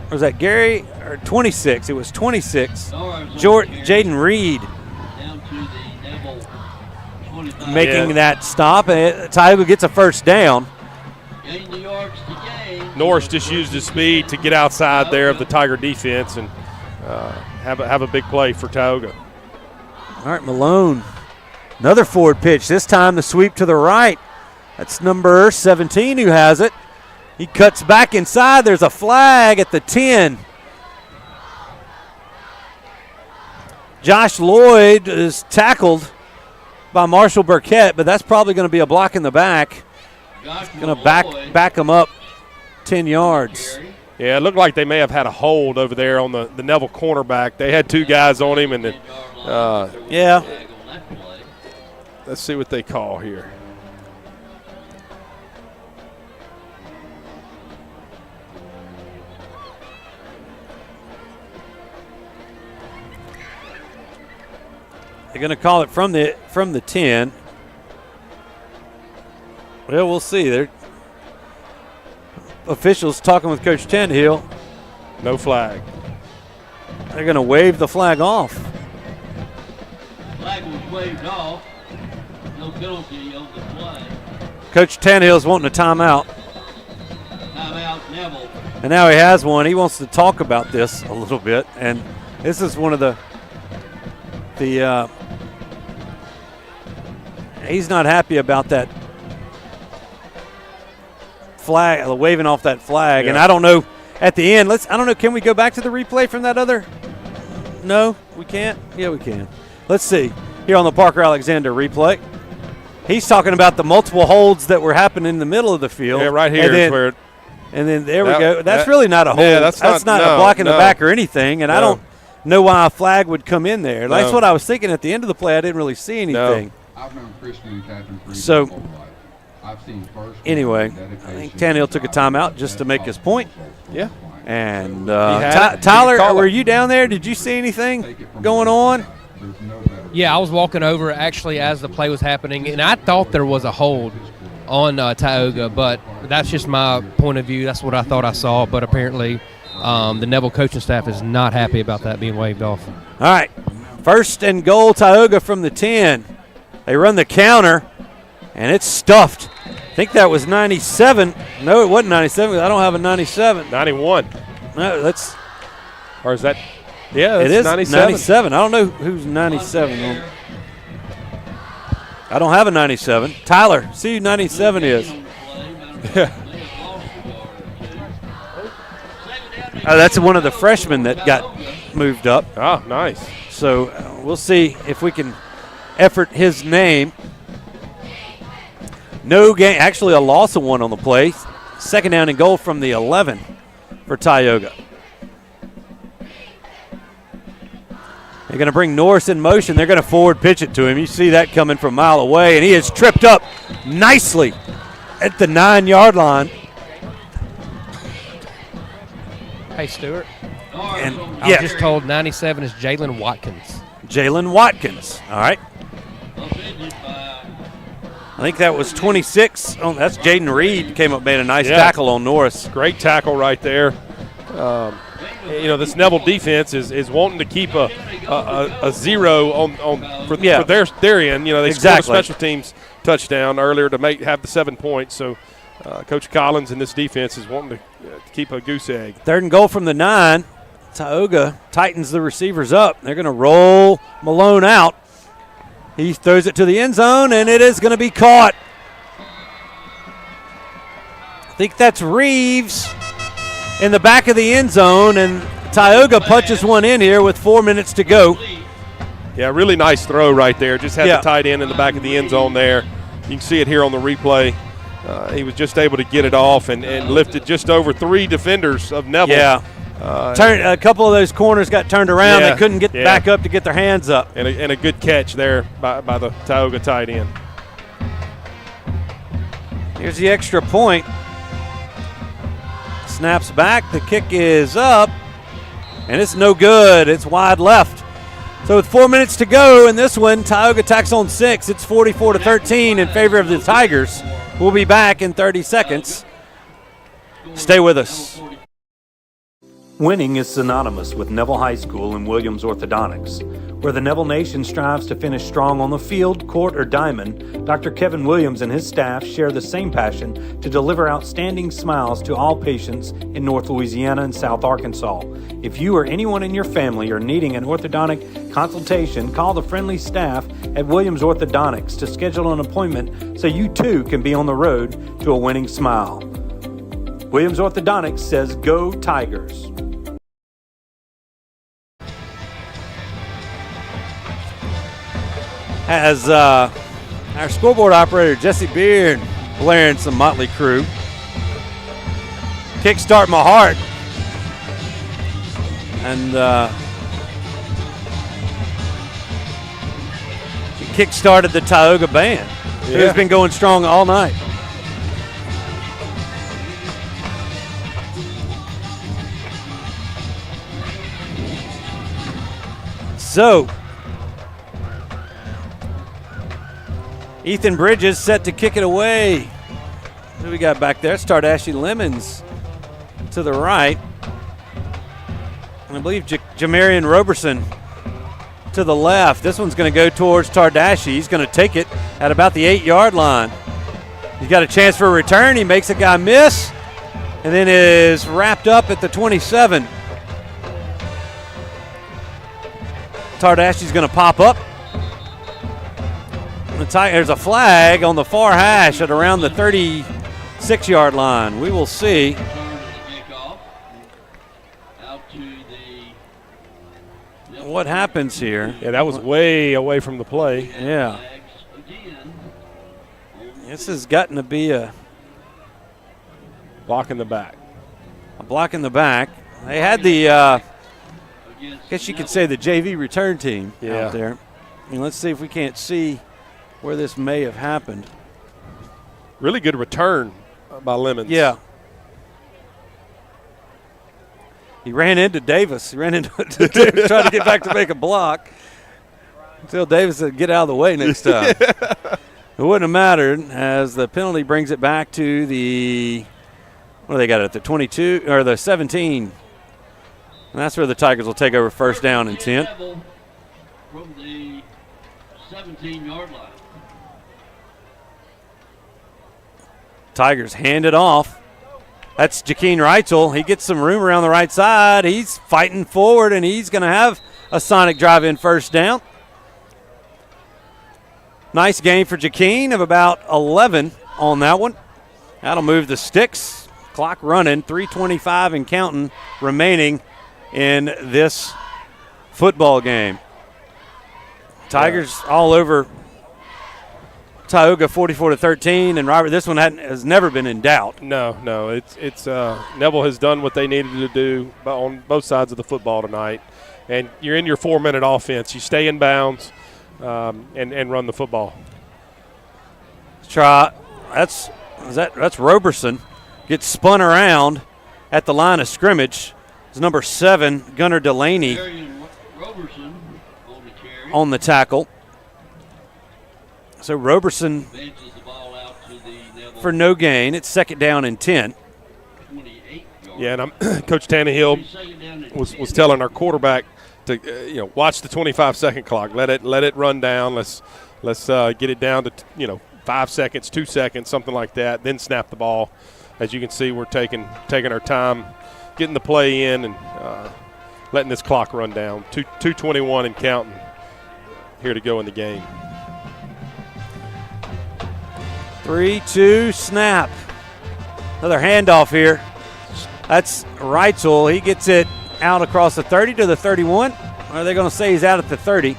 Speaker 8: Or was that Gary? Or 26. It was 26. Jaden Reed making that stop. And Tioga gets a 1st down.
Speaker 2: Norris just used his speed to get outside there of the Tiger defense and have a big play for Tioga.
Speaker 8: All right, Malone. Another forward pitch. This time the sweep to the right. That's number 17 who has it. He cuts back inside. There's a flag at the 10. Josh Lloyd is tackled by Marshall Burkett, but that's probably going to be a block in the back. Going to back him up 10 yards.
Speaker 2: Yeah, it looked like they may have had a hold over there on the Neville cornerback. They had 2 guys on him, and
Speaker 8: yeah.
Speaker 2: Let's see what they call here.
Speaker 8: They're going to call it from the 10. Well, we'll see. They're officials talking with Coach Tannehill.
Speaker 2: No flag.
Speaker 8: They're going to wave the flag off.
Speaker 12: Flag was waved off. No penalty on the play.
Speaker 8: Coach Tannehill's wanting a timeout.
Speaker 12: Timeout, Neville.
Speaker 8: And now he has one. He wants to talk about this a little bit. And this is one of the he's not happy about that flag, waving off that flag.
Speaker 2: Yeah.
Speaker 8: And I don't know, at the end, I don't know, can we go back to the replay from that other? No, we can't? Yeah, we can. Let's see. Here on the Parker Alexander replay. He's talking about the multiple holds that were happening in the middle of the field.
Speaker 2: Yeah, right here is where.
Speaker 8: And then there we go. That's really not a hold.
Speaker 2: Yeah, that's not
Speaker 8: a block in the back or anything. And I don't know why a flag would come in there.
Speaker 2: No.
Speaker 8: That's what I was thinking at the end of the play. I didn't really see anything.
Speaker 2: No.
Speaker 7: I've known Christian and Catherine for
Speaker 8: So,
Speaker 7: whole life. I've seen first.
Speaker 8: Anyway, I think Tannehill took a timeout just to make his point.
Speaker 2: Yeah.
Speaker 8: And
Speaker 2: had it.
Speaker 8: Tyler, were you down there? Did you see anything going on?
Speaker 5: Yeah, I was walking over actually as the play was happening, and I thought there was a hold on Tioga, but that's just my point of view. That's what I thought I saw, but apparently the Neville coaching staff is not happy about that being waved off.
Speaker 8: All right, 1st and goal, Tioga from the 10. They run the counter, and it's stuffed. I think that was 97. No, it wasn't 97. I don't have a 97.
Speaker 2: 91.
Speaker 8: No, that's.
Speaker 2: Or is that? Yeah,
Speaker 8: it is
Speaker 2: 97.
Speaker 8: I don't know who's 97. I don't have a 97. Tyler, see who 97 is. That's one of the freshmen that got moved up.
Speaker 2: Oh, nice.
Speaker 8: So we'll see if we can effort his name. No gain, actually a loss of one on the play. 2nd down and goal from the 11 for Tioga. They're going to bring Norris in motion. They're going to forward pitch it to him. You see that coming from a mile away, and he is tripped up nicely at the 9-yard line.
Speaker 5: Hey, Stewart.
Speaker 8: And
Speaker 5: I was just told 97 is Jalen Watkins.
Speaker 8: Jalen Watkins. All right. I think that was 26. Oh, that's Jaden Reed came up, made a nice tackle on Norris.
Speaker 2: Great tackle right there. This Neville defense is wanting to keep a zero for their end. They scored a special teams touchdown earlier to have the 7 points. So Coach Collins and this defense is wanting to keep a goose egg.
Speaker 8: 3rd and goal from the 9. Tioga tightens the receivers up. They're going to roll Malone out. He throws it to the end zone, and it is going to be caught. I think that's Reeves in the back of the end zone, and Tioga punches one in here with 4 minutes to go.
Speaker 2: Yeah, really nice throw right there. Just had the tight end in the back of the end zone there. You can see it here on the replay. He was just able to get it off and lifted just over 3 defenders of Neville.
Speaker 8: Yeah. A couple of those corners got turned around. They couldn't get back up to get their hands up.
Speaker 2: And a good catch there by the Tioga tight end.
Speaker 8: Here's the extra point. Snaps back. The kick is up. And it's no good. It's wide left. So with 4 minutes to go in this one, Tioga tacks on 6. It's 44-13 in favor of the Tigers. We'll be back in 30 seconds. Stay with us. Winning is synonymous with Neville High School and Williams Orthodontics. Where the Neville Nation strives to finish strong on the field, court, or diamond, Dr. Kevin Williams and his staff share the same passion to deliver outstanding smiles to all patients in North Louisiana and South Arkansas. If you or anyone in your family are needing an orthodontic consultation, call the friendly staff at Williams Orthodontics to schedule an appointment so you too can be on the road to a winning smile. Williams Orthodontics says, "Go Tigers." As our scoreboard operator, Jesse Beard, blaring some Motley Crue. Kickstart My Heart. And he kick-started the Tioga band. Who's been going strong all night. So, Ethan Bridges set to kick it away. What do we got back there? It's Tardashe Lemons to the right. And I believe Jamarian Roberson to the left. This one's going to go towards Tardashe. He's going to take it at about the 8-yard line. He's got a chance for a return. He makes a guy miss and then is wrapped up at the 27. Tardashe's going to pop up. There's a flag on the far hash at around the 36-yard line. We will see. What happens here?
Speaker 2: Yeah, that was way away from the play.
Speaker 8: Yeah. This has gotten to be a
Speaker 2: block in the back.
Speaker 8: A block in the back. They had the, I guess you could say the JV return team out there. And let's see if we can't see where this may have happened.
Speaker 2: Really good return by Lemons.
Speaker 8: Yeah. He ran into Davis. He ran into Davis trying to get back to make a block. Until Davis said, get out of the way next time. It wouldn't have mattered as the penalty brings it back to the, what do they got at the 22 or the 17. And that's where the Tigers will take over first down and 10.
Speaker 23: From the 17-yard line.
Speaker 8: Tigers hand it off. That's Jakeen Reitzel. He gets some room around the right side. He's fighting forward, and he's going to have a sonic drive-in first down. Nice game for Jakeen of about 11 on that one. That'll move the sticks. Clock running, 3:25 and counting remaining in this football game. Tigers all over Tioga 44-13, and Robert, this one has never been in doubt.
Speaker 2: No, it's Neville has done what they needed to do on both sides of the football tonight, and you're in your 4-minute offense. You stay in bounds and run the football.
Speaker 8: Let's try. That's Roberson gets spun around at the line of scrimmage. It's number 7, Gunnar Delaney, on the tackle. So Roberson for no gain. It's second down and 10.
Speaker 2: Yeah, and Coach Tannehill was telling our quarterback to watch the 25-second clock. Let it run down. Let's get it down to 5 seconds, 2 seconds, something like that. Then snap the ball. As you can see, we're taking our time, getting the play in, and letting this clock run down. 2:21 and counting here to go in the game.
Speaker 8: 3-2 snap. Another handoff here. That's Reitzel. He gets it out across the 30 to the 31. Or are they going to say he's out at the 30?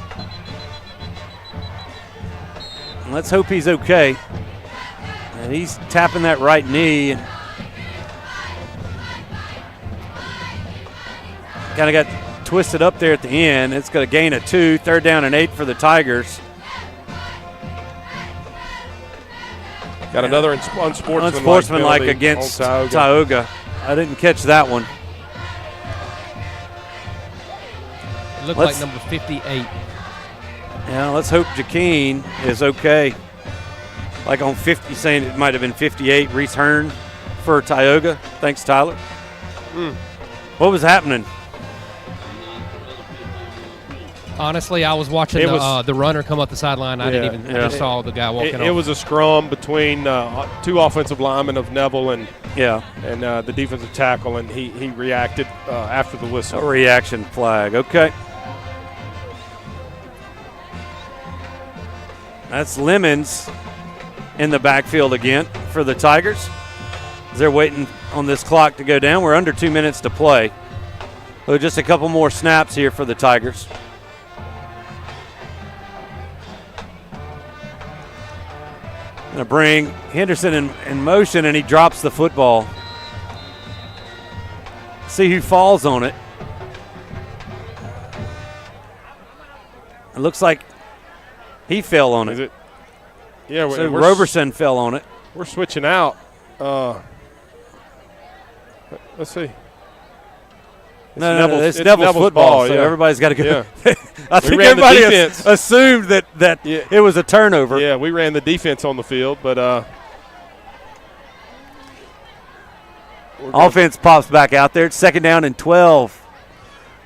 Speaker 8: Let's hope he's okay. And he's tapping that right knee. Kind of got twisted up there at the end. It's going to gain a 2, third down and 8 for the Tigers.
Speaker 2: Got another
Speaker 8: unsportsmanlike against Tioga. I didn't catch that one.
Speaker 5: It looked like number 58.
Speaker 8: Yeah, let's hope Jakeen is okay. Like on 50, saying it might have been 58, Reese Hearn for Tioga. Thanks, Tyler. What was happening?
Speaker 5: Honestly, I was watching the runner come up the sideline. I just saw the guy walking off.
Speaker 2: It was a scrum between two offensive linemen of Neville and the defensive tackle, and he reacted after the whistle.
Speaker 8: A reaction flag, okay. That's Lemons in the backfield again for the Tigers. They're waiting on this clock to go down. We're under 2 minutes to play. So just a couple more snaps here for the Tigers. Going to bring Henderson in motion, and he drops the football. See who falls on it. It looks like he fell on it.
Speaker 2: Is it? Yeah.
Speaker 8: So Roberson fell on it.
Speaker 2: We're switching out. Let's see.
Speaker 8: No, it's Neville's football, so everybody's got to go.
Speaker 2: Yeah.
Speaker 8: I think everybody assumed that it was a turnover.
Speaker 2: Yeah, we ran the defense on the field, but
Speaker 8: offense pops back out there. It's 2nd down and 12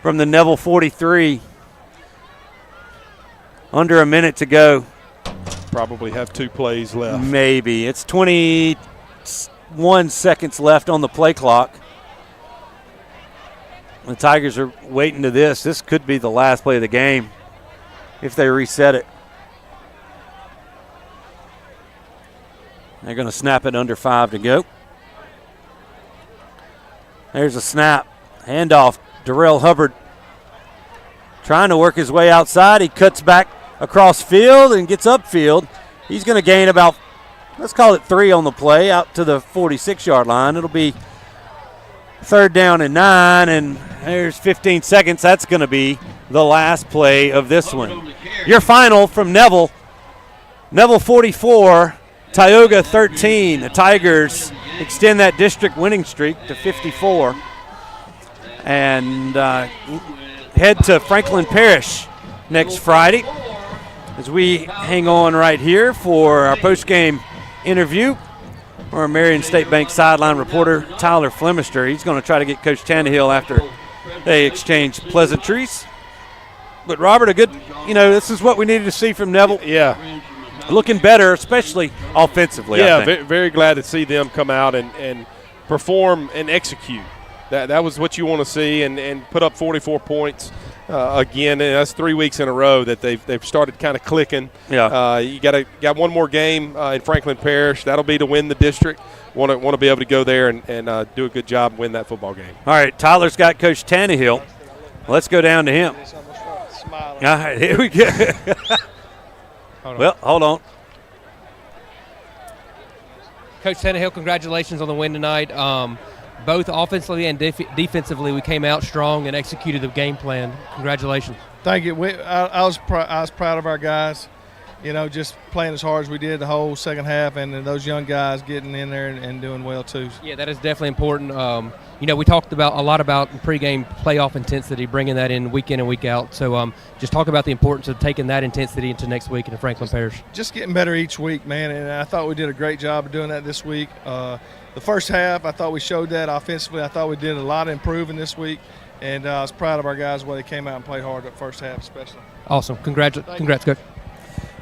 Speaker 8: from the Neville 43. Under a minute to go.
Speaker 2: Probably have 2 plays left.
Speaker 8: Maybe. It's 21 seconds left on the play clock. The Tigers are waiting to this. This could be the last play of the game if they reset it. They're going to snap it under 5 to go. There's a snap. Handoff. Darrell Hubbard trying to work his way outside. He cuts back across field and gets upfield. He's going to gain about, let's call it 3 on the play, out to the 46-yard line. It'll be 3rd down and 9, and there's 15 seconds. That's going to be the last play of this one. Your final from Neville. Neville 44, Tioga 13. The Tigers extend that district winning streak to 54 and head to Franklin Parish next Friday as we hang on right here for our post-game interview. Our Marion State Bank sideline reporter, Tyler Flemister. He's going to try to get Coach Tannehill after they exchange pleasantries. But, Robert, a good, this is what we needed to see from Neville.
Speaker 2: Yeah.
Speaker 8: Looking better, especially offensively.
Speaker 2: Yeah,
Speaker 8: I think.
Speaker 2: Very glad to see them come out and perform and execute. That was what you want to see, and put up 44 points again. And that's 3 weeks in a row that they've started kind of clicking.
Speaker 8: Yeah.
Speaker 2: You got one more game in Franklin Parish. That'll be to win the district. Want to be able to go there and do a good job and win that football game.
Speaker 8: All right, Tyler's got Coach Tannehill. Let's go down to him. All right, here we go. Hold on.
Speaker 5: Coach Tannehill, congratulations on the win tonight. Both offensively and defensively, we came out strong and executed the game plan. Congratulations.
Speaker 13: Thank you. I was proud of our guys, just playing as hard as we did the whole second half, and those young guys getting in there and doing well too.
Speaker 5: Yeah, that is definitely important. We talked a lot about pregame playoff intensity, bringing that in week in and week out. So just talk about the importance of taking that intensity into next week in Franklin Parish.
Speaker 13: Just getting better each week, man, and I thought we did a great job of doing that this week. The first half, I thought we showed that offensively. I thought we did a lot of improving this week, and I was proud of our guys the way they came out and played hard that first half especially.
Speaker 5: Awesome. Congrats, Coach.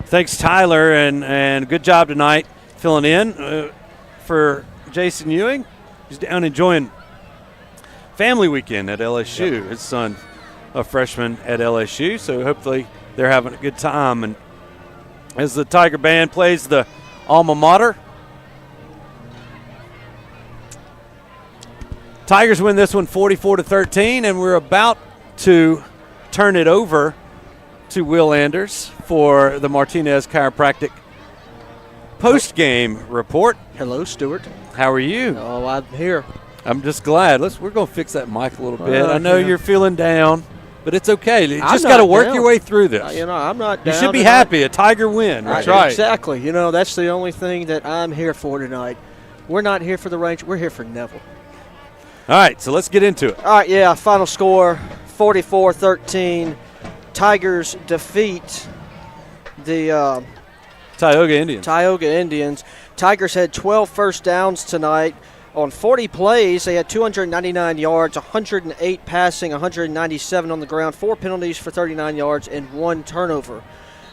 Speaker 8: Thanks, Tyler, and good job tonight filling in for Jason Ewing. He's down enjoying family weekend at LSU. Yep. His son, a freshman at LSU, so hopefully they're having a good time. And as the Tiger Band plays the alma mater, Tigers win this one 44-13, and we're about to turn it over to Will Anders for the Martinez Chiropractic post-game report.
Speaker 1: Hello, Stewart.
Speaker 8: How are you?
Speaker 1: Oh, I'm here.
Speaker 8: I'm just glad. We're going to fix that mic a little bit. I know you're feeling down, but it's okay. You just got to work your way through this.
Speaker 1: I'm not down.
Speaker 8: You should be happy. A Tiger win.
Speaker 1: That's right. Exactly. That's the only thing that I'm here for tonight. We're not here for the Rangers. We're here for Neville.
Speaker 8: All right, so let's get into it.
Speaker 1: All right, final score, 44-13. Tigers defeat the
Speaker 8: Tioga Indians.
Speaker 1: Tigers had 12 first downs tonight. On 40 plays, they had 299 yards, 108 passing, 197 on the ground, 4 penalties for 39 yards, and 1 turnover.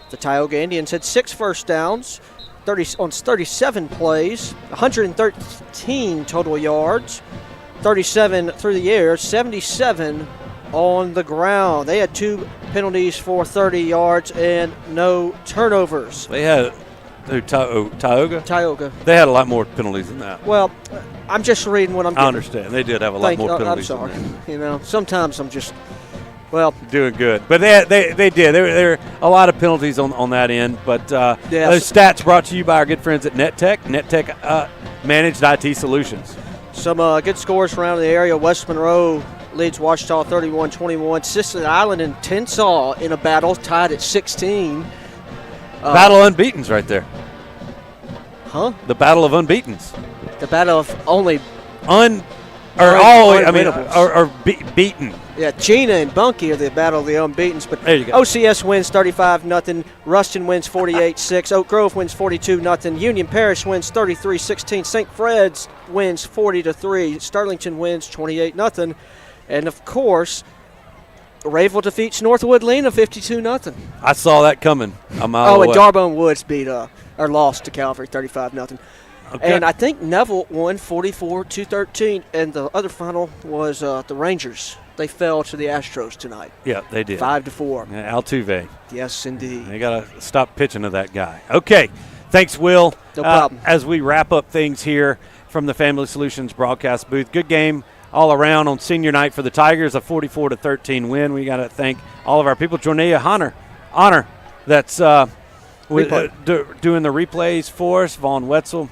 Speaker 1: The Tioga Indians had 6 first downs on 37 plays, 113 total yards, 37 through the air, 77 on the ground. They had 2 penalties for 30 yards and no turnovers.
Speaker 8: They had Tioga?
Speaker 1: Tioga.
Speaker 8: They had a lot more penalties than that.
Speaker 1: Well, I'm just reading what I'm getting.
Speaker 8: I understand. They did have a lot more penalties
Speaker 1: I'm sorry.
Speaker 8: than that.
Speaker 1: Sometimes I'm just,
Speaker 8: doing good. But they did. There were a lot of penalties on that end. But those stats brought to you by our good friends at NetTech. NetTech Managed IT Solutions.
Speaker 1: Some good scores around the area. West Monroe leads Ouachita 31-21. Sister Island and Tensas in a battle, tied at 16.
Speaker 8: Battle of Unbeatens right there.
Speaker 1: Huh?
Speaker 8: The Battle of Unbeatens.
Speaker 1: The battle of only Beaten. Yeah, Gina and Bunkie are the battle of the unbeatens. But
Speaker 8: there you go.
Speaker 1: OCS wins 35-0. Ruston wins 48-6. Oak Grove wins 42-0. Union Parish wins 33-16. St. Fred's wins 40-3. Sterlington wins 28-0. And, of course, Rayville defeats Northwood Lena 52-0.
Speaker 8: I saw that coming a mile away.
Speaker 1: And Darbone Woods lost to Calvary 35-0.
Speaker 8: Okay.
Speaker 1: And I think Neville won 44-13, and the other final was the Rangers. They fell to the Astros tonight.
Speaker 8: Yeah, they did.
Speaker 1: 5-4.
Speaker 8: Yeah, Altuve.
Speaker 1: Yes, indeed.
Speaker 8: They got to stop pitching to that guy. Okay. Thanks, Will.
Speaker 1: No problem.
Speaker 8: As we wrap up things here from the Family Solutions broadcast booth, good game all around on senior night for the Tigers, a 44-13 win. We got to thank all of our people. Jornea Honor, that's doing the replays for us. Vaughn Wetzel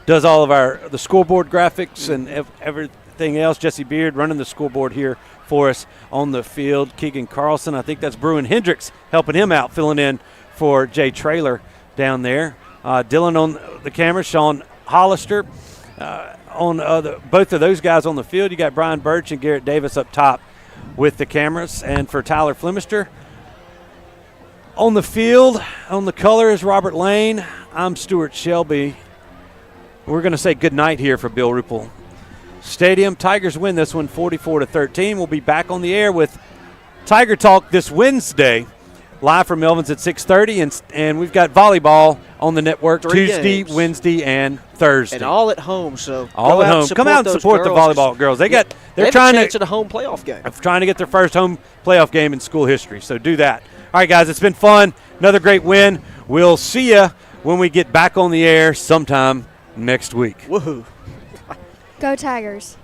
Speaker 8: does all of the scoreboard graphics and everything else. Jesse Beard running the scoreboard here for us on the field. Keegan Carlson, I think that's Bruin Hendricks helping him out, filling in for Jay Traylor down there. Dylan on the camera, Sean Hollister on both of those guys on the field. You got Brian Birch and Garrett Davis up top with the cameras. And for Tyler Flemister on the field, on the color is Robert Lane. I'm Stewart Shelby. We're going to say good night here for Bill Ruple Stadium. Tigers win this one 44-13. We'll be back on the air with Tiger Talk this Wednesday, live from Melvin's at 6:30, and we've got volleyball on the network Tuesday,
Speaker 1: games.
Speaker 8: Wednesday, and Thursday.
Speaker 1: And all at home, so
Speaker 8: all at home. Come out and support the volleyball girls. They're trying
Speaker 1: to get a home playoff game.
Speaker 8: Trying to get their first home playoff game in school history. So do that. All right, guys, it's been fun. Another great win. We'll see you when we get back on the air sometime next week.
Speaker 1: Woohoo!
Speaker 16: Go Tigers.